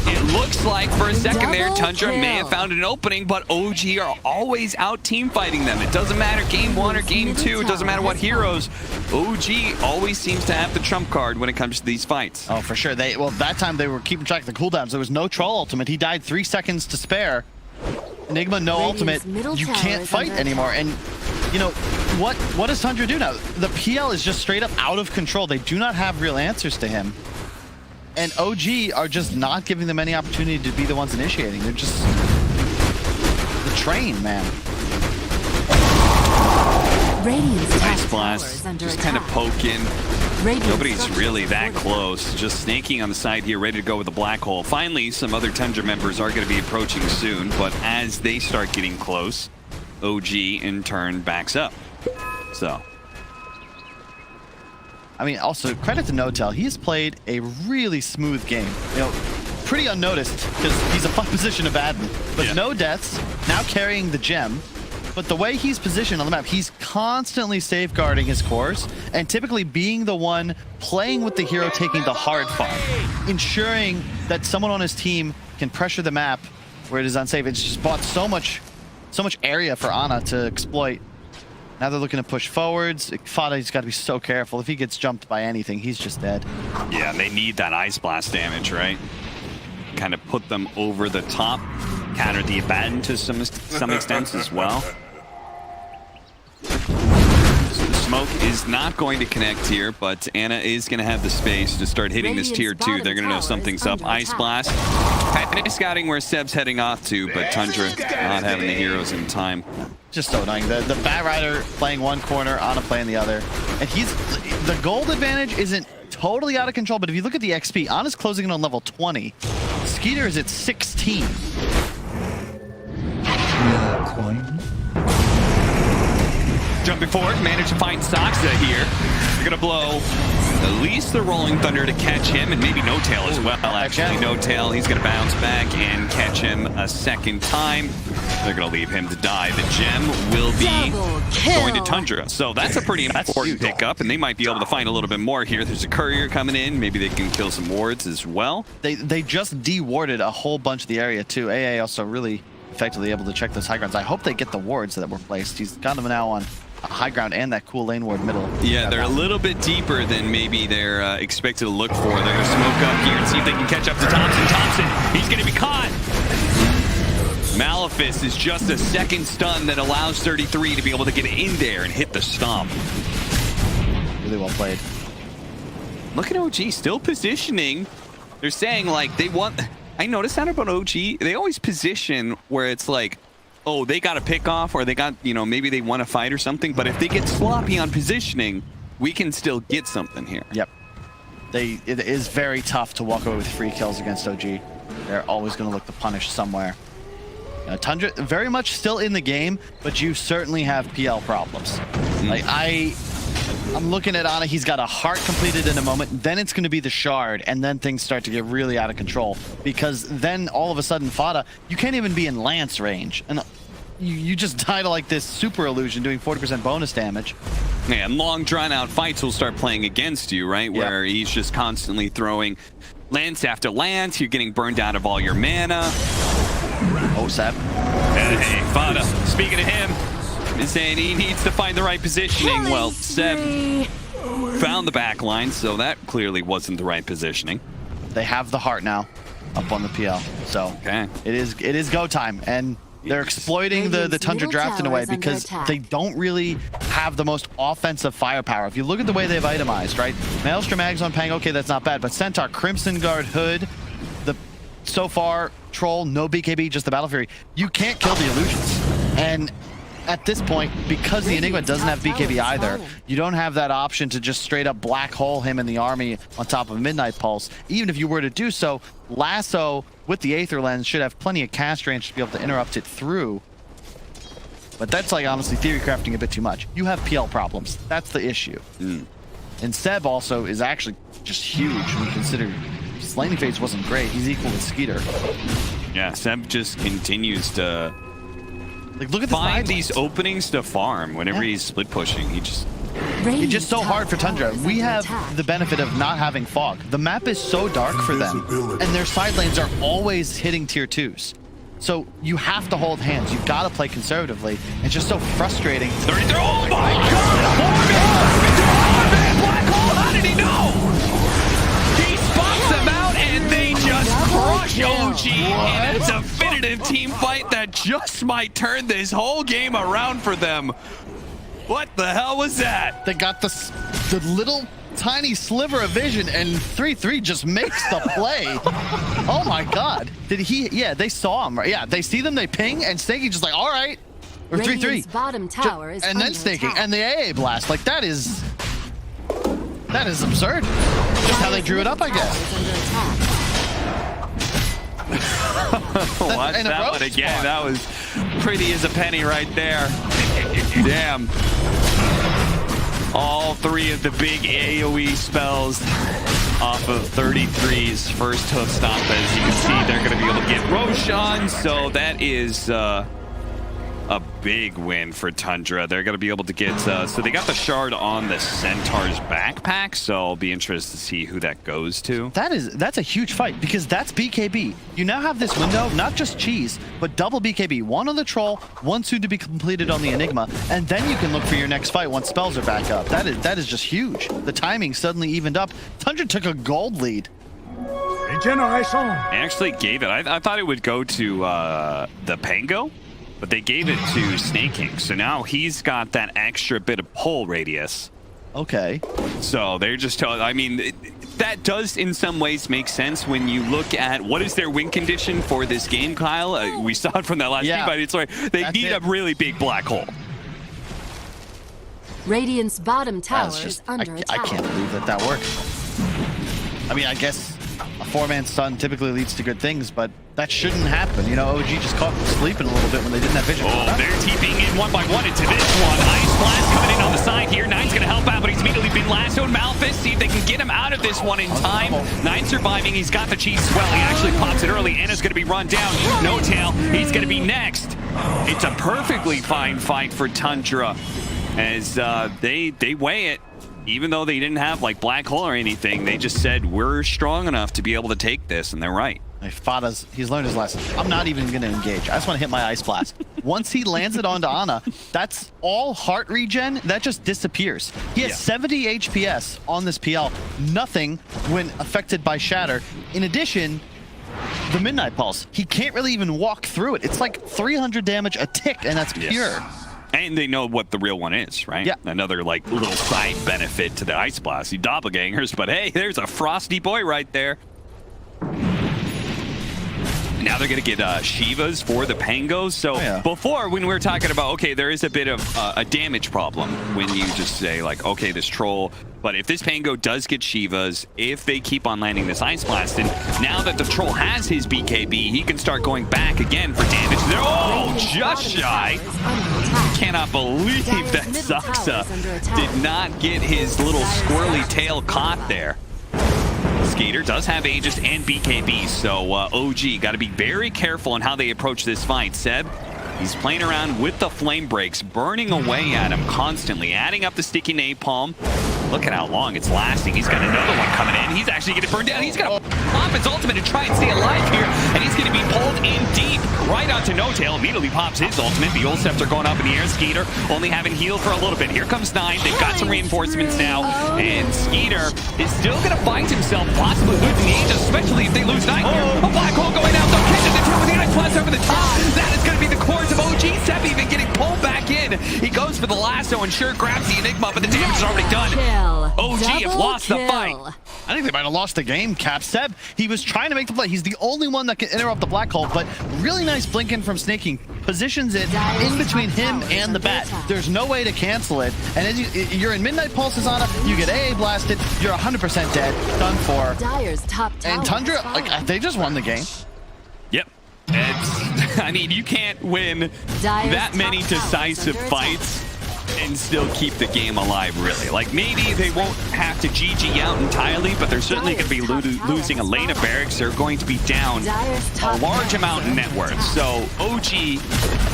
it looks like for a second there, Tundra may have found an opening, but OG are always out team fighting them. It doesn't matter game 1 or game 2. It doesn't matter what heroes. OG always seems to have the trump card when it comes to these fights. Oh, for sure. Well, that time they were keeping track of the cooldowns. There was no troll ultimate. He died 3 seconds to spare. Enigma, no ultimate. You can't fight anymore. And, you know, what does Tundra do now? The PL is just straight up out of control. They do not have real answers to him. And OG are just not giving them any opportunity to be the ones initiating. They're just the train, man. Ice Blast, just kind of poking. Nobody's really that close. Just snaking on the side here, ready to go with the black hole. Finally, some other Tundra members are going to be approaching soon, but as they start getting close, OG in turn backs up. So. I mean, also, credit to Notel. He has played a really smooth game. You know, pretty unnoticed, because he's a fun position to Baden. But no deaths, now carrying the gem. But the way he's positioned on the map, he's constantly safeguarding his cores, and typically being the one playing with the hero taking the hard farm, ensuring that someone on his team can pressure the map where it is unsafe. It's just bought so much area for Ana to exploit. Now they're looking to push forwards. Fada's got to be so careful. If he gets jumped by anything, he's just dead. Yeah, they need that Ice Blast damage, right? Kind of put them over the top, counter the Abaddon to some extent as well. So the smoke is not going to connect here, but Ana is going to have the space to start hitting this tier 2. They're going to know something's up. Ice Blast. Kind of scouting where Seb's heading off to, but Tundra not having the heroes in time. Just so annoying. The Bat Rider playing one corner, Ana playing the other. And the gold advantage isn't totally out of control, but if you look at the XP, Ana's closing in on level 20. Skeeter is at 16. Jumping forward, managed to find Soxa here. They're gonna blow at least the Rolling Thunder to catch him, and maybe No Tail as well. Actually, No Tail, he's gonna bounce back and catch him a second time. They're gonna leave him to die. The gem will be going to Tundra. So that's a pretty important pickup, and they might be able to find a little bit more here. There's a courier coming in. Maybe they can kill some wards as well. They just de-warded a whole bunch of the area too. AA also really effectively able to check those high grounds. I hope they get the wards that were placed. He's got them now on high ground and that cool lane ward middle. Yeah, they're a little bit deeper than maybe they're expected to look for. They're gonna smoke up here and see if they can catch up to Thompson. Thompson, he's gonna be caught. Malefice is just a second stun that allows 33 to be able to get in there and hit the stomp. Really well played. Look at OG still positioning. They're saying like they want. I noticed that about OG. They always position where it's like, oh, they got a pick off, or they got, you know, maybe they want to fight or something. But if they get sloppy on positioning, we can still get something here. Yep. It is very tough to walk away with free kills against OG. They're always going to look to punish somewhere. Tundra very much still in the game, but you certainly have PL problems. Like I'm looking at Ana. He's got a heart completed in a moment. Then it's going to be the shard, and then things start to get really out of control, because then all of a sudden, Fada, you can't even be in lance range, and you just die to like this super illusion doing 40% bonus damage. Yeah, and long drawn out fights will start playing against you, right? Where he's just constantly throwing lance after lance. You're getting burned out of all your mana. Oh, Seb. Hey, Fada, speaking of him, is saying he needs to find the right positioning. Well, Seb found the back line, so that clearly wasn't the right positioning. They have the heart now up on the PL, so it is go time. And They're exploiting the Tundra draft in a way because they don't really have the most offensive firepower. If you look at the way they've itemized, right? Maelstrom, Ags on Pang, okay, that's not bad. But Centaur, Crimson Guard, Hood, so far, Troll, no BKB, just the Battle Fury. You can't kill the illusions. And at this point, because the Enigma doesn't have BKB either, you don't have that option to just straight up black hole him in the army on top of Midnight Pulse. Even if you were to do so, Lasso with the Aether Lens should have plenty of cast range to be able to interrupt it through. But that's like honestly theory crafting a bit too much. You have PL problems. That's the issue. And Seb also is actually just huge when you consider his laning phase wasn't great. He's equal with Skeeter. Yeah, Seb just continues to look at find these openings to farm whenever he's split pushing. It's just so hard for Tundra. We have the benefit of not having fog. The map is so dark for them, and their side lanes are always hitting tier 2s. So you have to hold hands. You've got to play conservatively. It's just so frustrating. 33. Oh my God! Black hole! How did he know? He spots them out, and they just crush OG in a definitive team fight that just might turn this whole game around for them. What the hell was that? They got the little tiny sliver of vision, and 3-3 just makes the play. Oh my God. Did he? Yeah, they saw him. Right? Yeah, they see them, they ping, and Snaky just like, all right. Or 3-3. Bottom tower is and then Snaking, and the AA blast. Like, that is absurd. Just how they drew it up, I guess. Watch that one again. That was pretty as a penny right there. Damn. All three of the big AoE spells off of 33's first hoof stomp. As you can see, they're going to be able to get Roshan. So that is a big win for Tundra. They're going to be able to get... so they got the shard on the Centaur's backpack. So I'll be interested to see who that goes to. That's a huge fight because that's BKB. You now have this window, not just cheese, but double BKB. One on the Troll, one soon to be completed on the Enigma, and then you can look for your next fight once spells are back up. That is just huge. The timing suddenly evened up. Tundra took a gold lead. Regeneration. They actually gave it. I thought it would go to the Pango, but they gave it to Snaking. So now he's got that extra bit of pull radius. Okay. So they're just, I mean, that does in some ways make sense when you look at what is their win condition for this game, Kyle. We saw it from that last team fight. Sorry, they need a really big black hole. Radiant's bottom tower is under attack. I can't believe that worked. I mean, I guess a four-man stun typically leads to good things, but that shouldn't happen. You know, OG just caught them sleeping a little bit when they didn't have vision. Oh, they're TPing in one by one into this one. Ice Blast coming in on the side here. Nine's going to help out, but he's immediately been lassoed. Malphus, see if they can get him out of this one in time. Nine surviving. He's got the cheese as well. He actually pops it early. Anna's going to be run down. No tail. He's going to be next. It's a perfectly fine fight for Tundra as they weigh it. Even though they didn't have like black hole or anything, they just said we're strong enough to be able to take this, and they're right. He's learned his lesson. I'm not even going to engage. I just want to hit my Ice Blast. Once he lands it onto Ana, that's all heart regen. That just disappears. He has 70 HPS on this PL. Nothing when affected by Shatter. In addition, the Midnight Pulse. He can't really even walk through it. It's like 300 damage a tick, and that's pure. And they know what the real one is, right? Yeah. Another like little side benefit to the Ice Blast. You doppelgangers, but hey, there's a frosty boy right there. Now they're going to get Shivas for the Pangos. So before, when we were talking about, okay, there is a bit of a damage problem when you just say like, okay, this Troll, but if this Pango does get Shivas, if they keep on landing this Ice Blast, and now that the Troll has his BKB, he can start going back again for damage. Oh, just shy. Cannot believe that Zuxa did not get his little squirrely tail caught there. Skater does have Aegis and BKB, so OG got to be very careful on how they approach this fight. Seb, he's playing around with the flame breaks, burning away at him constantly, adding up the sticky napalm. Look at how long it's lasting. He's got another one coming in. He's actually going to burn down. He's going to pop his ultimate and try and stay alive here, and he's going to be pulled in deep right onto No Tail. Immediately pops his ultimate. The old steps are going up in the air. Skeeter only having healed for a little bit. Here comes Nine. They've got some reinforcements now, and Skeeter is still going to find himself possibly losing the Aegis, especially if they lose Nine here. A black hole going out. They'll catch it. They're with the Ice Blast over the top. That is going to be the core OG Sep even getting pulled back in. He goes for the lasso and sure grabs the Enigma, but the damage is already done. OG have lost the fight. I think they might have lost the game, Cap. Seb, he was trying to make the play. He's the only one that can interrupt the black hole, but really nice blinking from Snaking. Positions it in between him and the bat. There's no way to cancel it. And as you're in Midnight Pulses on it, you get AA blasted, you're 100% dead, done for. And Tundra, like, they just won the game. Yep. I mean, you can't win that many decisive fights and still keep the game alive, really. Like, maybe they won't have to GG out entirely, but they're certainly going to be losing a lane of barracks. They're going to be down a large amount in net worth. So OG,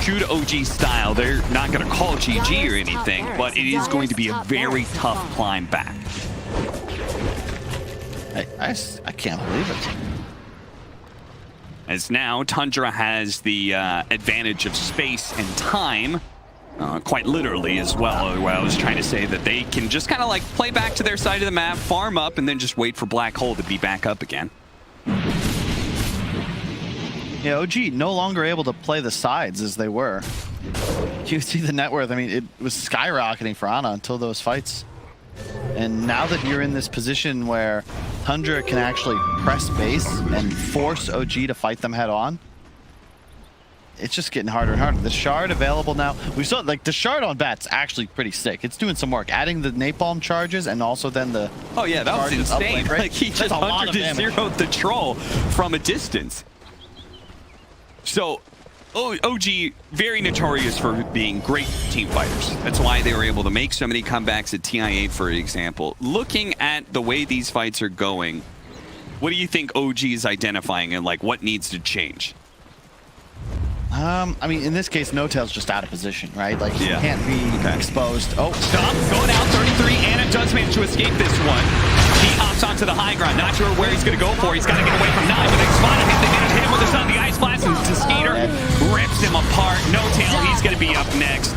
true to OG style, they're not going to call GG or anything, but it is going to be a very tough climb back. I can't believe it. As now, Tundra has the advantage of space and time. Quite literally as well, where I was trying to say that they can just kind of like play back to their side of the map, farm up, and then just wait for Black Hole to be back up again. Yeah, OG no longer able to play the sides as they were. You see the net worth, I mean, it was skyrocketing for Ana until those fights. And now that you're in this position where Tundra can actually press base and force OG to fight them head on, it's just getting harder and harder. The shard available now. We saw like the shard on bat's actually pretty sick. It's doing some work, adding the napalm charges and also then the oh yeah, that was insane. Right? Like he just 100-0'd the troll from a distance. So OG very notorious for being great team fighters. That's why they were able to make so many comebacks at TI8, for example. Looking at the way these fights are going, what do you think OG is identifying and like what needs to change? I mean, in this case, No-Tail's just out of position, right? Like, he can't be exposed. Oh, stop. Going out 33. Anna does manage to escape this one. He hops onto the high ground. Not sure where he's going to go for. He's got to get away from 9, but they spotted him. They managed to hit him with the sun. The ice blast, and Skater rips him apart. No-Tail, he's going to be up next.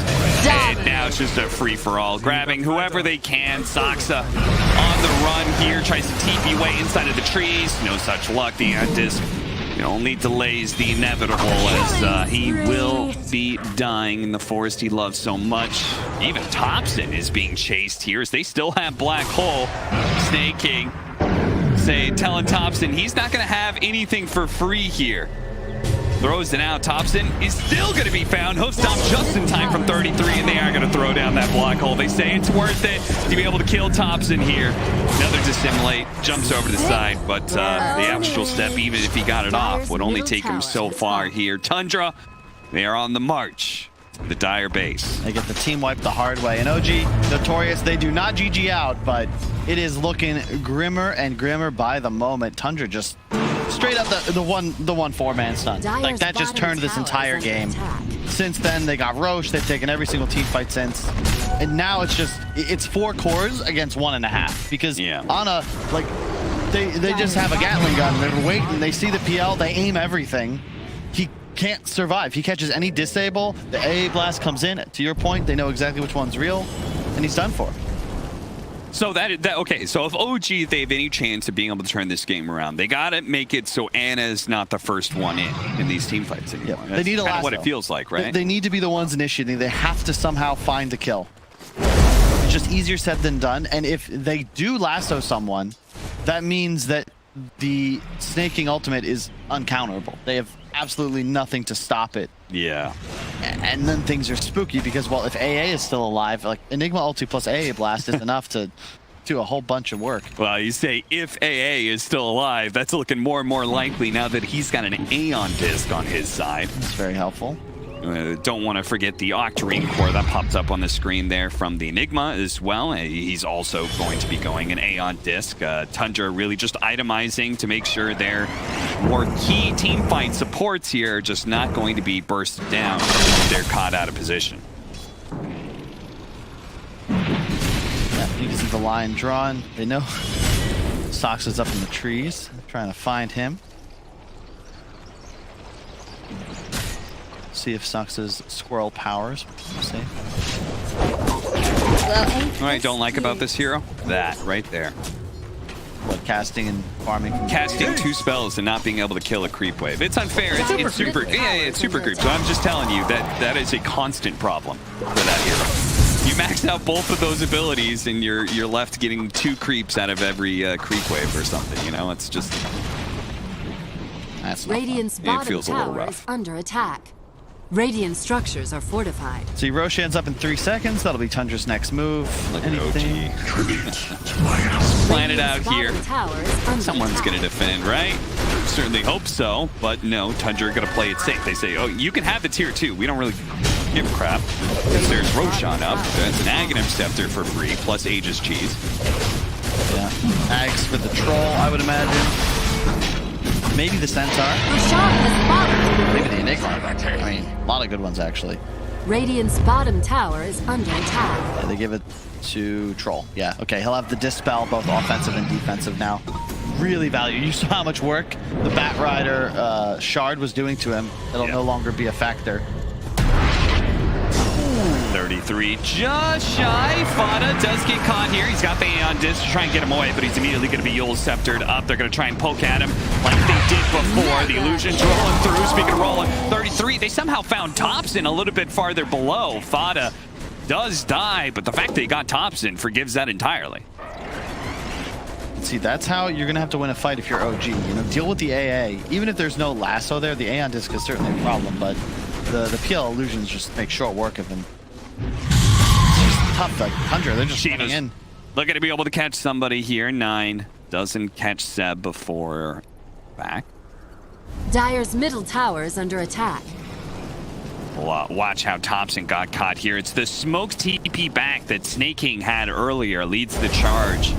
And now it's just a free-for-all. Grabbing whoever they can. Saksa on the run here. Tries to TP way inside of the trees. No such luck. The disc only delays the inevitable as he will be dying in the forest he loves so much. Even Thompson is being chased here as they still have Black Hole. Snake King telling Thompson he's not going to have anything for free here. Throws it out. Thompson is still going to be found. He'll stop just in time from 33, and they are going to throw down that Black Hole. They say it's worth it to be able to kill Thompson here. Another dissimulate, jumps over to the side, but the actual step, even if he got it off, would only take him so far here. Tundra, they are on the march to the Dire base. They get the team wipe the hard way. And OG, notorious, they do not GG out, but it is looking grimmer and grimmer by the moment. Tundra just straight up the one four-man stun. Like, that just turned this entire game. Since then, they got Roche. They've taken every single team fight since. And now it's 4 cores against 1.5. Because Ana, like, they just have a Gatling gun. They're waiting. They see the PL. They aim everything. He can't survive. He catches any disable. The AA blast comes in. To your point, they know exactly which one's real. And he's done for. So okay, so if OG, they have any chance of being able to turn this game around, they gotta make it so Anna's not the first one in these team fights anymore. Yep. They need a lasso. What it feels like, right? They need to be the ones initiating. They have to somehow find the kill. It's just easier said than done. And if they do lasso someone, that means that the Snaking ultimate is uncounterable. They have absolutely nothing to stop it. Yeah. And then things are spooky because, well, if AA is still alive, like Enigma ulti plus AA blast is enough to do a whole bunch of work. Well, you say if AA is still alive, that's looking more and more likely now that he's got an Aeon disc on his side. That's very helpful. Don't want to forget the Octarine core that pops up on the screen there from the Enigma as well. He's also going to be going an Aeon disc. Tundra really just itemizing to make sure their more key team fight supports here are just not going to be bursted down if they're caught out of position. Yeah, you can see the line drawn. They know Sox is up in the trees, trying to find him. See if Sox's squirrel powers. What I don't like about this hero, that right there. what, casting and farming? Casting 2 spells and not being able to kill a creep wave. It's unfair. It's super. Yeah, it's super creep. So I'm just telling you that is a constant problem for that hero. You max out both of those abilities, and you're left getting 2 creeps out of every creep wave or something. You know, it's just. That's not Radiant's It bottom feels a little tower rough. is under attack. Radiant structures are fortified. See, Roshan's up in 3 seconds. That'll be Tundra's next move. Look at Anything? Plan it out Radiant's here. bottom tower is under Someone's attack. going to defend, right? Certainly hope so, but no, Tundra going to play it safe. They say, oh, you can have the tier 2. We don't really give a crap. Because there's Roshan up. That's an Aghanim Scepter for free, plus Aegis Cheese. Yeah. Ags for the troll, I would imagine. Maybe the Centaur. Roshan has fallen. Maybe the Enigma. I mean, a lot of good ones, actually. Radiant's bottom tower is under attack. Yeah, they give it to Troll. Yeah, okay. He'll have the Dispel, both offensive and defensive now. Really value. You saw how much work the Bat Rider Shard was doing to him. It'll no longer be a factor. 33, just shy. Fada does get caught here. He's got the Aeon Disc to try and get him away, but he's immediately going to be Yule Sceptered up. They're going to try and poke at him like they did before. The illusion's rolling through. Speaking of rolling, 33. They somehow found Thompson a little bit farther below. Fada does die, but the fact that he got Thompson forgives that entirely. See, that's how you're going to have to win a fight if you're OG. You know, deal with the AA. Even if there's no lasso there, the Aeon Disc is certainly a problem, but the PL illusions just make short work of him. It's just tough, like Tundra, they're just running in. Looking to be able to catch somebody here. 9 doesn't catch Seb before back. Dire's middle tower is under attack. Watch how Thompson got caught here. It's the smoked TP back that Snake King had earlier leads the charge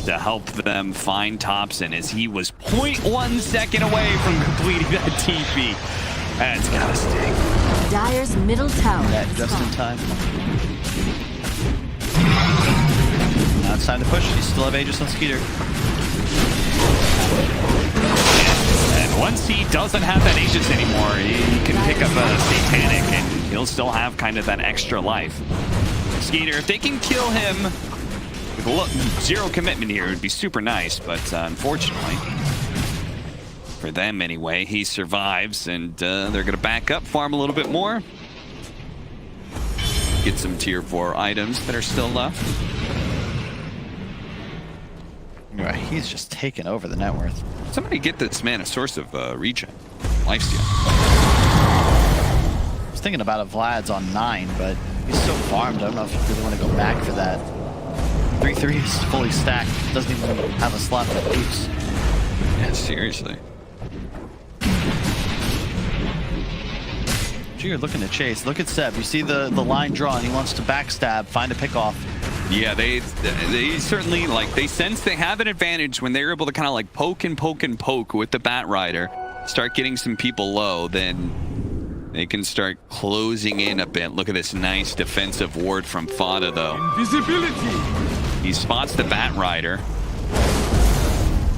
to help them find Thompson, as he was 0.1 second away from completing that TP. That's gotta sting. Dire's middle tower That is just in gone. time. Now it's time to push. You still have Aegis on Skeeter. And once he doesn't have that Aegis anymore, he can pick up a Satanic and he'll still have kind of that extra life. Skeeter, if they can kill him with 0 commitment here, it would be super nice, but unfortunately, for them anyway, he survives, and they're going to back up, farm a little bit more. Get some tier 4 items that are still left. Right, he's just taken over the net worth. Somebody get this man a source of regen. Lifesteal. I was thinking about a Vlad's on 9, but he's so farmed. I don't know if you really want to go back for that. 3-3 is fully stacked. Doesn't even have a slot for boots. Yeah, seriously. You're looking to chase. Look at Seb. You see the line drawn. He wants to backstab, find a pickoff. Yeah, they certainly, like, they sense they have an advantage when they're able to kind of like poke and poke and poke with the Bat Rider, start getting some people low, then they can start closing in a bit. Look at this nice defensive ward from Fada, though. Invisibility. He spots the Bat Rider.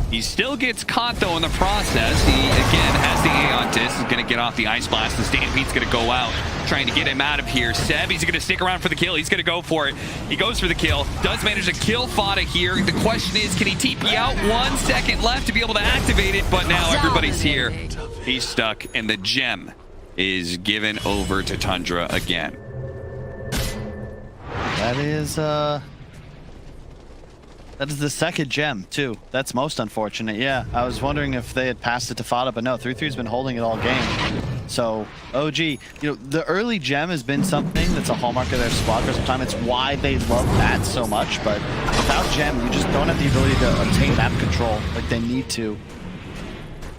He still gets caught, though, in the process. He, again, has the Aeon Disc. He's going to get off the Ice Blast. The Stampede's going to go out, trying to get him out of here. Seb, he's going to stick around for the kill. He's going to go for it. He goes for the kill. Does manage to kill Fada here. The question is, can he TP out? 1 second left to be able to activate it, but now everybody's here. He's stuck, and the gem is given over to Tundra again. That is the second gem, too. That's most unfortunate. Yeah, I was wondering if they had passed it to Fada, but no, 3-3's been holding it all game. So, OG, you know, the early gem has been something that's a hallmark of their squad for some time. It's why they love that so much, but without gem, you just don't have the ability to obtain map control like they need to.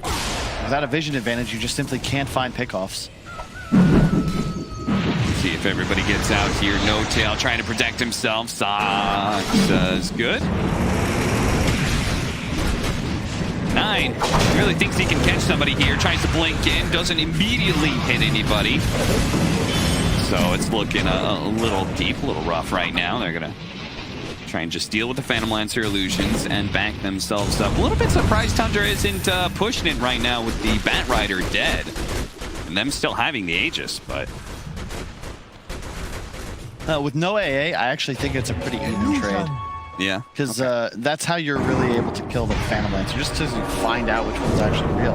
Without a vision advantage, you just simply can't find pickoffs. See if everybody gets out here. No Tail trying to protect himself. Sox does good. 9 really thinks he can catch somebody here. Tries to blink in. Doesn't immediately hit anybody. So it's looking a little deep, a little rough right now. They're going to try and just deal with the Phantom Lancer illusions and back themselves up. A little bit surprised Tundra isn't pushing it right now with the Bat Rider dead. And them still having the Aegis, but... With no AA, I actually think it's a pretty even trade. Yeah. Because that's how you're really able to kill the Phantom Lancer, just to find out which one's actually real.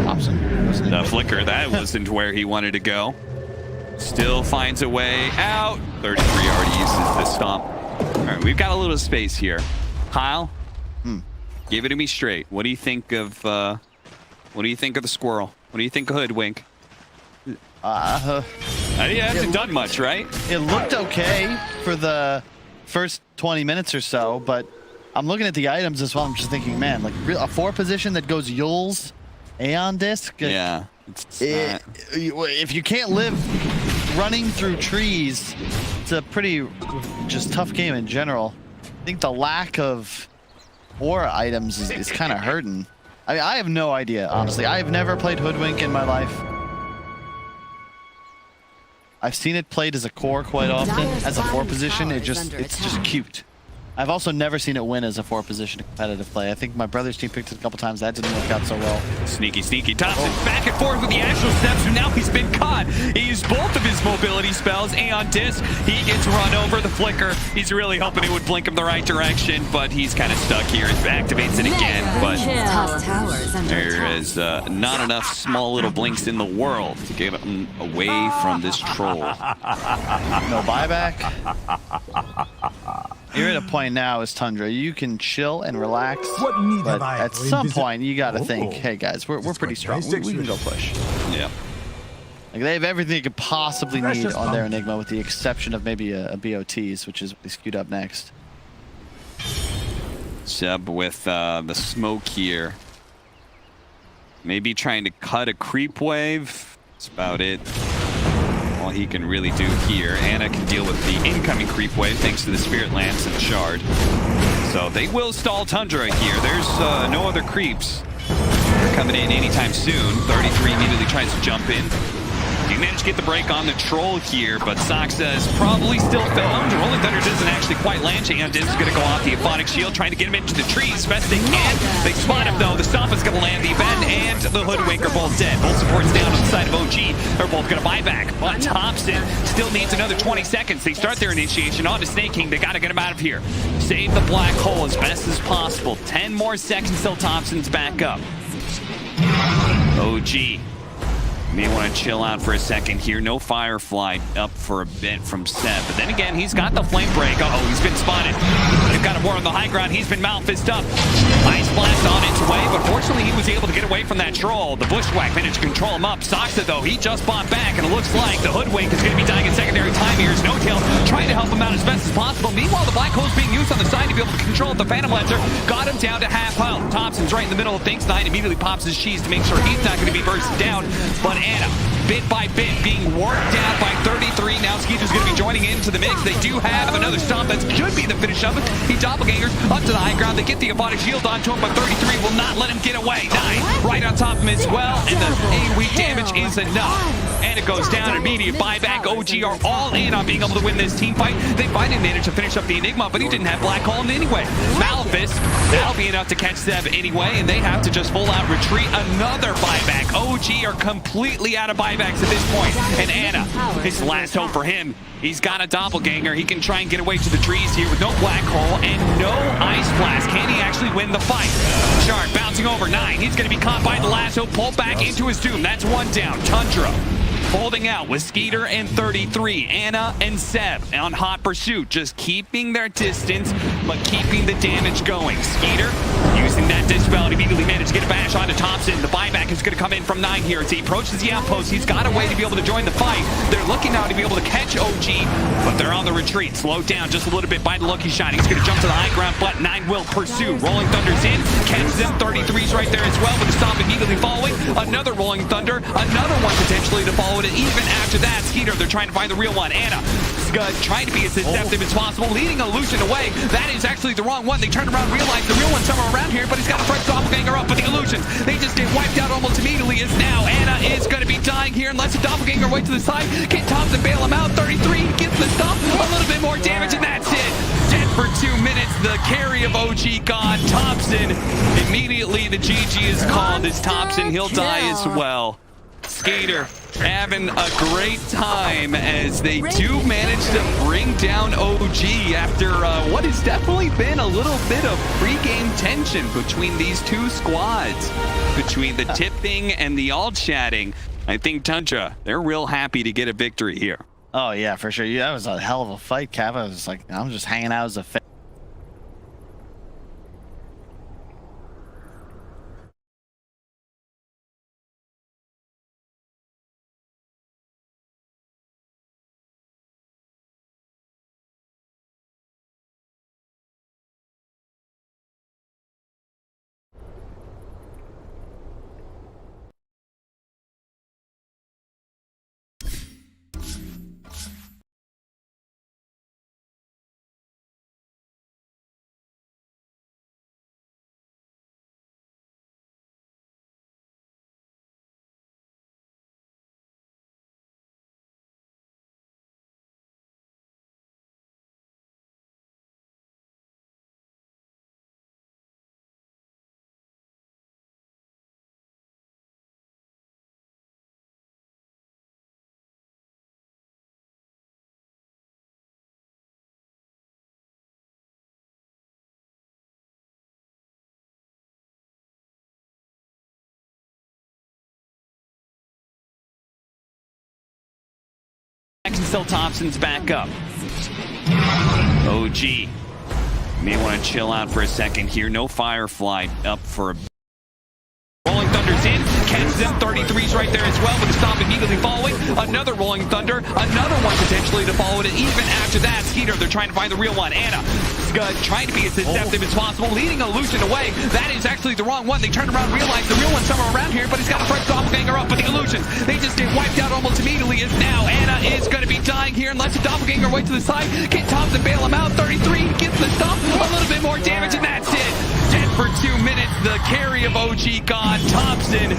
Thompson. The flicker, that wasn't where he wanted to go. Still finds a way out. 33 already uses the stomp. All right, we've got a little space here. Kyle, give it to me straight. What do you think of the squirrel? What do you think of Hoodwink? He hasn't done much, right? It looked okay for the first 20 minutes or so, but I'm looking at the items as well. I'm just thinking, man, like a 4 position that goes Yule's Aeon Disc. Yeah. If you can't live running through trees, it's a pretty just tough game in general. I think the lack of ore items is kind of hurting. I mean, I have no idea, honestly. I have never played Hoodwink in my life. I've seen it played as a core quite often. As a 4 position, it's just cute. I've also never seen it win as a 4 position competitive play. I think my brother's team picked it a couple times. That didn't work out so well. Sneaky, sneaky. Thompson back and forth with the actual steps, and now he's been caught. He used both of his mobility spells. Aeon Disc, he gets run over. The flicker, he's really hoping it would blink him the right direction, but he's kind of stuck here. It activates it again, but there is not enough small little blinks in the world to get him away from this troll. No buyback. You're at a point now as Tundra. You can chill and relax, but at some point you got to think, hey guys, we're pretty strong. We can go push. Yeah. Like they have everything they could possibly need on their Enigma, with the exception of maybe a BOTs, which is what they queued up next. Seb with the smoke here. Maybe trying to cut a creep wave. That's about it. All he can really do here. Anna can deal with the incoming creep wave thanks to the Spirit Lance and the Shard. So they will stall Tundra here. There's no other creeps coming in anytime soon. 33 immediately tries to jump in. He managed to get the break on the troll here, but Soxa is probably still filmed. Rolling Thunder doesn't actually quite land. Aeon Disc is going to go off the Aphonic Shield, trying to get him into the trees best they can. They spot him though. The Stomp is going to land. The event and the Hoodwink are both dead. Both supports down on the side of OG. They're both going to buy back, but Thompson still needs another 20 seconds. They start their initiation on to Snake King. They got to get him out of here. Save the black hole as best as possible. 10 more seconds till Thompson's back up. OG may want to chill out for a second here. No Firefly up for a bit from Seb. But then again, he's got the flame break. Uh-oh, he's been spotted. They've got him more on the high ground. He's been Malfist up. Ice Blast on its way, but fortunately he was able to get away from that troll. The Bushwhack managed to control him up. Soxa, though, he just bought back, and it looks like the Hoodwink is going to be dying in secondary time here. No Tail trying to help him out as best as possible. Meanwhile, the black hole's being used on the side to be able to control the Phantom Lancer. Got him down to half health. Thompson's right in the middle of things. Nine immediately pops his cheese to make sure he's not going to be bursted down. But Anna, bit by bit, being worked down by 33. Now Skeeter's going to be joining into the mix. They do have another stomp that should be the finish of it. He doppelgangers up to the high ground. They get the Aphonic Shield onto him, but 33 will not let him get away. 9 right on top of him as well, and the AoE damage is enough. And it goes down. Immediate buyback. OG are all in on being able to win this team fight. They finally managed to finish up the Enigma, but he didn't have Black Hole anyway. Malfist, that'll be enough to catch Seb anyway, and they have to just full out retreat. Another buyback. OG are completely out of buybacks at this point. And Anna, his last hope for him. He's got a doppelganger. He can try and get away to the trees here with no Black Hole and no Ice Blast. Can he actually win the fight? Shard bouncing over 9. He's going to be caught by the lasso, pulled back into his doom. That's one down. Tundra holding out with Skeeter and 33. Anna and Seb on hot pursuit, just keeping their distance, but keeping the damage going. Skeeter using that dispel and immediately managed to get a bash onto Thompson. The buyback is going to come in from 9 here as he approaches the outpost. He's got a way to be able to join the fight. They're looking now to be able to catch OG, but they're on the retreat. Slowed down just a little bit by the Lucky Shot. He's going to jump to the high ground, but 9 will pursue. Rolling Thunder's in, catches them. 33's right there as well, with the Stomp immediately following. Another Rolling Thunder, another one potentially to follow it. Even after that, Skeeter, they're trying to find the real one. Anna trying to be as deceptive as possible, leading Illusion away. That is actually the wrong one. They turn around, realize the real one's somewhere around here, but he's got a fresh doppelganger up. But the Illusions, they just get wiped out almost immediately. As now Anna is going to be dying here unless the doppelganger way to the side. Can Thompson bail him out? 33 gets the stop, a little bit more damage, and that's it. Dead for 2 minutes. The carry of OG gone. Thompson, immediately the GG is called as Thompson. He'll die as well. Skeeter having a great time as they do manage to bring bring down OG after what has definitely been a little bit of pre-game tension between these two squads, between the tipping and the all-chatting. I think Tundra, they're real happy to get a victory here. Oh, yeah, for sure. Yeah, that was a hell of a fight, Cav. I was like, I'm just hanging out as a fan. Until Thompson's back up. OG may want to chill out for a second here. No Firefly up for a... Rolling Thunder's in, catches them, 33's right there as well, with the stop immediately following. Another Rolling Thunder, another one potentially to follow it. And even after that, Skeeter, they're trying to find the real one. Anna trying to be as deceptive as possible, leading Illusion away. That is actually the wrong one. They turn around, realize the real one's somewhere around here, but he's got a fresh doppelganger up. But the Illusions, they just get wiped out almost immediately. As now Anna is going to be dying here unless the doppelganger way to the side. Can Thompson bail him out? 33 gets the stop, a little bit more damage, and that's it. Dead for 2 minutes. The carry of OG gone. Thompson,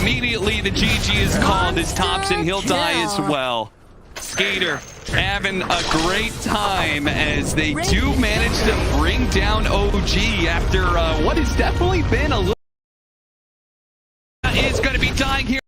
immediately the GG is called as Thompson. He'll die as well. Skater having a great time as they do manage to bring down OG after what has definitely been a little... is going to be dying here.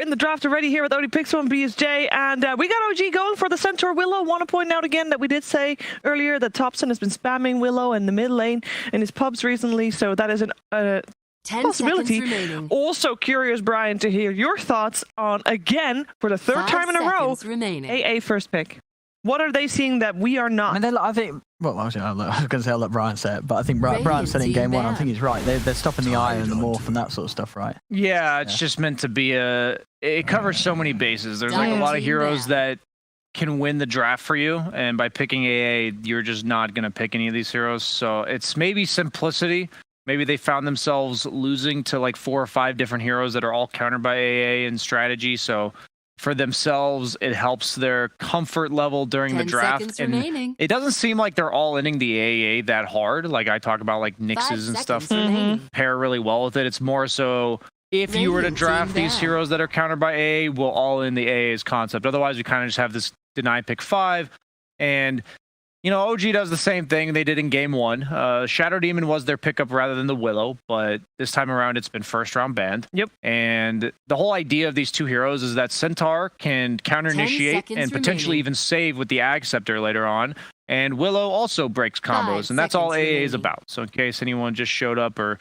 in the draft already here with Odie Pixel and BSJ, and we got OG going for the Centaur Willow. Want to point out again that we did say earlier that Thompson has been spamming Willow in the mid lane in his pubs recently, so that is a 10 possibility. seconds remaining. Also curious, Brian, to hear your thoughts on, again, for the third 5 time in a row, seconds remaining. AA first pick. What are they seeing that we are not? I mean, I think. Well, I was going to say I'll let Brian say it, but I think Brian said in game one. I think he's right. They're stopping the eye and the morph and that sort of stuff, right? Yeah, it's just meant to be it covers so many bases. There's like a lot of heroes that can win the draft for you, and by picking AA, you're just not going to pick any of these heroes. So it's maybe simplicity. Maybe they found themselves losing to like 4 or 5 different heroes that are all countered by AA and strategy. So for themselves, it helps their comfort level during the draft. And remaining. it doesn't seem like they're all inning the AA that hard. Like I talk about like Nyxes and stuff pair really well with it. It's more so if you were to draft these heroes that are countered by AA, we'll all in the AA's concept. Otherwise, we kind of just have this deny pick 5. And you know, OG does the same thing they did in game 1. Shadow Demon was their pickup rather than the Willow, but this time around it's been first round banned. Yep. And the whole idea of these 2 heroes is that Centaur can counter initiate and potentially even save with the Ag Scepter later on. And Willow also breaks combos, and that's all AA is about. So in case anyone just showed up or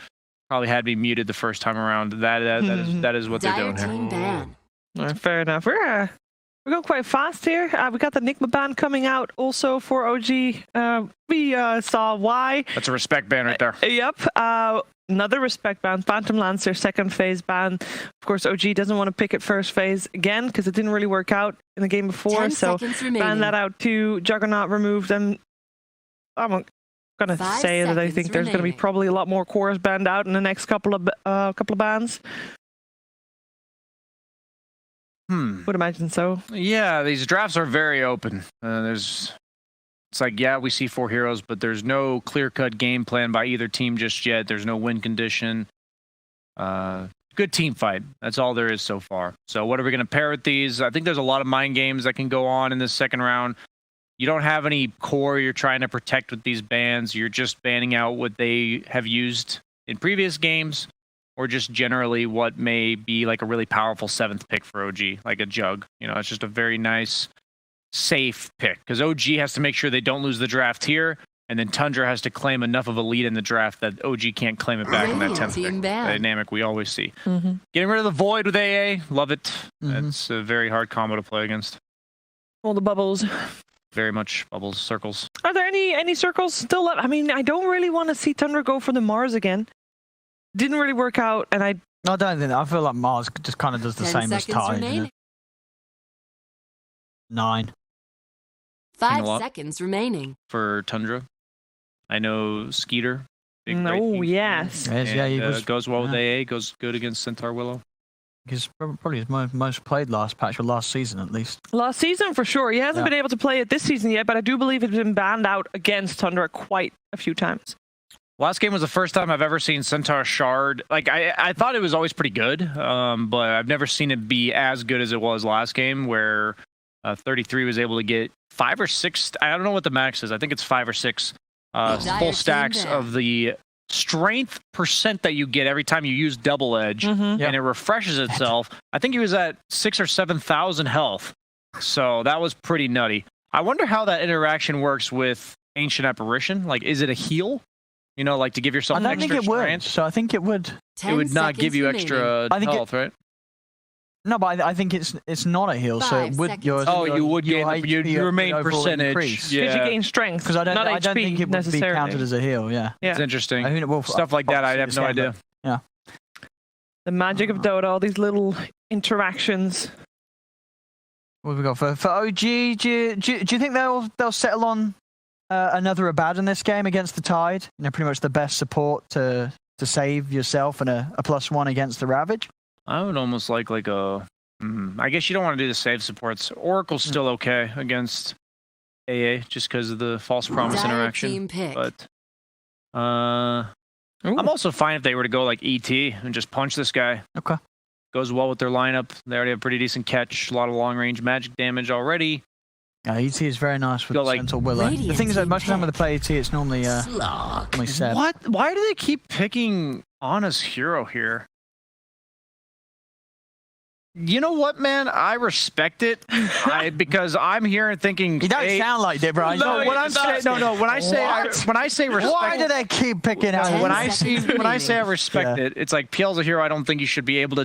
probably had me muted the first time around, that is what they're doing here. All right, fair enough. We're going quite fast here. We got the Nigma ban coming out also for OG. We saw why. That's a respect ban right there. Yep. Another respect ban. Phantom Lancer, second phase ban. Of course, OG doesn't want to pick it first phase again because it didn't really work out in the game before. So ban that out too. Juggernaut removed. And I'm going to say that I think there's going to be probably a lot more cores banned out in the next couple of bans. Would imagine so. Yeah, these drafts are very open. It's like, yeah, we see 4 heroes, but there's no clear-cut game plan by either team just yet. There's no win condition. Good team fight. That's all there is so far. So what are we going to pair with these? I think there's a lot of mind games that can go on in this second round. You don't have any core you're trying to protect with these bans. You're just banning out what they have used in previous games, or just generally what may be like a really powerful 7th pick for OG, like a Jug. You know, it's just a very nice, safe pick. Because OG has to make sure they don't lose the draft here, and then Tundra has to claim enough of a lead in the draft that OG can't claim it back in that 10th pick. The dynamic we always see. Getting rid of the Void with AA, love it. It's a very hard combo to play against. All the bubbles. Very much bubbles, circles. Are there any circles still left? I mean, I don't really want to see Tundra go for the Mars again. Didn't really work out, and I don't think. I feel like Mars just kind of does the same as Tide. You know? 9. 5 seconds remaining for Tundra. I know Skeeter. Yes. And, goes well with AA. Goes good against Centaur Willow. He's probably his most played last patch, or last season at least. Last season for sure. He hasn't been able to play it this season yet, but I do believe it's been banned out against Tundra quite a few times. Last game was the first time I've ever seen Centaur Shard. Like, I thought it was always pretty good, but I've never seen it be as good as it was last game, where 33 was able to get 5 or 6, I don't know what the max is, I think it's 5 or 6 full stacks of the strength percent that you get every time you use Double Edge, and it refreshes itself. I think he was at 6,000 or 7,000 health, so that was pretty nutty. I wonder how that interaction works with Ancient Apparition. Like, is it a heal? You know, like to give yourself extra strength? I don't think it would. So I think it would. It would not give you extra health, right? No, but I think it's not a heal, so it would. You would gain your remain percentage. Yeah, you gain strength. Because I don't think it would be counted as a heal. Yeah, it's interesting. I mean, stuff like that, I have no idea. Yeah, the magic of Dota, all these little interactions. What have we got for OG? Do you think they'll settle on another Abad in this game against the Tide? You know, pretty much the best support to save yourself and a +1 against the Ravage. I would almost like a. I guess you don't want to do the save supports. Oracle's still okay against AA just because of the false promise interaction. But I'm also fine if they were to go like ET and just punch this guy. Okay. Goes well with their lineup. They already have pretty decent catch, a lot of long range magic damage already. ET is very nice with Centaur Willow. The thing is that most of the time when they play ET, it's normally Seb. What? Why do they keep picking Ana's hero here? You know what, man? I respect it because I'm here and thinking. You don't sound like it, bro. No, when I'm saying when I say respect. Why do they keep picking out? When I say I respect it, it's like PL's a hero I don't think you should be able to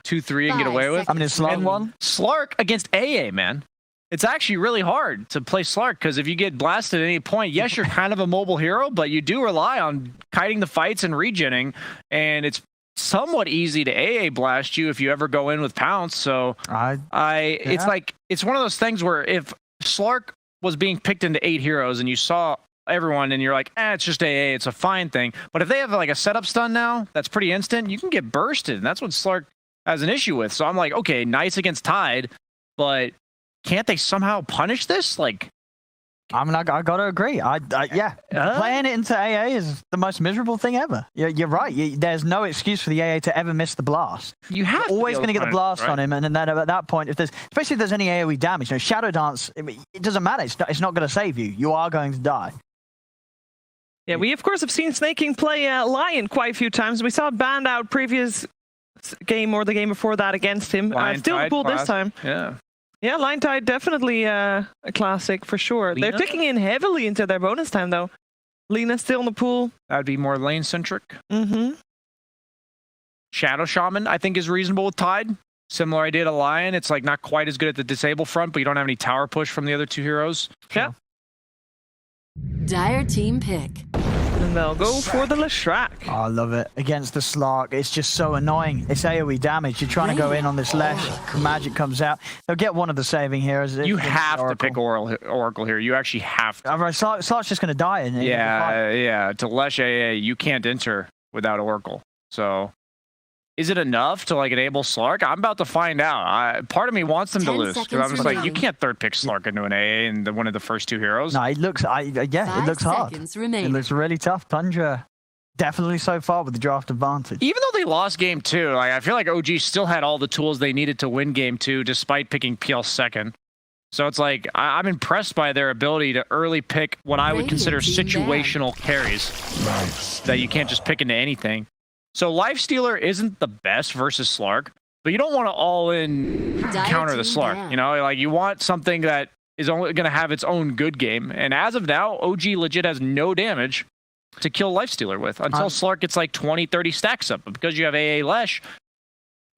2-3 and get away with. I mean, Slark against AA, man. It's actually really hard to play Slark because if you get blasted at any point, yes, you're kind of a mobile hero, but you do rely on kiting the fights and regenning, and it's somewhat easy to AA blast you if you ever go in with Pounce. So it's like, it's one of those things where if Slark was being picked into 8 heroes and you saw everyone and you're like, it's just AA, it's a fine thing. But if they have like a setup stun now, that's pretty instant, you can get bursted. And that's what Slark has an issue with. So I'm like, okay, nice against Tide, but can't they somehow punish this? Like, I mean, I gotta agree. Playing it into AA is the most miserable thing ever. You're right. There's no excuse for the AA to ever miss the blast. You're always going to get the blast on him, and then at that point, especially if there's any AoE damage, Shadow Dance, it doesn't matter. It's not going to save you. You are going to die. Yeah, we of course have seen Snaking play Lion quite a few times. We saw it banned out previous game or the game before that against him. Still cool this time. Yeah, Line Tide definitely a classic for sure. Lina? They're kicking in heavily into their bonus time though. Lina's still in the pool. That'd be more lane centric. Shadow Shaman, I think, is reasonable with Tide. Similar idea to Lion. It's like not quite as good at the disable front, but you don't have any tower push from the other 2 heroes. Yeah. Dire team pick. And they'll go for the Leshrac. Oh, I love it. Against the Slark, it's just so annoying. It's AoE damage. You're trying to go in on this Lesh. Magic comes out. They'll get one of the saving heroes. You have to pick Oracle here. You actually have to. Otherwise, Slark's just going to die. Yeah. To Lesh AA, you can't enter without Oracle. So, is it enough to like enable Slark? I'm about to find out. Part of me wants them to lose because I'm just like, you can't third pick Slark into an AA and one of the first 2 heroes. No, it looks hard. It looks really tough. Tundra definitely so far with the draft advantage. Even though they lost game 2, like I feel like OG still had all the tools they needed to win game 2, despite picking PL second. So it's like I'm impressed by their ability to early pick what I would consider situational carries that you can't just pick into anything. So Lifestealer isn't the best versus Slark, but you don't want to all-in counter the Slark. You know, like you want something that is only going to have its own good game. And as of now, OG legit has no damage to kill Lifestealer with until Slark gets like 20, 30 stacks up. But because you have AA Lesh,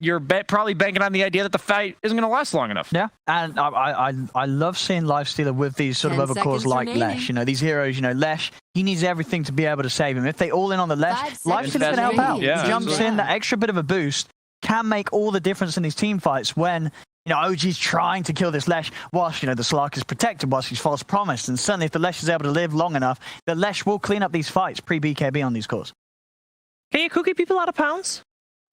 you're probably banking on the idea that the fight isn't going to last long enough. Yeah, and I love seeing Lifestealer with these sort of other cores like Lesh. You know, these heroes, Lesh, he needs everything to be able to save him. If they all in on the Lesh, Lifestealer's going to help out. He jumps in, that extra bit of a boost can make all the difference in these team fights when, OG's trying to kill this Lesh whilst, the Slark is protected, whilst he's false promised. And certainly if the Lesh is able to live long enough, the Lesh will clean up these fights pre-BKB on these cores. Can you cookie people out of pounds?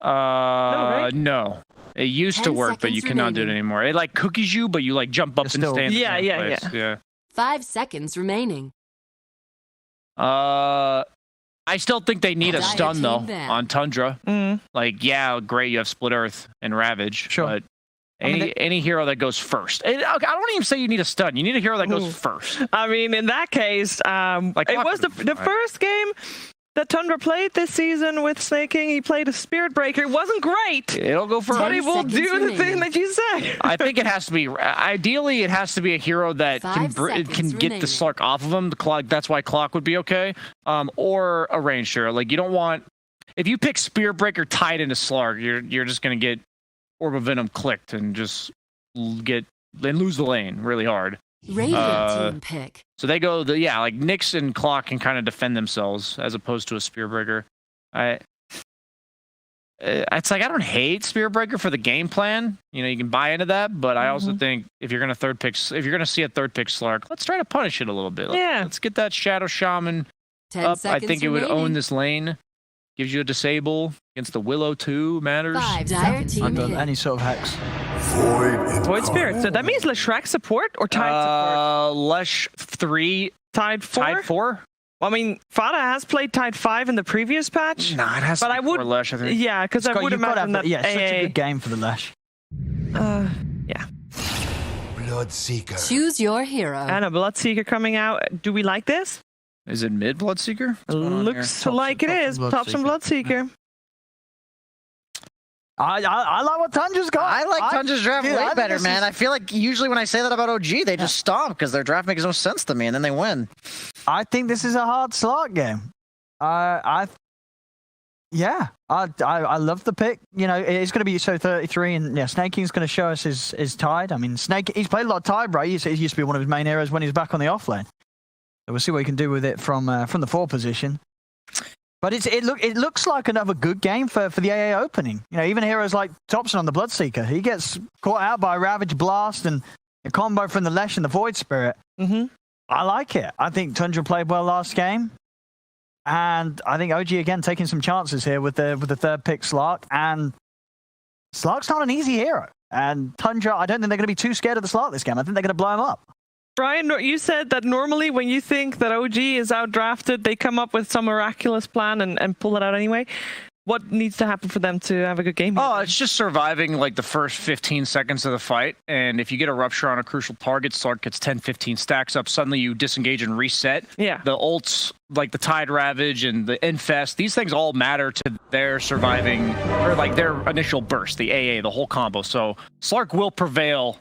No. It used to work, but you cannot do it anymore. It like cookies you, but you like jump up and stand. Yeah. 5 seconds remaining. I still think they need a stun though on Tundra. Like, great, you have Split Earth and Ravage, but any hero that goes first. I don't even say you need a stun. You need a hero that goes first. I mean, in that case, it was the first game that Tundra played this season with Snaking. He played a Spirit Breaker. It wasn't great. It'll go first. But he will do the thing that you say. I think it has to be, ideally, it has to be a hero that can get the Slark off of him. That's why Clock would be okay. Or a ranged hero. Like, you don't want, if you pick Spirit Breaker tied into Slark, you're just going to get Orb of Venom clicked and just lose the lane really hard. Team pick. So they go like Nyx and Clock can kind of defend themselves as opposed to a Spearbreaker. It's like I don't hate Spearbreaker for the game plan. You can buy into that, but I also think if you're gonna see a third pick Slark, let's try to punish it a little bit. Let's get that Shadow Shaman up. I think it would own this lane. Gives you a disable against the Willow 2 matters. 5 seconds. Under any sort of hex. Void Spirit. So that means Leshrac support or Tide support? Lesh 3. Tide 4? Tide 4? Well, I mean, Fada has played Tide 5 in the previous patch. Nah, it has to be for Lesh, I think. Yeah, because I would imagine that such a good game for the Lesh. Yeah. Bloodseeker. Choose your hero. And a Bloodseeker coming out. Do we like this? Is it mid Bloodseeker? Looks like it is. Top some Bloodseeker. I like what Tundra's got. I like Tundra's draft way better, man. I feel like usually when I say that about OG, they just stomp because their draft makes no sense to me, and then they win. I think this is a hard slot game. I love the pick. You know, it's going to be so 33, and yeah, Snake King's going to show us his Tide. I mean, Snake, he's played a lot of Tide, right? He used to be one of his main heroes when he was back on the offlane. So we'll see what he can do with it from the 4 position. But it looks like another good game for the AA opening. You know, even heroes like Thompson on the Bloodseeker, he gets caught out by Ravage Blast and a combo from the Lesh and the Void Spirit. I like it. I think Tundra played well last game. And I think OG again taking some chances here with the 3rd pick Slark. And Slark's not an easy hero. And Tundra, I don't think they're going to be too scared of the Slark this game. I think they're going to blow him up. Brian, you said that normally when you think that OG is outdrafted, they come up with some miraculous plan and pull it out anyway. What needs to happen for them to have a good game here? Oh, it's just surviving like the first 15 seconds of the fight. And if you get a rupture on a crucial target, Slark gets 10, 15 stacks up. Suddenly you disengage and reset. Yeah. The ults, like the Tide Ravage and the Infest, these things all matter to their surviving, or like their initial burst, the AA, the whole combo. So Slark will prevail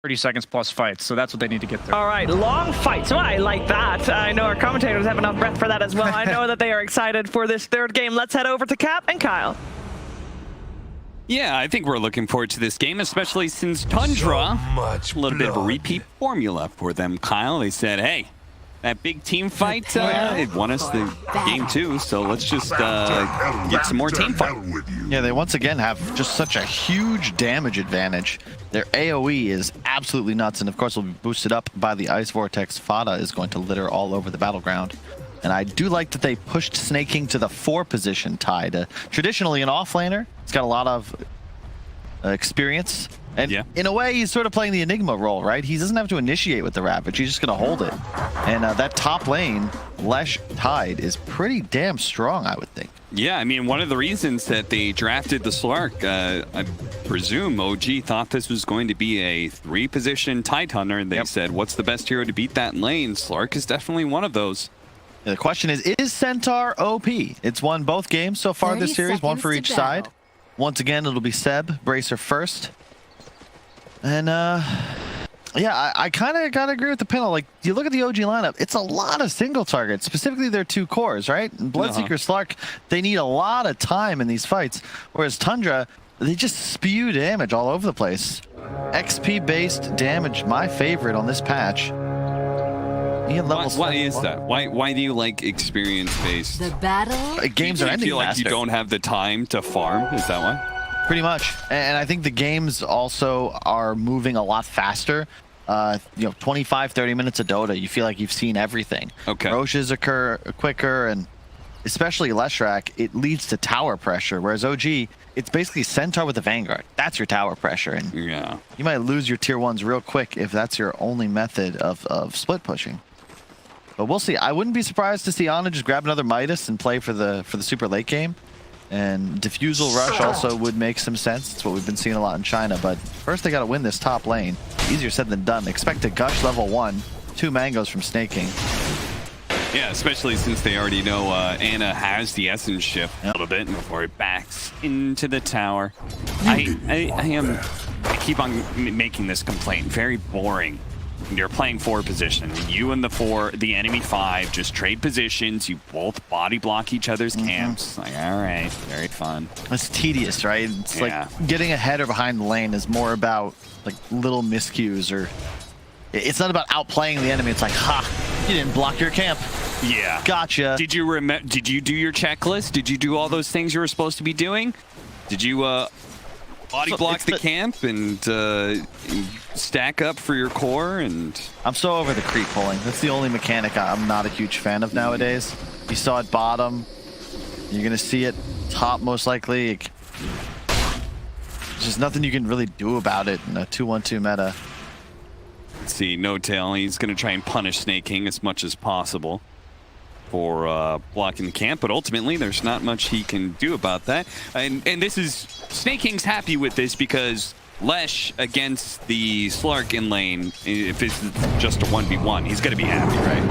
30 seconds plus fights, so that's what they need to get through. All right, long fights. Well, I like that. I know our commentators have enough breath for that as well. I know that they are excited for this 3rd game. Let's head over to Cap and Kyle. Yeah, I think we're looking forward to this game, especially since Tundra, a little bit of a repeat formula for them, Kyle. They said, hey, that big team fight, it won us the game too, so let's just get some more team fight. Yeah, they once again have just such a huge damage advantage. Their AoE is absolutely nuts, and of course will be boosted up by the Ice Vortex. Fada is going to litter all over the battleground. And I do like that they pushed Snake King to the 4 position Tide. Traditionally an offlaner, he's got a lot of experience. And in a way, he's sort of playing the Enigma role, right? He doesn't have to initiate with the Ravage. He's just going to hold it. And that top lane, Lesh Tide, is pretty damn strong, I would think. Yeah, I mean, one of the reasons that they drafted the Slark, I presume OG thought this was going to be a 3-position Tide Hunter, and they said, what's the best hero to beat that lane? Slark is definitely one of those. Yeah, the question is Centaur OP? It's won both games so far this series, 1 for each side. Once again, it'll be Seb, Bracer first. And, yeah, I kind of got to agree with the panel. Like, you look at the OG lineup, it's a lot of single targets, specifically their 2 cores, right? And Bloodseeker, Slark, they need a lot of time in these fights. Whereas Tundra, they just spew damage all over the place. XP-based damage, my favorite on this patch. Why is that? Why do you like experience-based? The battle? Games are ending faster. You feel like you don't have the time to farm? Is that why? Pretty much. And I think the games also are moving a lot faster. You know, 25, 30 minutes of Dota, you feel like you've seen everything. Okay. Roches occur quicker, and especially Leshrac, it leads to tower pressure, whereas OG, it's basically Centaur with the Vanguard. That's your tower pressure, and you might lose your tier 1s real quick if that's your only method of split pushing. But we'll see. I wouldn't be surprised to see Ana just grab another Midas and play for the super late game. And Diffusal Rush also would make some sense. It's what we've been seeing a lot in China. But first they got to win this top lane. Easier said than done. Expect a Gush level 1. 2 mangoes from Snake King. Yeah, especially since they already know Ana has the Essence shift a little bit before it backs into the tower. I keep on making this complaint. Very boring. You're playing 4 position. You and the enemy 5 just trade positions. You both body block each other's camps. Like, all right, very fun. It's tedious, right? It's like getting ahead or behind the lane is more about like little miscues, or it's not about outplaying the enemy. It's like, ha, you didn't block your camp. Yeah. Gotcha. Did you do your checklist? Did you do all those things you were supposed to be doing? Did you body block the camp and stack up for your core? And I'm so over the creep pulling. That's the only mechanic I'm not a huge fan of nowadays. You saw it bottom. You're gonna see it top most likely. There's just nothing you can really do about it in a 2-1-2 meta. Let's see, No Tail. He's gonna try and punish Snake King as much as possible for blocking the camp, but ultimately there's not much he can do about that. And this is, Snake King's happy with this because Lesh against the Slark in lane, if it's just a 1v1, he's gonna be happy, right?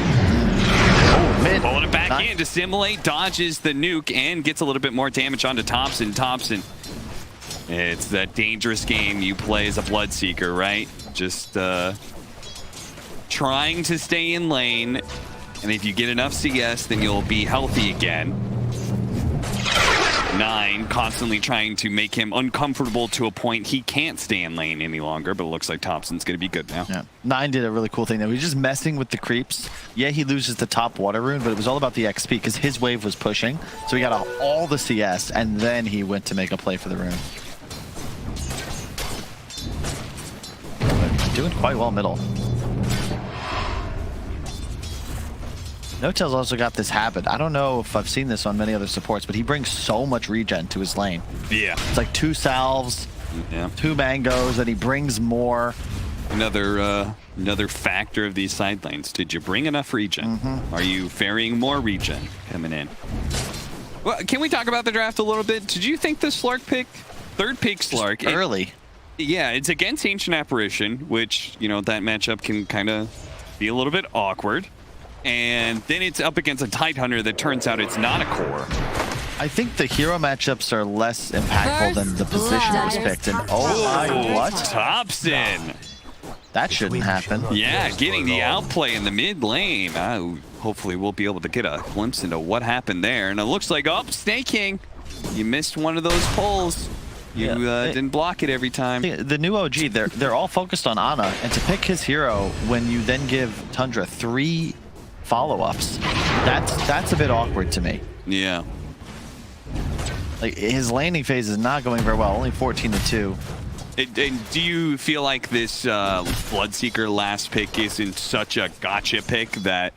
Oh, pulling it back in to simulate, dodges the nuke, and gets a little bit more damage onto Thompson. Thompson It's that dangerous game you play as a Bloodseeker, right? Just trying to stay in lane, and if you get enough CS, then you'll be healthy again. 9 constantly trying to make him uncomfortable to a point he can't stay in lane any longer, but it looks like Thompson's going to be good now. Yeah. 9 did a really cool thing. He was just messing with the creeps. Yeah, he loses the top water rune, but it was all about the XP because his wave was pushing. So he got all the CS, and then he went to make a play for the rune. But doing quite well middle. No-Tail's also got this habit. I don't know if I've seen this on many other supports, but he brings so much regen to his lane. Yeah. It's like 2 salves, yeah, 2 mangoes, and he brings more. Another factor of these side lanes. Did you bring enough regen? Are you ferrying more regen coming in? Well, can we talk about the draft a little bit? Did you think the Slark pick, third pick Slark, early? Yeah, it's against Ancient Apparition, which, you know, that matchup can kind of be a little bit awkward. And then it's up against a Tidehunter that turns out it's not a core. I think the hero matchups are less impactful than the position that was picked. And oh my, what? Thompson! That shouldn't happen. Yeah, getting the outplay in the mid lane. Hopefully we'll be able to get a glimpse into what happened there. And it looks like, oh, Snake King, you missed one of those pulls. You didn't block it every time. The new OG, they're all focused on Ana, and to pick his hero when you then give Tundra 3 follow-ups, that's a bit awkward to me. Yeah. Like, his landing phase is not going very well, only 14-2. And do you feel like this Bloodseeker last pick isn't such a gotcha pick that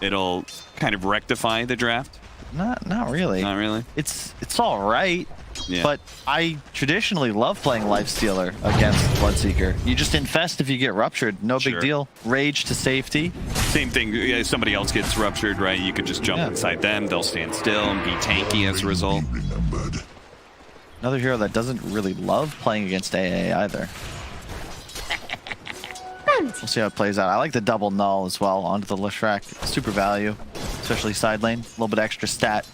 it'll kind of rectify the draft? Not really. Not really? It's all right. Yeah. But I traditionally love playing Lifestealer against Bloodseeker. You just infest if you get ruptured. No big deal. Rage to safety. Same thing. If somebody else gets ruptured, right? You could just jump inside them. They'll stand still and be tanky as a result. Another hero that doesn't really love playing against AA either. We'll see how it plays out. I like the double null as well onto the Leshrac. Super value, especially side lane. A little bit extra stat.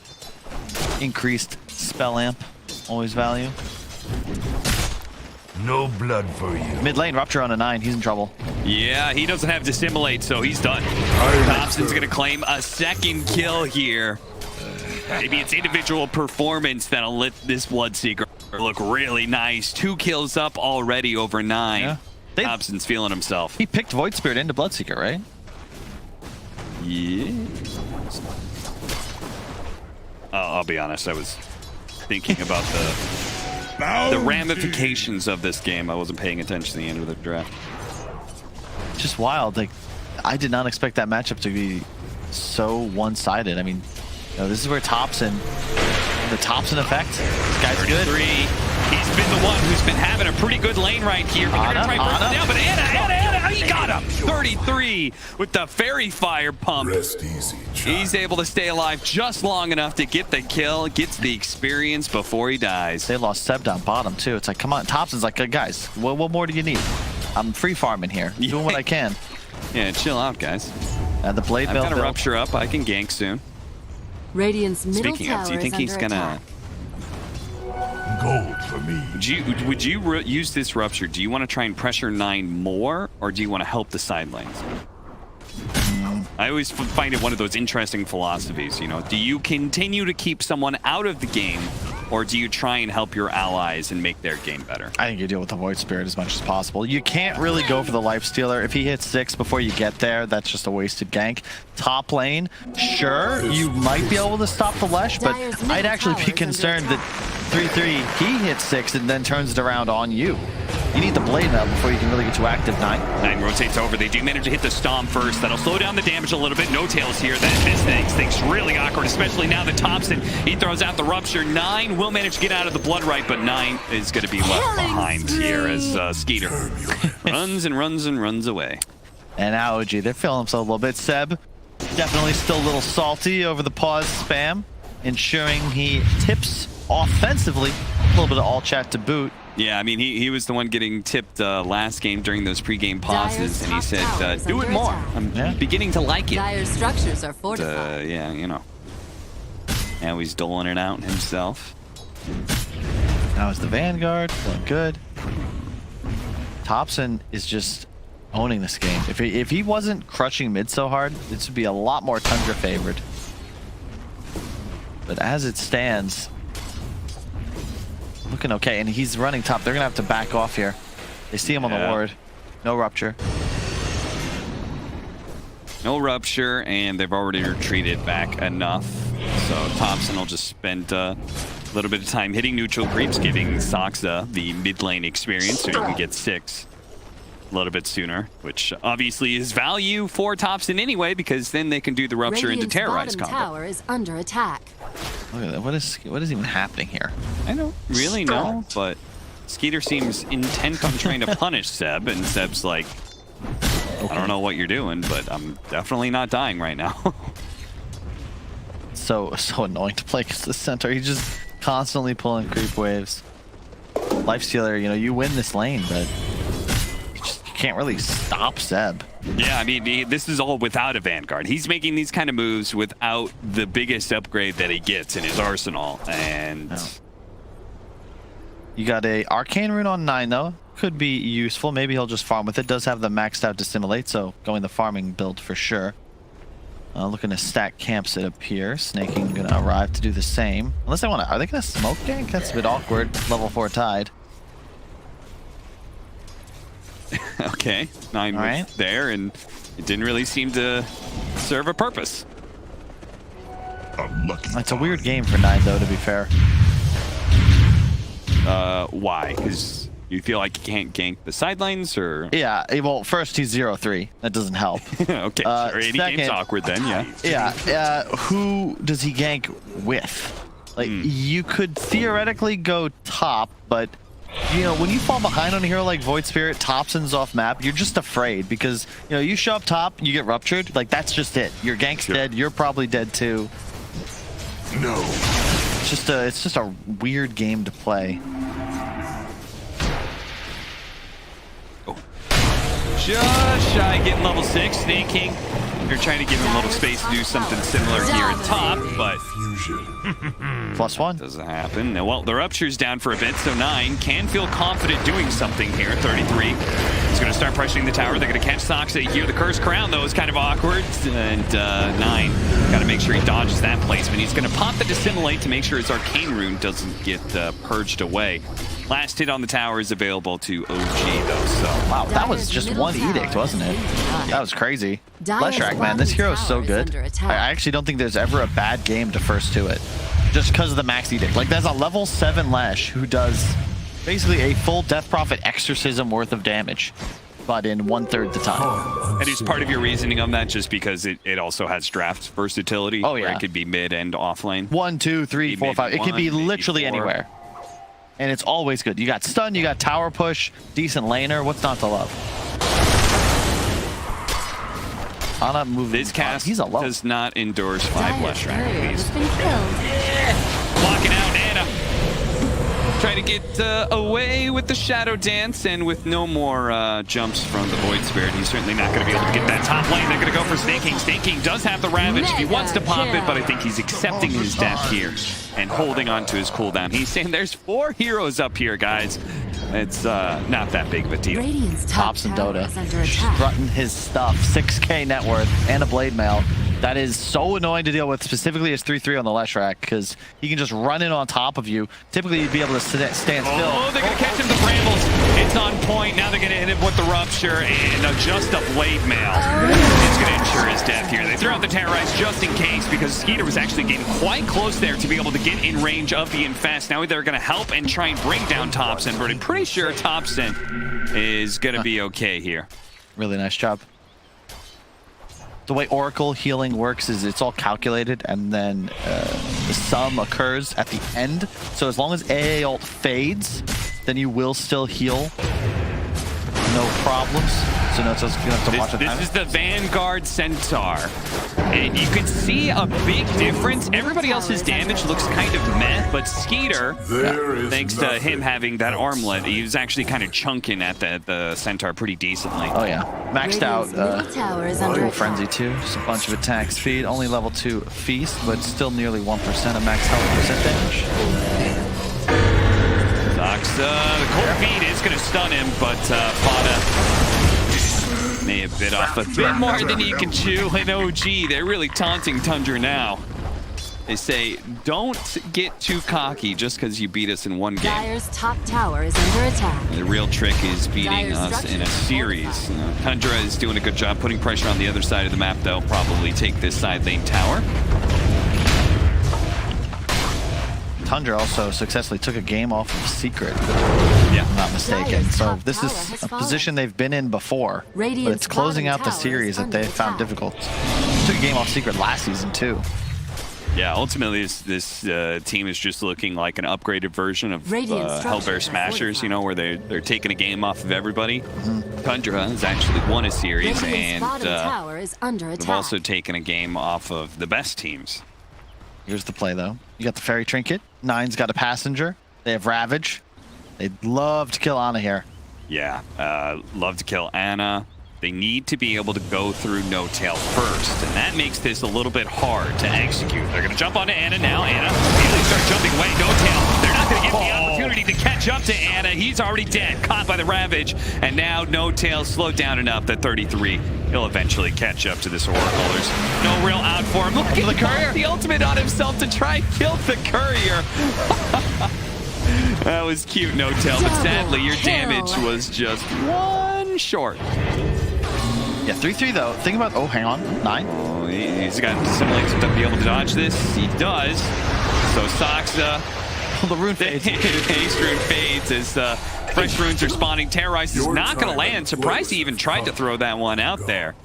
Increased spell amp. Always value. No blood for you. Mid lane, Rupture on a 9. He's in trouble. Yeah, he doesn't have Dissimulate, so he's done. Thompson's going to claim a second kill here. Maybe it's individual performance that'll let this Bloodseeker look really nice. 2 kills up already over 9. Yeah. Thompson's feeling himself. He picked Void Spirit into Bloodseeker, right? Yeah. I'll be honest, I was thinking about the ramifications of this game. I wasn't paying attention to the end of the draft. Just wild. Like, I did not expect that matchup to be so one-sided. I mean, you know, this is where Thompson, the Thompson effect. This guy's good. He's been the one who's been having a pretty good lane right here. But Ana, he got him. 33 with the Fairy Fire pump. Rest easy, he's able to stay alive just long enough to get the kill, gets the experience before he dies. They lost Seb down bottom too. It's like, come on, Thompson's like, guys, what more do you need? I'm free farming here, doing what I can. Yeah, chill out, guys. The blade I've got to rupture up. I can gank soon. Radiant's middle Speaking of, tower do you think he's gonna? Gold for me. Would you use this rupture? Do you want to try and pressure 9 more, or do you want to help the side lanes? I always find it one of those interesting philosophies, you know. Do you continue to keep someone out of the game, or do you try and help your allies and make their game better? I think you deal with the Void Spirit as much as possible. You can't really go for the Lifestealer. If he hits 6 before you get there, that's just a wasted gank. Top lane, sure, you might be able to stop the Lesh, but I'd actually be concerned that 3-3, he hits 6 and then turns it around on you. You need the blade now before you can really get to active 9. 9 rotates over. They do manage to hit the Stomp first. That'll slow down the damage a little bit. No tails here. This makes things really awkward, especially now that Thompson, he throws out the Rupture. 9 will manage to get out of the Blood Right, but 9 is going to be left behind here as Skeeter runs and runs and runs away. And now OG, they're feeling themselves a little bit. Seb, definitely still a little salty over the pause spam, ensuring he tips offensively. A little bit of all chat to boot. Yeah, I mean, he was the one getting tipped last game during those pregame pauses, and he said, do it more. I'm beginning to like it. Dire's structures are fortified. Yeah, you know. Now he's doling it out himself. Now is the Vanguard, feeling good. Thompson is just owning this game. If he wasn't crushing mid so hard, this would be a lot more Tundra favored. But as it stands, looking okay, and he's running top. They're gonna have to back off here. They see him on the ward. No rupture. No rupture, and they've already retreated back enough. So Thompson will just spend a little bit of time hitting neutral creeps, giving Saksa the mid lane experience, so he can get 6 a little bit sooner, which obviously is value for Thompson anyway, because then they can do the rupture into terrorize combo. Tower is under attack. Look at that. What is even happening here? I don't really know, but Skeeter seems intent on trying to punish Seb, and Seb's like, I don't know what you're doing, but I'm definitely not dying right now. So annoying to play against the center. He's just constantly pulling creep waves. Lifestealer, you know, you win this lane, but you can't really stop Seb. Yeah, I mean, this is all without a Vanguard. He's making these kind of moves without the biggest upgrade that he gets in his arsenal, and... You got a Arcane Rune on 9, though. Could be useful. Maybe he'll just farm with it. Does have the maxed out Dissimulate, so going the farming build for sure. Looking to stack camps, it appears. Snaking gonna arrive to do the same. Unless they want to... Are they gonna smoke gank? That's a bit awkward. Level 4 Tide. Okay, 9 was there, and it didn't really seem to serve a purpose. It's a weird game for 9, though, to be fair. Why? Because you feel like you can't gank the sidelines, or? Yeah, well, first he's 0-3. That doesn't help. Okay, sure. Any game's awkward then, yeah. Yeah, who does he gank with? Like, you could theoretically go top, but, you know, when you fall behind on a hero like Void Spirit, Thompson's off map, you're just afraid because, you know, you show up top, you get ruptured, like, that's just it. Your gank's dead, you're probably dead too. No. It's just a weird game to play. Just shy getting level 6, snaking. You're trying to give him a little space to do something similar here at top, but +1 doesn't happen. Well, the rupture's down for a bit, so 9 can feel confident doing something here. 33 is going to start pressuring the tower. They're going to catch Saksa here. The Cursed Crown, though, is kind of awkward, and 9 got to make sure he dodges that placement. He's going to pop the Dissimulate to make sure his Arcane Rune doesn't get purged away. Last hit on the tower is available to OG, though, so... Wow, that was just one edict, wasn't it? That was crazy. Leshrac, man, this hero is so good. I actually don't think there's ever a bad game to first to it. Just because of the max edict. Like, there's a level 7 Lesh who does basically a full Death Prophet exorcism worth of damage, but in 1/3 the time. And is part of your reasoning on that just because it also has draft versatility? Oh, yeah. Where it could be mid and off lane? 1, 2, 3, 4, 5. It could be literally anywhere. And it's always good. You got stun, you got tower push, decent laner. What's not to love? Ana moving. This cast he's alone. does not endorse 5 Leshrac, please. Blocking out Ana. Trying to get away with the Shadow Dance, and with no more jumps from the Void Spirit, he's certainly not going to be able to get that top lane. They're going to go for Snaking. Snaking does have the Ravage if he wants to pop it, but I think he's accepting his death here and holding on to his cooldown. He's saying there's 4 heroes up here, guys. It's not that big of a deal. Thompson Dota strutting his stuff. 6K net worth and a blade mail. That is so annoying to deal with, specifically as 3-3 on the Leshrac, because he can just run in on top of you. Typically, you'd be able to stand still. Oh, they're going to catch him the brambles. It's on point. Now they're going to hit him with the rupture and just a blade mail. It's going to ensure his death here. They throw out the terrorize just in case, because Skeeter was actually getting quite close there to be able to get in range of the Infest. Now they're going to help and try and bring down Thompson, but I'm pretty sure Thompson is going to be okay here. Really nice job. The way Oracle healing works is it's all calculated, and then the sum occurs at the end. So as long as AA ult fades, then you will still heal. No problems. So no, it's just gonna have to watch it. This is the Vanguard Centaur, and you can see a big difference. Everybody else's damage looks kind of meh, but Skeeter, thanks to him having that armlet, he was actually kind of chunking at the Centaur pretty decently. Oh yeah, maxed out dual frenzy too. Just a bunch of attack speed. Only level 2 feast, but still nearly 1% of max health percent damage. Sox, the cold feet is going to stun him, but Fada may have bit off a bit more than he can chew. And OG, they're really taunting Tundra now. They say, don't get too cocky just because you beat us in one game. Dire's top tower is under attack. The real trick is beating us in a series. Tundra is doing a good job putting pressure on the other side of the map, though. Probably take this side lane tower. Tundra also successfully took a game off of Secret, yeah, if I'm not mistaken. So this is a position they've been in before, but it's closing out the series that they found difficult. Took a game off Secret last season, too. Yeah, ultimately, this team is just looking like an upgraded version of Hellbear Smashers, you know, where they're taking a game off of everybody. Tundra has actually won a series, and they've also taken a game off of the best teams. Here's the play, though. You got the Fairy Trinket. Nine's got a Passenger. They have Ravage. They'd love to kill Ana here. Yeah, love to kill Ana. They need to be able to go through No Tail first, and that makes this a little bit hard to execute. They're going to jump onto Ana now. Ana immediately starts jumping away. No Tail. They're not going to give him the opportunity to catch up to Ana. He's already dead, caught by the Ravage, and now No Tail slowed down enough that 33. He'll eventually catch up to this Oracle. There's no real out for him. Look at the courier. The ultimate on himself to try and kill the courier. That was cute, No Tail, but sadly your damage was just one short. Yeah, 3-3 though. Think about, oh, hang on, 9. Oh, he's got assimilates to be able to dodge this. He does. So Soxa, the rune fades. Haste rune fades as fresh runes are spawning. Terrorize is not going to land. Surprised he even tried to throw that one out there.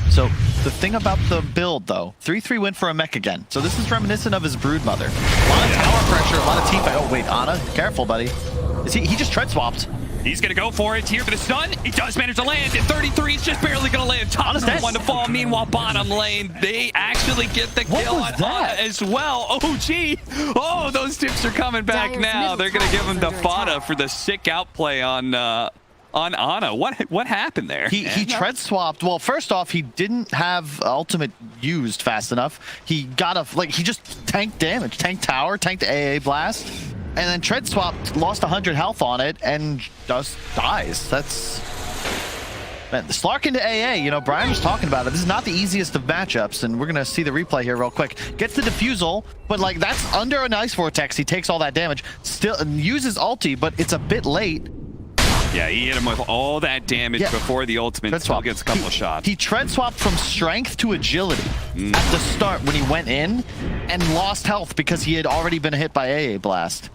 So the thing about the build though, 3-3 went for a mech again. So this is reminiscent of his Broodmother. A lot of tower pressure, a lot of team fight. Oh wait, Ana, careful buddy. Is he just tread swapped. He's going to go for it here for the stun. He does manage to land. At 33, he's just barely going to land. Top one to fall. Meanwhile, bottom lane, they actually get the kill on Ana as well. OG. Oh, those tips are coming back now. They're going to give him the Fada for the sick outplay on Ana. What happened there? He tread swapped. Well, first off, he didn't have ultimate used fast enough. He got he just tanked damage, tanked tower, tanked AA blast. And then tread swapped, lost 100 health on it, and just dies. That's... Man, the Slark into AA, you know, Brian was talking about it. This is not the easiest of matchups, and we're going to see the replay here real quick. Gets the defusal, but, like, that's under an Ice Vortex. He takes all that damage. Still uses ulti, but it's a bit late. Yeah, he hit him with all that damage before the ultimate still gets a couple of shots. He tread swapped from strength to agility at the start when he went in, and lost health because he had already been hit by AA blast.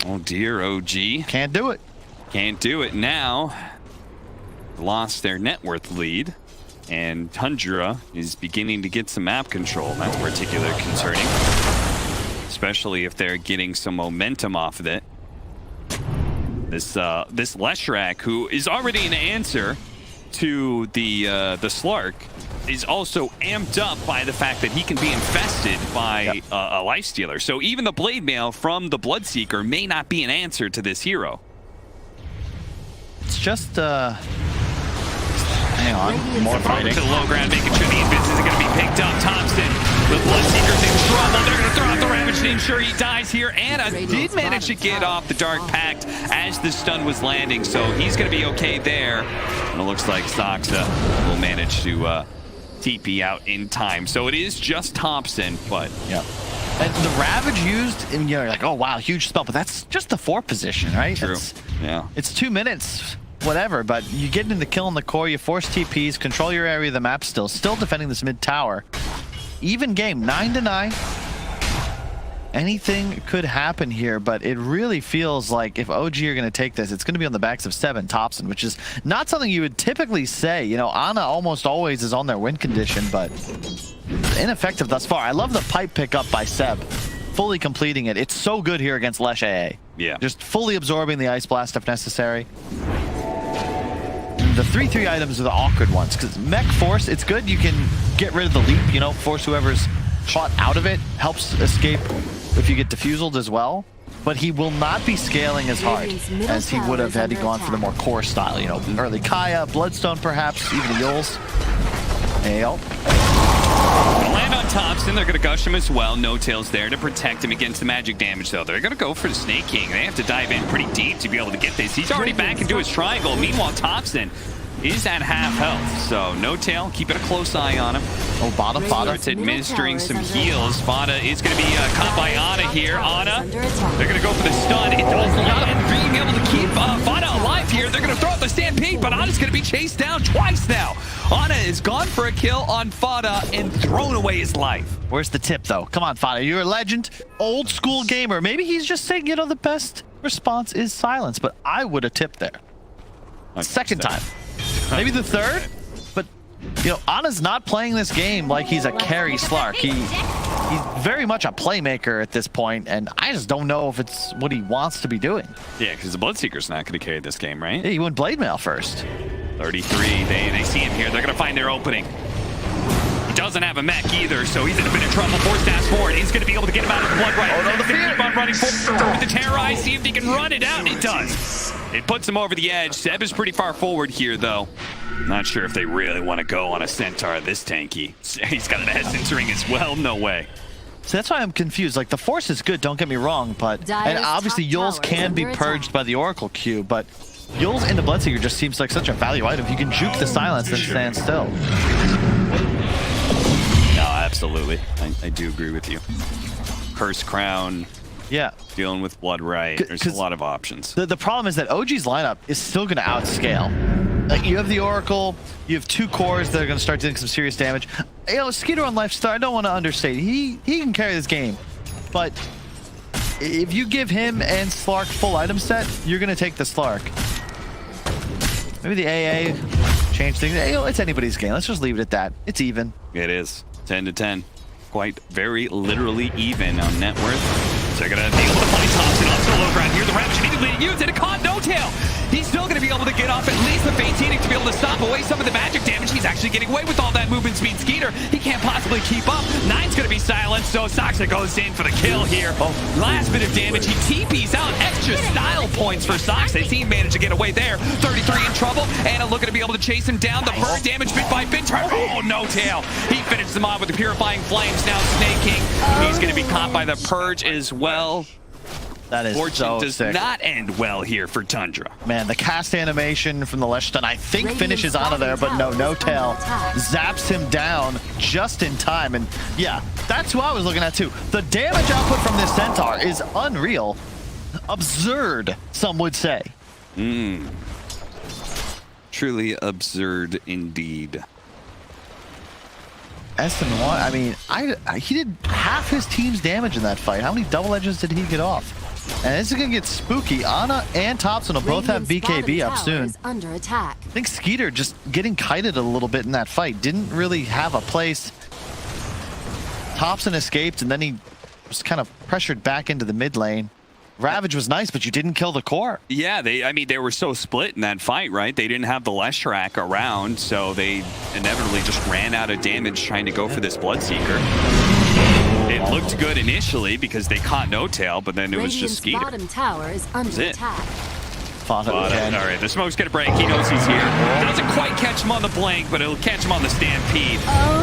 Oh dear, OG. Can't do it. Can't do it now. Lost their net worth lead, and Tundra is beginning to get some map control. That's particularly concerning, especially if they're getting some momentum off of it. This Leshrac, who is already an answer to the Slark, is also amped up by the fact that he can be infested by a lifestealer. So even the Blade Mail from the Bloodseeker may not be an answer to this hero. It's just, hang on, more fighting. To the low ground, making sure the invis isn't going to be picked up. Thompson, the Bloodseeker's in trouble. They're going to throw out the Ravage to ensure he dies here. Ana did manage to get off the Dark Pact as the stun was landing, so he's going to be okay there. And it looks like Soxa will manage to TP out in time. So it is just Thompson, but yeah. And the Ravage used, and you're like, oh wow, huge spell, but that's just the 4 position, right? True. It's 2 minutes, whatever, but you get into the kill in the core, you force TPs, control your area of the map still defending this mid tower. Even game, 9-9. Anything could happen here, but it really feels like if OG are going to take this, it's going to be on the backs of Seb and Thompson, which is not something you would typically say. You know, Ana almost always is on their win condition, but ineffective thus far. I love the pipe pickup by Seb, fully completing it. It's so good here against Lesh AA. Yeah. Just fully absorbing the Ice Blast if necessary. The 3-3 items are the awkward ones, because Mech Force, it's good. You can get rid of the leap, you know, force whoever's caught out of it, helps escape if you get diffuseled as well, but he will not be scaling as hard as he would have had he gone for the more core style, you know, early Kaya, Bloodstone perhaps, even the Yules. Gonna land on Thompson. They're gonna gush him as well. No Tail's there to protect him against the magic damage, though. They're gonna go for the Snake King. They have to dive in pretty deep to be able to get this. He's already back into his triangle. Meanwhile, Thompson is at half health, so No Tail keeping a close eye on him. Oh, Fada. Starts administering some heals. Fada is going to be caught by Ana here. Ana, they're going to go for the stun. It does not being able to keep Fada alive here. They're going to throw out the Stampede, but Ana's going to be chased down twice now. Ana is gone for a kill on Fada and thrown away his life. Where's the tip, though? Come on, Fada. You're a legend. Old school gamer. Maybe he's just saying, you know, the best response is silence, but I would have tipped there. Second time. Maybe the third? But, you know, Ana's not playing this game like he's a carry Slark. He's very much a playmaker at this point, and I just don't know if it's what he wants to be doing. Yeah, because the Bloodseeker's not going to carry this game, right? Yeah, he went Blade Mail first. 33, they see him here. They're going to find their opening. He doesn't have a mech either, so he's in a bit of trouble. Force dash forward. He's going to be able to get him out of the blood right. Oh, no, the fear. Keep on running forward with the Terrorize, see if he can run it out. It does. It puts him over the edge. Seb is pretty far forward here, though. Not sure if they really want to go on a Centaur this tanky. He's got an Essence Ring as well. No way. So that's why I'm confused. Like, the Force is good, don't get me wrong, but... And obviously, Yules can be purged by the Oracle Q, but Yules into Bloodseeker just seems like such a value item. If you can juke the silence and stand still. No, absolutely. I do agree with you. Curse Crown. Yeah. Dealing with Blood Right. There's a lot of options. The problem is that OG's lineup is still going to outscale. Like, you have the Oracle, you have two cores that are going to start doing some serious damage. You know, Skeeter on Lifestar, I don't want to understate. He can carry this game. But if you give him and Slark full item set, you're going to take the Slark. Maybe the AA change things. You know, it's anybody's game. Let's just leave it at that. It's even. It is. 10 to 10. Quite very literally even on net worth. So they're going to be able to find Thompson on solo ground here. The Ravage immediately used it. A caught No Tail. He's still going to be able to get off at least the Fatinic to be able to stop away some of the magic damage. He's actually getting away with all that movement speed. Skeeter, he can't possibly keep up. Nine's going to be silenced, so Soxa goes in for the kill here. Last bit of damage. He TP's out. Extra style points for Soxa. His team managed to get away there. 33 in trouble. Anna looking to be able to chase him down. The bird damage bit by bit. Oh, No Tail. He finishes him off with the Purifying Flames. Now Snake King. He's going to be caught by the Purge as well. That is Fortune so does sick. not end well here for Tundra. Man, the cast animation from the Leshton, I think finishes Ana there, but No Tail zaps him down just in time. And yeah, that's who I was looking at too. The damage output from this Centaur is unreal. Absurd, some would say. Truly absurd indeed. S1, I mean, he did half his team's damage in that fight. How many double edges did he get off? And this is going to get spooky. Ana and Thompson will both have BKB up soon. Under attack. I think Skeeter just getting kited a little bit in that fight. Didn't really have a place. Thompson escaped, and then he was kind of pressured back into the mid lane. Ravage was nice, but you didn't kill the core. Yeah, they were so split in that fight, right? They didn't have the Leshrac around, so they inevitably just ran out of damage trying to go for this Bloodseeker. It looked good initially because they caught No Tail, but then it was just Skeeter. Bottom tower is under attack. All right, the smoke's gonna break. He knows he's here. Doesn't quite catch him on the blank, but it'll catch him on the Stampede.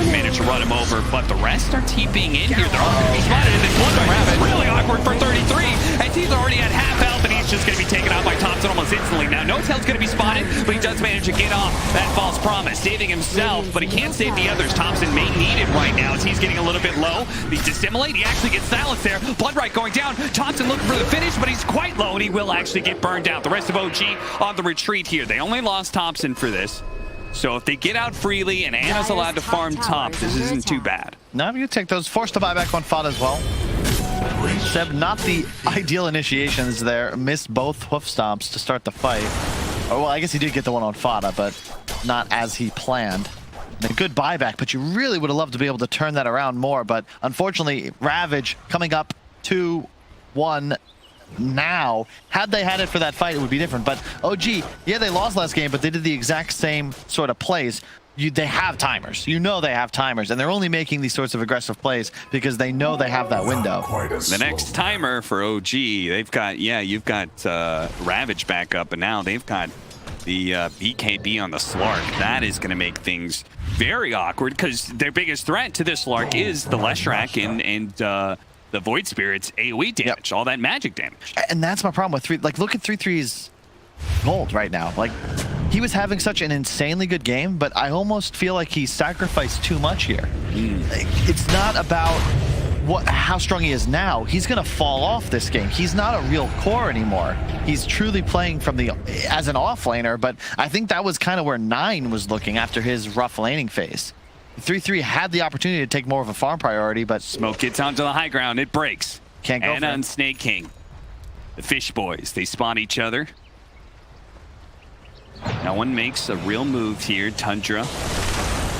Managed to run him over, but the rest are TPing in here. They're all gonna be spotted in this one round. It's really awkward for 33, as he's already at half health, and he's just gonna be taken out by Thompson almost instantly. Now, No Tail's gonna be spotted, but he does manage to get off that false promise, saving himself, but he can't save the others. Thompson may need it right now as he's getting a little bit low. He dissimulate, he actually gets silenced there. Bloodright going down. Thompson looking for the finish, but he's quite low, and he will actually get burned out. The rest of OG on the retreat here. They only lost Thompson for this. So if they get out freely and Ana's allowed to farm top, this isn't too bad. No, you take those. Forced to buy back on Fada as well. Seb, not the ideal initiations there. Missed both hoof stomps to start the fight. Oh, well, I guess he did get the one on Fada, but not as he planned. And a good buyback, but you really would have loved to be able to turn that around more. But unfortunately, Ravage coming up 2-1 now. Had they had it for that fight, it would be different. But OG, yeah, they lost last game, but they did the exact same sort of plays. They have timers. You know they have timers, and they're only making these sorts of aggressive plays because they know they have that window. The next timer for OG, they've got, yeah, you've got Ravage back up, and now they've got the BKB on the Slark. That is going to make things very awkward because their biggest threat to this Slark is the Leshrac and the Void Spirit's AoE damage, all that magic damage. And that's my problem with 3. Like, look at 3-3's gold right now. Like, he was having such an insanely good game, but I almost feel like he sacrificed too much here. Like, it's not about how strong he is now. He's going to fall off this game. He's not a real core anymore. He's truly playing from as an offlaner, but I think that was kind of where 9 was looking after his rough laning phase. 3-3 had the opportunity to take more of a farm priority, but Smoke gets onto the high ground. It breaks. Can't go Anna and Snake King. The Fish Boys, they spot each other. No one makes a real move here. Tundra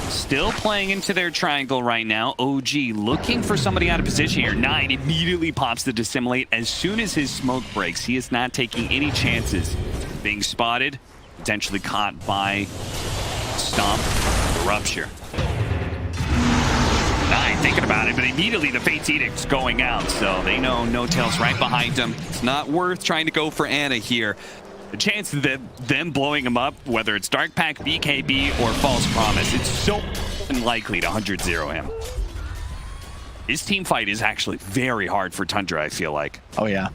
still playing into their triangle right now. OG looking for somebody out of position here. 9 immediately pops the Dissimulate as soon as his smoke breaks. He is not taking any chances being spotted, potentially caught by Stomp, Rupture. 9 thinking about it, but immediately the Fate's Edict's going out, so they know No Tail's right behind them. It's not worth trying to go for Anna here. The chance of them blowing him up, whether it's Dark Pack, BKB, or False Promise, it's so unlikely to 100-0 him. His team fight is actually very hard for Tundra, I feel like. oh yeah,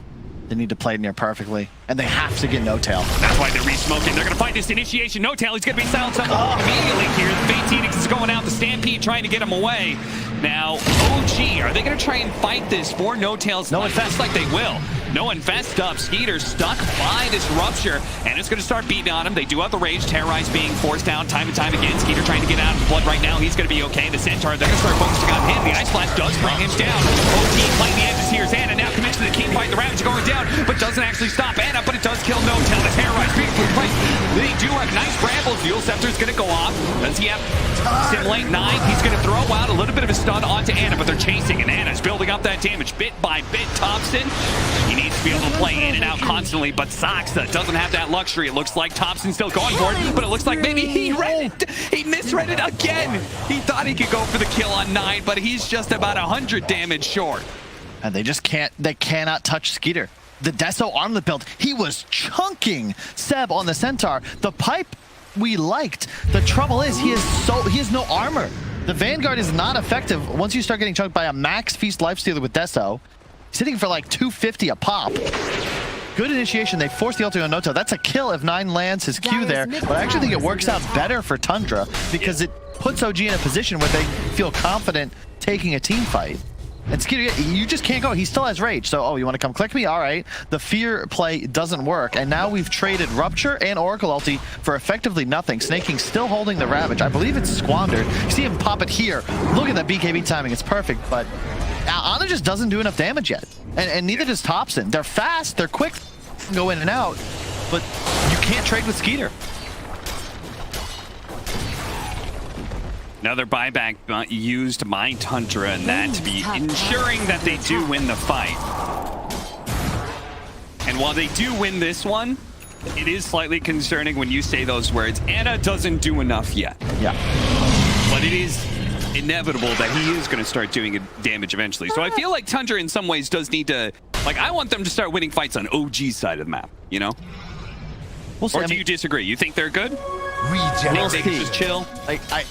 they need to play near perfectly, and they have to get No Tail. That's why they're re-smoking. They're going to find this initiation. No Tail, he's going to be silenced immediately here. The Fate's Edict is going out. The Stampede trying to get him away. Now, OG, are they going to try and fight this for No Tail's life? Looks like they will. No Infest up. Skeeter stuck by this Rupture, and it's going to start beating on him. They do have the Rage. Terrorize being forced down time and time again. Skeeter trying to get out of the blood right now. He's going to be okay. The Centaur, they're going to start focusing on him. The Ice Blast does bring him down. OG playing the edges here. Anna now commits to the team fight. The Ravage going down, but doesn't actually stop Anna, but it does kill No Tail. The Terrorize beautifully placed. They do have nice brambles. Fuel Scepter's going to go off. Does he have Simulate 9? He's going to throw out a little bit of a stun onto Anna, but they're chasing, and Anna's building up that damage bit by bit. Thompson, he needs to be able to play in and out constantly, but Soxa doesn't have that luxury. It looks like Thompson's still going for it, but it looks like maybe he read it. He misread it again. He thought he could go for the kill on 9, but he's just about 100 damage short. And they just cannot touch Skeeter. The Deso armlet build, he was chunking Seb on the Centaur. The pipe we liked. The trouble is he has no armor. The Vanguard is not effective once you start getting chunked by a max Feast Lifestealer with Deso. He's hitting for like 250 a pop. Good initiation. They force the ultimate on No Tail. That's a kill if 9 lands his Q there. But I actually think it works out better for Tundra because it puts OG in a position where they feel confident taking a team fight. And Skeeter, you just can't go. He still has Rage. So, oh, you want to come click me? All right. The Fear play doesn't work. And now we've traded Rupture and Oracle ulti for effectively nothing. Snake King still holding the Ravage. I believe it's squandered. You see him pop it here. Look at that BKB timing. It's perfect. But Ana just doesn't do enough damage yet. And neither does Thompson. They're fast. They're quick. Go in and out. But you can't trade with Skeeter. Another buyback used by Tundra, and that to be ensuring that they do win the fight. And while they do win this one, it is slightly concerning when you say those words. Anna doesn't do enough yet. Yeah. But it is inevitable that he is going to start doing damage eventually. So I feel like Tundra in some ways does need to, like, I want them to start winning fights on OG's side of the map, you know? We'll see. Or do you disagree? You think they're good? They can just chill?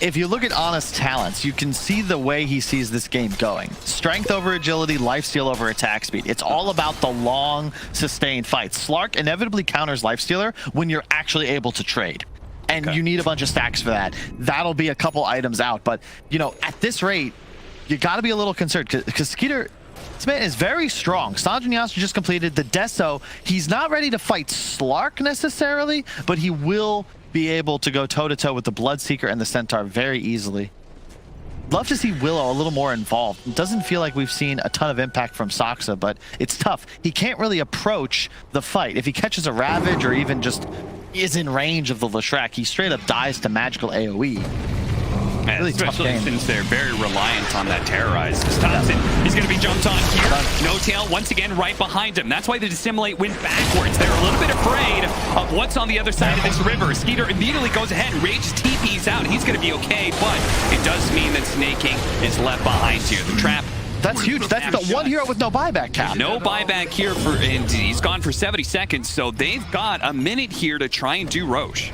If you look at Ana's talents, you can see the way he sees this game going. Strength over agility, lifesteal over attack speed. It's all about the long, sustained fights. Slark inevitably counters lifestealer when you're actually able to trade. And you need a bunch of stacks for that. That'll be a couple items out. But, you know, at this rate, you got to be a little concerned because Skeeter, this man is very strong. Sanjin Yasuo just completed the Deso. He's not ready to fight Slark necessarily, but he will be able to go toe-to-toe with the Bloodseeker and the Centaur very easily. Love to see Willow a little more involved. It doesn't feel like we've seen a ton of impact from Soxa, but it's tough. He can't really approach the fight. If he catches a Ravage or even just is in range of the Leshrac, he straight up dies to magical AoE. Really especially since they're very reliant on that Terrorize. Thompson is going to be jumped on here. No Tail once again right behind him. That's why the Dissimulate went backwards. They're a little bit afraid of what's on the other side of this river. Skeeter immediately goes ahead and Rage's TP's out. He's going to be okay, but it does mean that Snake King is left behind here. The trap That's huge. That's the one hero with no buyback cap. No buyback here and he's gone for 70 seconds, so they've got a minute here to try and do Roche.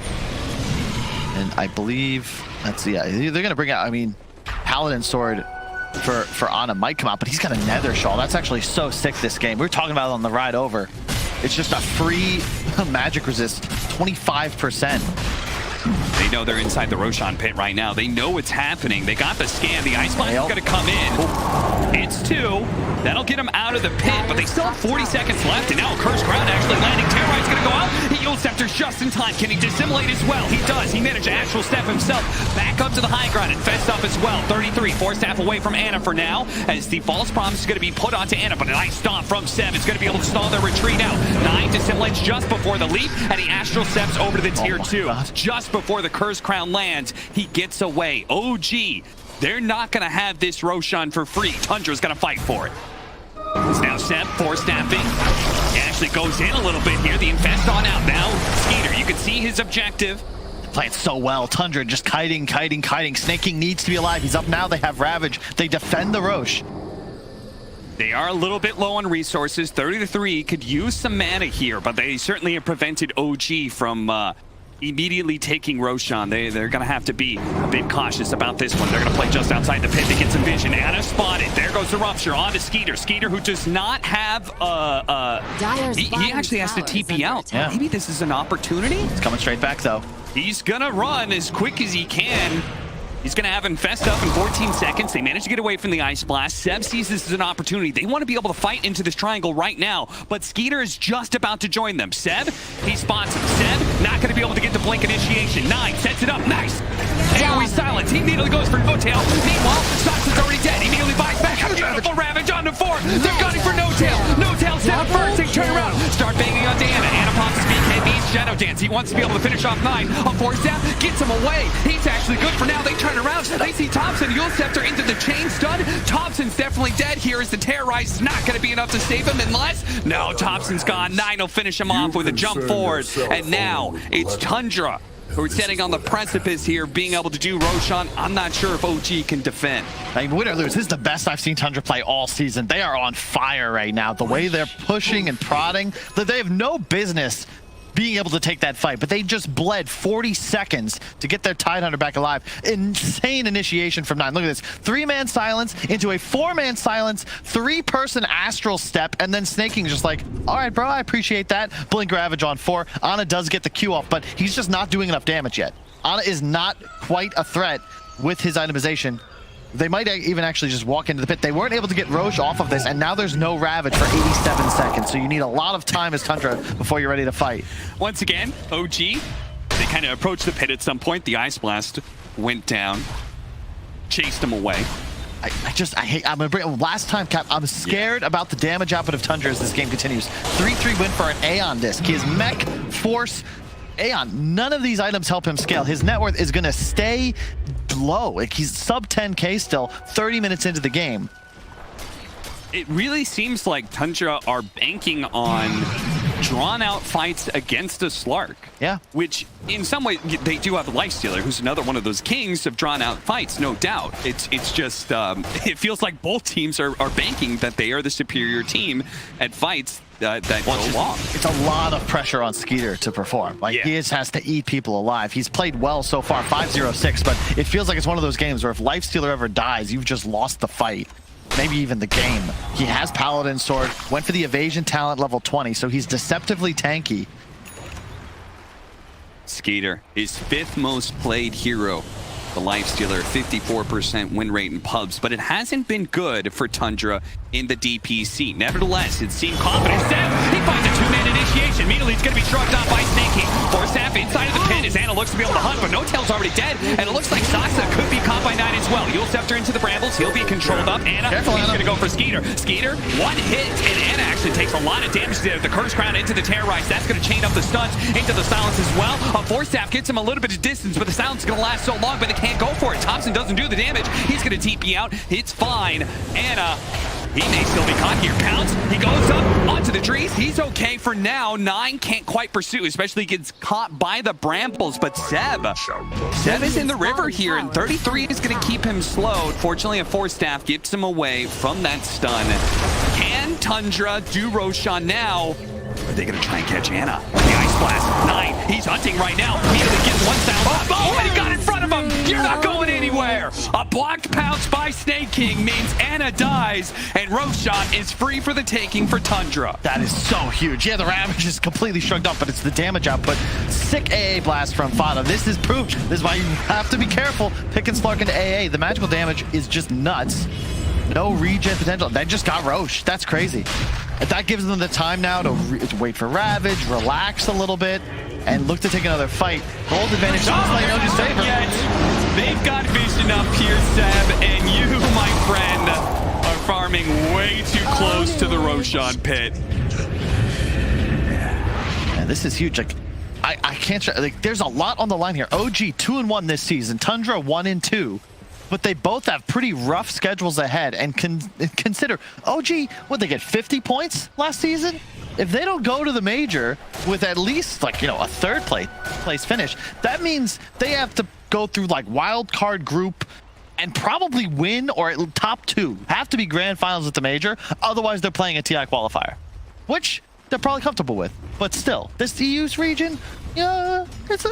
And I believe they're gonna bring out. I mean, Paladin Sword for Ana might come out, but he's got a Nether Shawl. That's actually so sick this game. We were talking about it on the ride over. It's just a free magic resist, 25%. They know they're inside the Roshan pit right now. They know what's happening. They got the scan. The Ice Blast is going to come in. It's 2. That'll get them out of the pit, but they still have 40 seconds left, and now a Cursed Crown actually landing. Terroride's going to go out. He Yield Scepter's just in time. Can he dissimulate as well? He does. He managed to Astral Step himself back up to the high ground and fessed up as well. 33, 4 staff away from Ana for now, as the False Promise is going to be put onto Ana, but a nice stomp from Seb is going to be able to stall their retreat out. 9 dissimmulates just before the leap, and he Astral Steps over to the tier 2. God. Just before the Cursed Crown lands, he gets away. OG, they're not going to have this Roshan for free. Tundra's going to fight for it. It's now Seb, 4 staffing. He actually goes in a little bit here. The Infest on out now. Skeeter, you can see his objective. Playing so well. Tundra just kiting. Snake King needs to be alive. He's up now. They have Ravage. They defend the Roche. They are a little bit low on resources. 30-3 could use some mana here, but they certainly have prevented OG from immediately taking Roshan. They're going to have to be a bit cautious about this one. They're going to play just outside the pit to get some vision. Ana spotted. There goes the Rupture on to Skeeter. Skeeter, who does not have he actually has to TP out. Yeah. Maybe this is an opportunity. It's coming straight back though. He's going to run as quick as he can. He's going to have Infest up in 14 seconds. They managed to get away from the Ice Blast. Seb sees this as an opportunity. They want to be able to fight into this triangle right now, but Skeeter is just about to join them. Seb, he spots him. Seb, not going to be able to get the Blink initiation. 9 sets it up. Nice. AoE silence. He immediately goes for No Tail. Meanwhile, Sox is already dead. He immediately buys back. Beautiful Ravage on to 4. They're gunning for No Tail. No Tail Seb first. They turn around. Start banging on Ana. Ana pops his BKB's Shadow Dance. He wants to be able to finish off 9. A 4 step gets him away. He's actually good for now. They turn around. They see Thompson. Yield Scepter into the chain stun. Thompson's definitely dead here as the Terrorize is not going to be enough to save him unless... No, Thompson's gone. 9 will finish him off with a jump forward. And now it's Tundra who are sitting on the precipice here, being able to do Roshan. I'm not sure if OG can defend. I mean, win or lose, this is the best I've seen Tundra play all season. They are on fire right now. The way they're pushing and prodding, that they have no business being able to take that fight, but they just bled 40 seconds to get their Tidehunter back alive. Insane initiation from 9. Look at this. 3-man silence into a 4-man silence, 3-person Astral Step, and then Snake King just like, all right, bro, I appreciate that. Blink Ravage on 4. Ana does get the Q off, but he's just not doing enough damage yet. Ana is not quite a threat with his itemization. They might even actually just walk into the pit. They weren't able to get Roche off of this, and now there's no Ravage for 87 seconds. So you need a lot of time as Tundra before you're ready to fight. Once again, OG, they kind of approached the pit at some point. The Ice Blast went down, chased them away. I'm gonna bring last time, Cap. I'm scared about the damage output of Tundra as this game continues. 3-3 win for an Aeon disc. He has Mech, Force, Aeon. None of these items help him scale. His net worth is gonna stay low. Like, he's sub 10K still, 30 minutes into the game. It really seems like Tundra are banking on drawn-out fights against a Slark. Yeah. Which, in some way, they do have a Lifestealer, who's another one of those kings of drawn-out fights, no doubt. It's just, it feels like both teams are banking that they are the superior team at fights that go long. It's a lot of pressure on Skeeter to perform. Like, he has to eat people alive. He's played well so far, 5-0-6, but it feels like it's one of those games where if Lifestealer ever dies, you've just lost the fight. Maybe even the game. He has Paladin Sword, went for the evasion talent level 20, so he's deceptively tanky. Skeeter, his 5th most played hero. The Lifestealer, 54% win rate in pubs, but it hasn't been good for Tundra in the DPC. Nevertheless, it seemed confident. He finds a 2-man initiation. Immediately, it's going to be shrugged off by Snake King. Force Staff inside of the pit as Ana looks to be able to hunt, but No Tail's already dead, and it looks like Saksa could be caught by 9 as well. Yield Scepter into the brambles. He'll be controlled up. Ana, he's going to go for Skeeter. Skeeter, 1 hit, and Ana actually takes a lot of damage there. The Curse Crown into the Terrorize. That's going to chain up the stuns into the silence as well. A Force Staff gets him a little bit of distance, but the silence is going to last so long, but they can't go for it. Thompson doesn't do the damage. He's going to TP out. It's fine. Ana He may still be caught here. Pounce, he goes up onto the trees. He's okay for now. 9 can't quite pursue, especially gets caught by the brambles. But Seb is in the river here, and 33 is going to keep him slowed. Fortunately, a 4-staff gets him away from that stun. Can Tundra do Roshan now? Are they going to try and catch Anna? The Ice Blast, 9. He's hunting right now. Immediately gets 1 sound. Oh, and he got in front of him. You're not going anywhere. A blocked pounce by Snake King means Anna dies, and Roshan is free for the taking for Tundra. That is so huge. Yeah, the Ravage is completely shrugged up, but it's the damage output. Sick AA blast from Fada. This is proof. This is why you have to be careful picking Slark into AA. The magical damage is just nuts. No regen potential. They just got Roche. That's crazy. That gives them the time now to wait for Ravage, relax a little bit, and look to take another fight. Gold advantage sounds like OG's favor. They've got vision up here, Seb, and you, my friend, are farming way too close to the Roshan pit. Man, this is huge. Like, I can't. Like, there's a lot on the line here. OG 2-1 this season. Tundra 1-2. But they both have pretty rough schedules ahead, and consider OG, would they get 50 points last season? If they don't go to the major with at least, like, you know, a third place finish, that means they have to go through like wild card group and probably win, or at top 2 have to be grand finals at the major. Otherwise, they're playing a TI qualifier, which they're probably comfortable with. But still, this EU's region, yeah, it's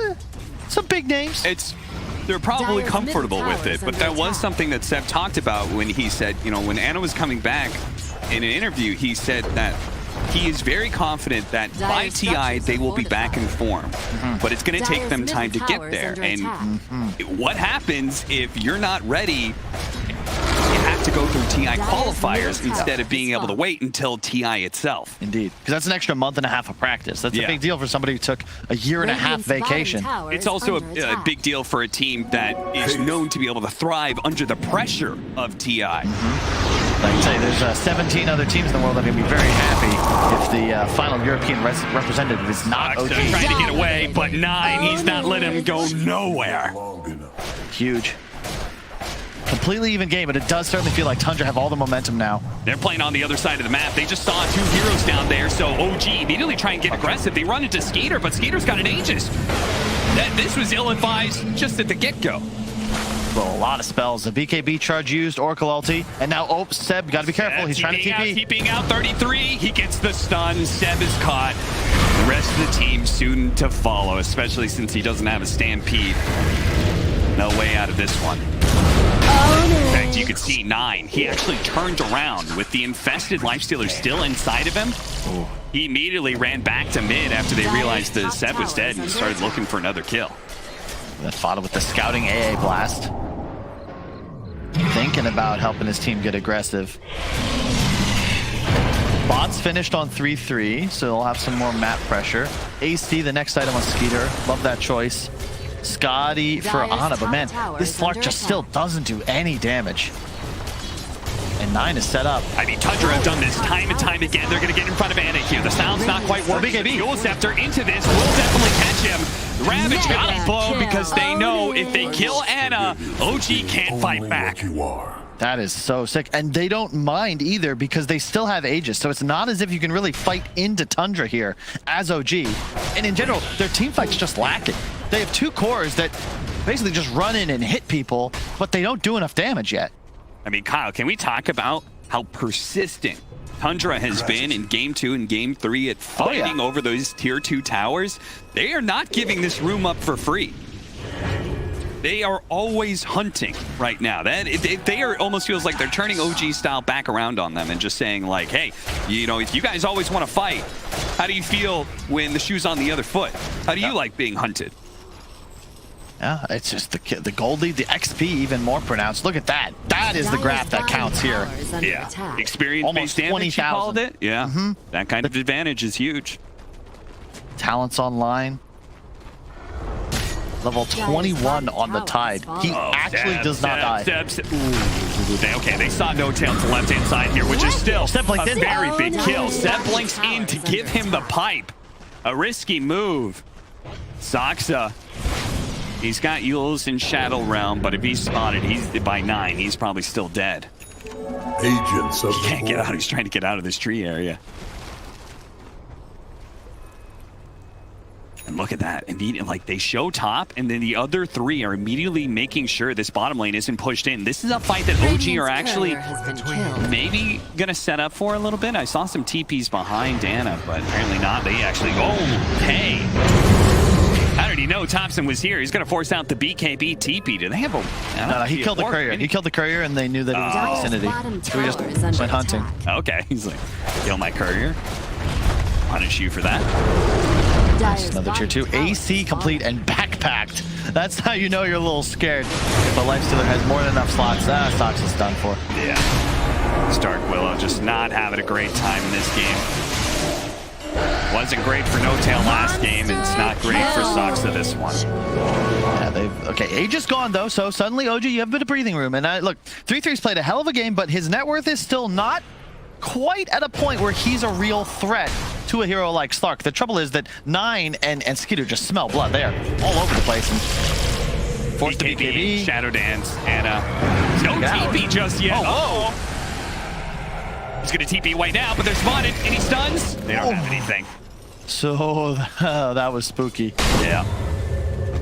some big names. They're probably comfortable with it, but that was something that Seb talked about when he said, you know, when Anna was coming back in an interview, he said that he is very confident that by TI they will be back in form, but it's going to take them time to get there. And what happens if you're not ready? You have to go through TI qualifiers instead of being able to wait until TI itself. Indeed, because that's an extra month and a half of practice. That's a big deal for somebody who took a year and a half vacation. It's also a big deal for a team that is known to be able to thrive under the pressure of TI. Like I say, there's 17 other teams in the world that are going to be very happy if the final European representative is not OG. Trying to get away, but 9, he's not letting him go nowhere. Huge. Completely even game, but it does certainly feel like Tundra have all the momentum now. They're playing on the other side of the map. They just saw 2 heroes down there, so OG immediately try and get aggressive. They run into Skeeter, but Skeeter's got an Aegis. This was ill-advised just at the get-go. Well, a lot of spells. The BKB charge used, Oracle ulti, and now Seb, gotta be careful. He's trying to TP. Keeping out 33. He gets the stun. Seb is caught. The rest of the team soon to follow, especially since he doesn't have a stampede. No way out of this one. In fact, you could see 9. He actually turned around with the infested lifestealer still inside of him. He immediately ran back to mid after they realized that Seb was dead and started looking for another kill. That fought with the scouting AA blast. Thinking about helping his team get aggressive. Bots finished on 3-3, so they'll have some more map pressure. AC, the next item on Skeeter. Love that choice. Scotty for Ana, but man, this Slark just still doesn't do any damage. And 9 is set up. I mean, Tundra have done this time and time again. They're going to get in front of Anna here. The sound's not quite working. Dual Scepter into this will definitely catch him. Ravage got him blown because they know if they kill Anna, OG can't fight back. That is so sick. And they don't mind either because they still have Aegis. So it's not as if you can really fight into Tundra here as OG. And in general, their team fight's just lacking. They have 2 cores that basically just run in and hit people, but they don't do enough damage yet. I mean, Kyle, can we talk about how persistent Tundra has been in Game 2 and Game 3 at fighting over those Tier 2 towers? They are not giving this room up for free. They are always hunting right now. They are almost feels like they're turning OG style back around on them and just saying like, hey, you know, if you guys always want to fight, how do you feel when the shoe's on the other foot? How do you like being hunted? Yeah, it's just the gold lead, the XP even more pronounced. Look at that. That is the graph that counts here. Yeah, experience-based damage, you called it. Yeah, that kind of advantage is huge. Talents online. Level 21 on the Tide. He actually does not die. Okay, they saw no tail to left-hand side here, which is still a very big kill. Seb blinks in to give him the pipe. A risky move. Saxa. He's got Yules in Shadow Realm, but if he's spotted, he's by 9. He's probably still dead. Agents of He can't get out. He's trying to get out of this tree area. And look at that. Immediately, like, they show top, and then the other three are immediately making sure this bottom lane isn't pushed in. This is a fight that OG are actually maybe going to set up for a little bit. I saw some TPs behind Anna, but apparently not. They actually go, oh, hey. How did he know Thompson was here? He's going to force out the BKB TP. Do they have a... No, he killed the courier. He killed the courier, and they knew that he was in the vicinity. So he just went hunting. Okay, he's like, kill my courier. Punish you for that. Another tier 2. AC complete and backpacked. That's how you know you're a little scared. But Lifestealer has more than enough slots. Sox is done for. Yeah. Stark Willow just not having a great time in this game. Wasn't great for No Tail last game. It's not great for Soxa this one. Yeah, okay, Age is gone though, so suddenly OG, you have a bit of breathing room. And look, 3-3's played a hell of a game, but his net worth is still not quite at a point where he's a real threat to a hero like Slark. The trouble is that 9 and Skeeter just smell blood. They are all over the place. And forced to BKB. Shadow Dance, Anna. No TP just yet. Oh. He's going to TP right now, but they're spotted. Any stuns? They don't have anything. So that was spooky. Yeah.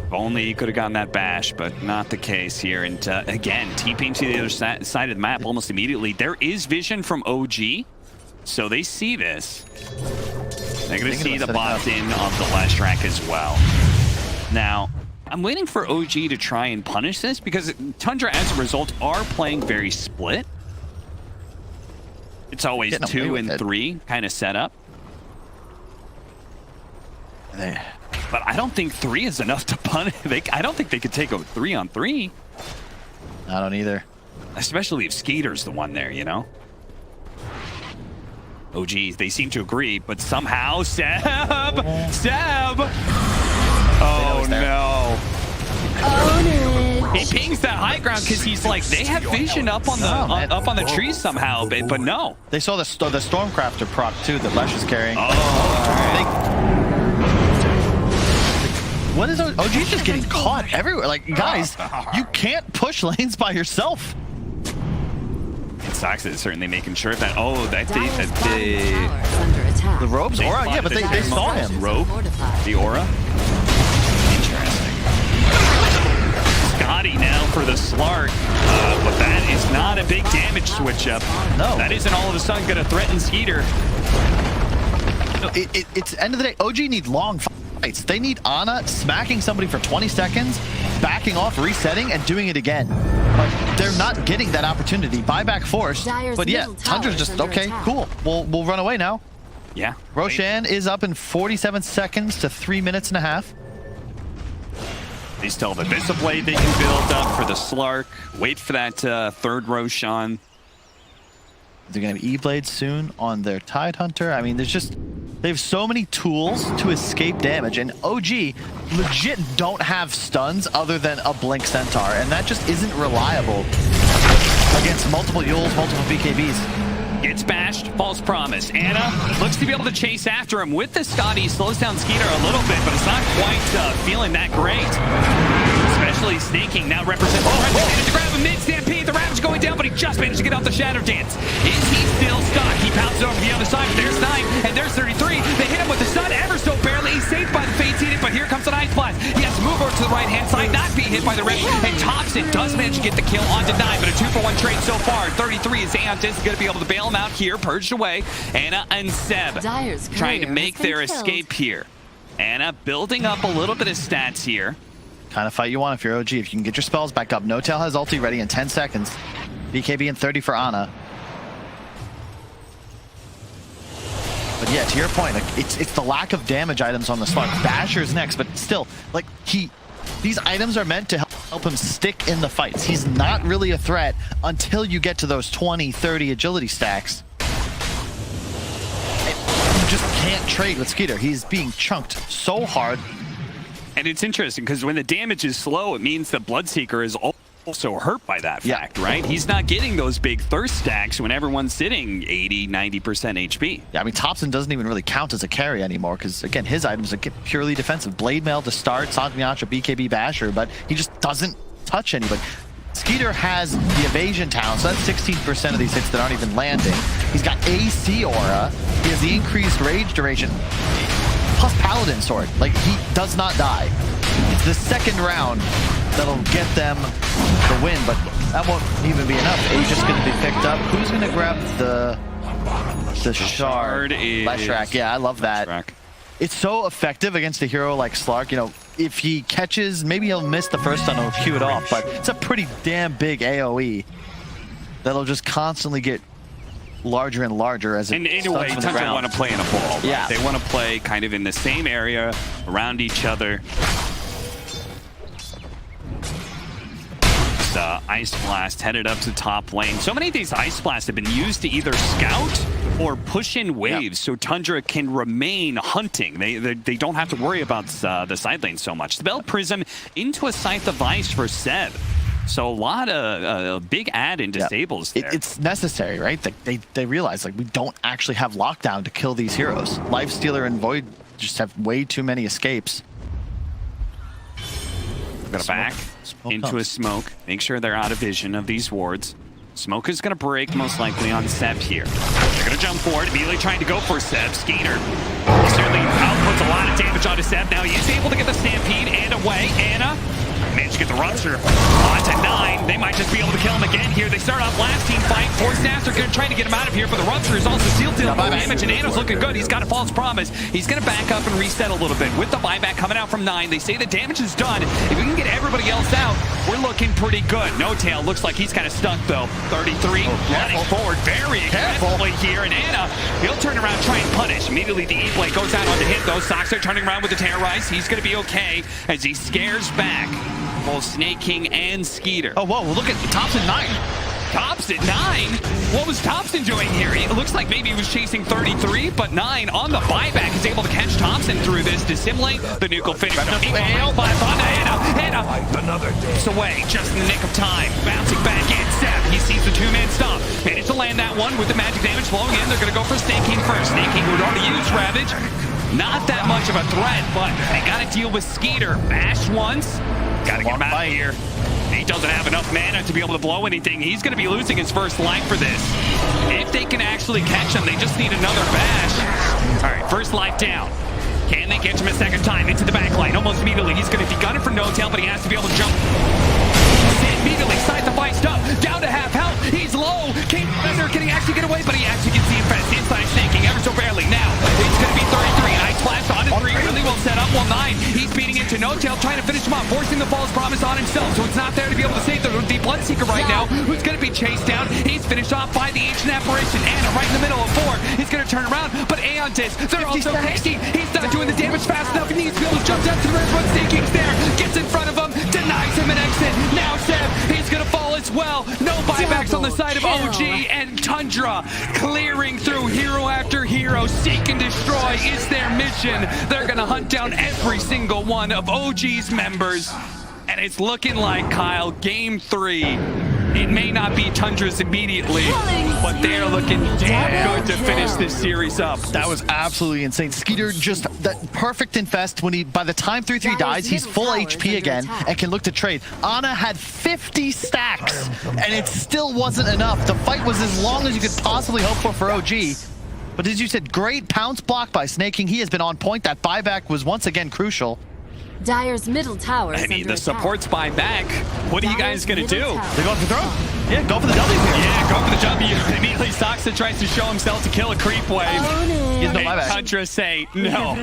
If only he could have gotten that bash, but not the case here. And again, TPing to the other side of the map almost immediately. There is vision from OG, so they see this. They're going to see the bots in on the last track as well. Now, I'm waiting for OG to try and punish this because Tundra, as a result, are playing very split. It's always 2 and 3 kind of setup. But I don't think 3 is enough to punish. I don't think they could take a 3-on-3. I don't either. Especially if Skeeter's the one there, you know? Oh, geez, they seem to agree, but somehow Seb! Oh, no. He pings that high ground because he's like, they have vision up on the trees somehow, but no. They saw the Stormcrafter proc too that Lesh is carrying. What is OG's just getting caught everywhere? Like, guys, you can't push lanes by yourself. Sox is certainly making sure of that. Oh, the robes aura? Yeah, but they saw him. Robe? The aura? Interesting. Scotty now for the Slark, but that is not a big damage switch up. No. That isn't all of a sudden going to threaten Skeeter. No, it's end of the day, OG need long fights. They need Ana smacking somebody for 20 seconds, backing off, resetting, and doing it again. But they're not getting that opportunity. Buyback forced. But yeah, Tundra's just, okay, cool. We'll run away now. Yeah. Roshan is up in 47 seconds to 3 minutes and a half. They still have a Bishop Blade they can build up for the Slark. Wait for that third Roshan. They're going to have E-Blade soon on their Tidehunter. I mean, they have so many tools to escape damage, and OG legit don't have stuns other than a Blink Centaur, and that just isn't reliable against multiple Yules, multiple BKBs. Gets bashed, false promise. Anna looks to be able to chase after him with the Scotty, slows down Skeeter a little bit, but it's not quite feeling that great. Especially Snaking now represents the threat to grab a mid-stampede. The Ravage going down, but he just managed to get off the Shadow Dance. Is he still stuck? He pounces over the other side, but there's 9, and there's 33. They hit him with the stun ever so barely. He's saved by the Fate's Edict, but here comes the Ice Blast. He has to move over to the right-hand side, not be hit by the Rift, and Thompson does manage to get the kill onto 9, but a 2-for-1 trade so far. 33 is Antis going to be able to bail him out here, purged away. Anna and Seb trying to make their escape here. Anna building up a little bit of stats here. Kind of fight you want if you're OG. If you can get your spells back up. No Tail has ulti ready in 10 seconds. BKB in 30 for Ana. But yeah, to your point, like, it's the lack of damage items on the Slark. Basher's next, but still, like, these items are meant to help him stick in the fights. He's not really a threat until you get to those 20, 30 agility stacks. You just can't trade with Skeeter. He's being chunked so hard. And it's interesting because when the damage is slow, it means the Bloodseeker is also hurt by that fact, right? He's not getting those big thirst stacks when everyone's sitting 80, 90% HP. Yeah, I mean, Thompson doesn't even really count as a carry anymore because, again, his items are purely defensive. Blade Mail to start, Santiago, BKB Basher, but he just doesn't touch anybody. Skeeter has the evasion talent, so that's 16% of these hits that aren't even landing. He's got AC aura. He has the increased rage duration. Plus Paladin Sword. Like, he does not die. It's the second round that'll get them the win, but that won't even be enough. He's just going to be picked up. Who's going to grab the shard? Leshrac. Yeah, I love that. Leshrac. It's so effective against a hero like Slark. You know, if he catches, maybe he'll miss the first stun, he'll cue it off, but it's a pretty damn big AoE that'll just constantly get larger and larger as it and in a way, Tundra want to play in a ball. Yeah. They want to play kind of in the same area, around each other. Ice Blast headed up to top lane. So many of these Ice Blasts have been used to either scout or push in waves, so Tundra can remain hunting. They don't have to worry about the side lane so much. Spell Prism into a Scythe of Ice for Seb. So a lot of big add in disables there. It's necessary, right? They realize, like, we don't actually have lockdown to kill these heroes. Lifestealer and Void just have way too many escapes. We're gonna back into a smoke. Make sure they're out of vision of these wards. Smoke is gonna break most likely on Seb here. They're gonna jump forward, immediately trying to go for Seb. Skeeter certainly outputs a lot of damage onto Seb. Now he is able to get the Stampede and away. Anna managed to get the Rupture onto 9. They might just be able to kill him again here. They start off last team fight. 4 staffs are gonna try to get him out of here, but the Rupture is also sealed to damage, and Anna's looking good. He's got a false promise. He's gonna back up and reset a little bit with the buyback coming out from 9. They say the damage is done. If we can get everybody else out, we're looking pretty good. No Tail looks like he's kind of stuck though. 33 running forward very aggressively here, and Anna, he'll turn around, try and punish. Immediately the E-Blade goes out onto hit though. Sox are turning around with the Terrorize. He's gonna be okay as he scares back both Snake King and Skeeter. Oh, whoa, look at Thompson 9. Thompson 9? What was Thompson doing here? It looks like maybe he was chasing 33, but 9 on the buyback is able to catch Thompson through this, dissimulate the nuke will finish. Anna it's away just in the nick of time. Bouncing back in, Seb, he sees the 2-man stomp. Managed to land that one with the magic damage flowing in. They're going to go for Snake King first. Snake King would already use Ravage. Not that much of a threat, but they got to deal with Skeeter. Bash once. Got to get him out of here. He doesn't have enough mana to be able to blow anything. He's going to be losing his first life for this. If they can actually catch him, they just need another bash. All right, first life down. Can they catch him a second time into the back line? Almost immediately. He's going to be gunning for no tail, but he has to be able to jump. Immediately, Scythe the Feist up. Down to half health. He's low. King Feather, can he actually get away? But he actually gets the offense. Inside snaking ever so barely. Now, it's going to be 33. Ice Blast on to 3. Really well set up. Well, 9. He's beating into no tail, trying to finish him off, forcing the false promise on himself. So it's not there to be able to save the Bloodseeker right now, who's going to be chased down. He's finished off by the Ancient Apparition. Anna right in the middle of 4. He's going to turn around, but Aeon Disc, they're also hasty. He's not doing the damage fast enough. He needs to be able to jump down to the red, but Snake's there. Gets in front of him, denies him an exit. Now Seb, he's going to fall as well. No buybacks on the side of OG, and Tundra clearing through hero after hero. Seek and destroy is their mission. They're going to hunt down every single one of OG's members. And it's looking like, Kyle, game 3. It may not be Tundra's immediately, but they're looking damn good to finish this series up. That was absolutely insane. Skeeter just that perfect infest when by the time 3-3 dies, he's full HP again and can look to trade. Ana had 50 stacks and it still wasn't enough. The fight was as long as you could possibly hope for OG. But as you said, great pounce block by Snake King. He has been on point. That buyback was once again crucial. Dire's middle tower is I mean, under the support's back. What are you guys going to do? They're going for the throw. Yeah, go for the W here. Yeah, go for the W. Immediately, Soxa tries to show himself to kill a creep wave. He's no buyback. Tundra say, no.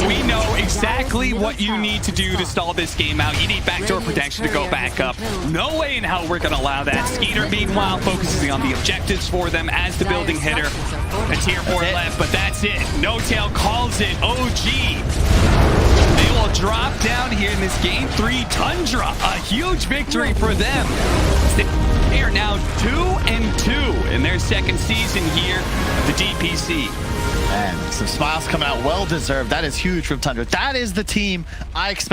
We know exactly what you need to do to stall this game out. You need backdoor protection to go back up. No way in hell we're going to allow that. Skeeter, meanwhile, focusing on the objectives for them as the building hitter. A tier 4 left, but that's it. No Tail calls it. OG. They will drop down here in this game 3. Tundra, a huge victory for them. They are now 2-2 in their second season here at the DPC. And some smiles coming out, well deserved. That is huge from Tundra. That is the team I expect.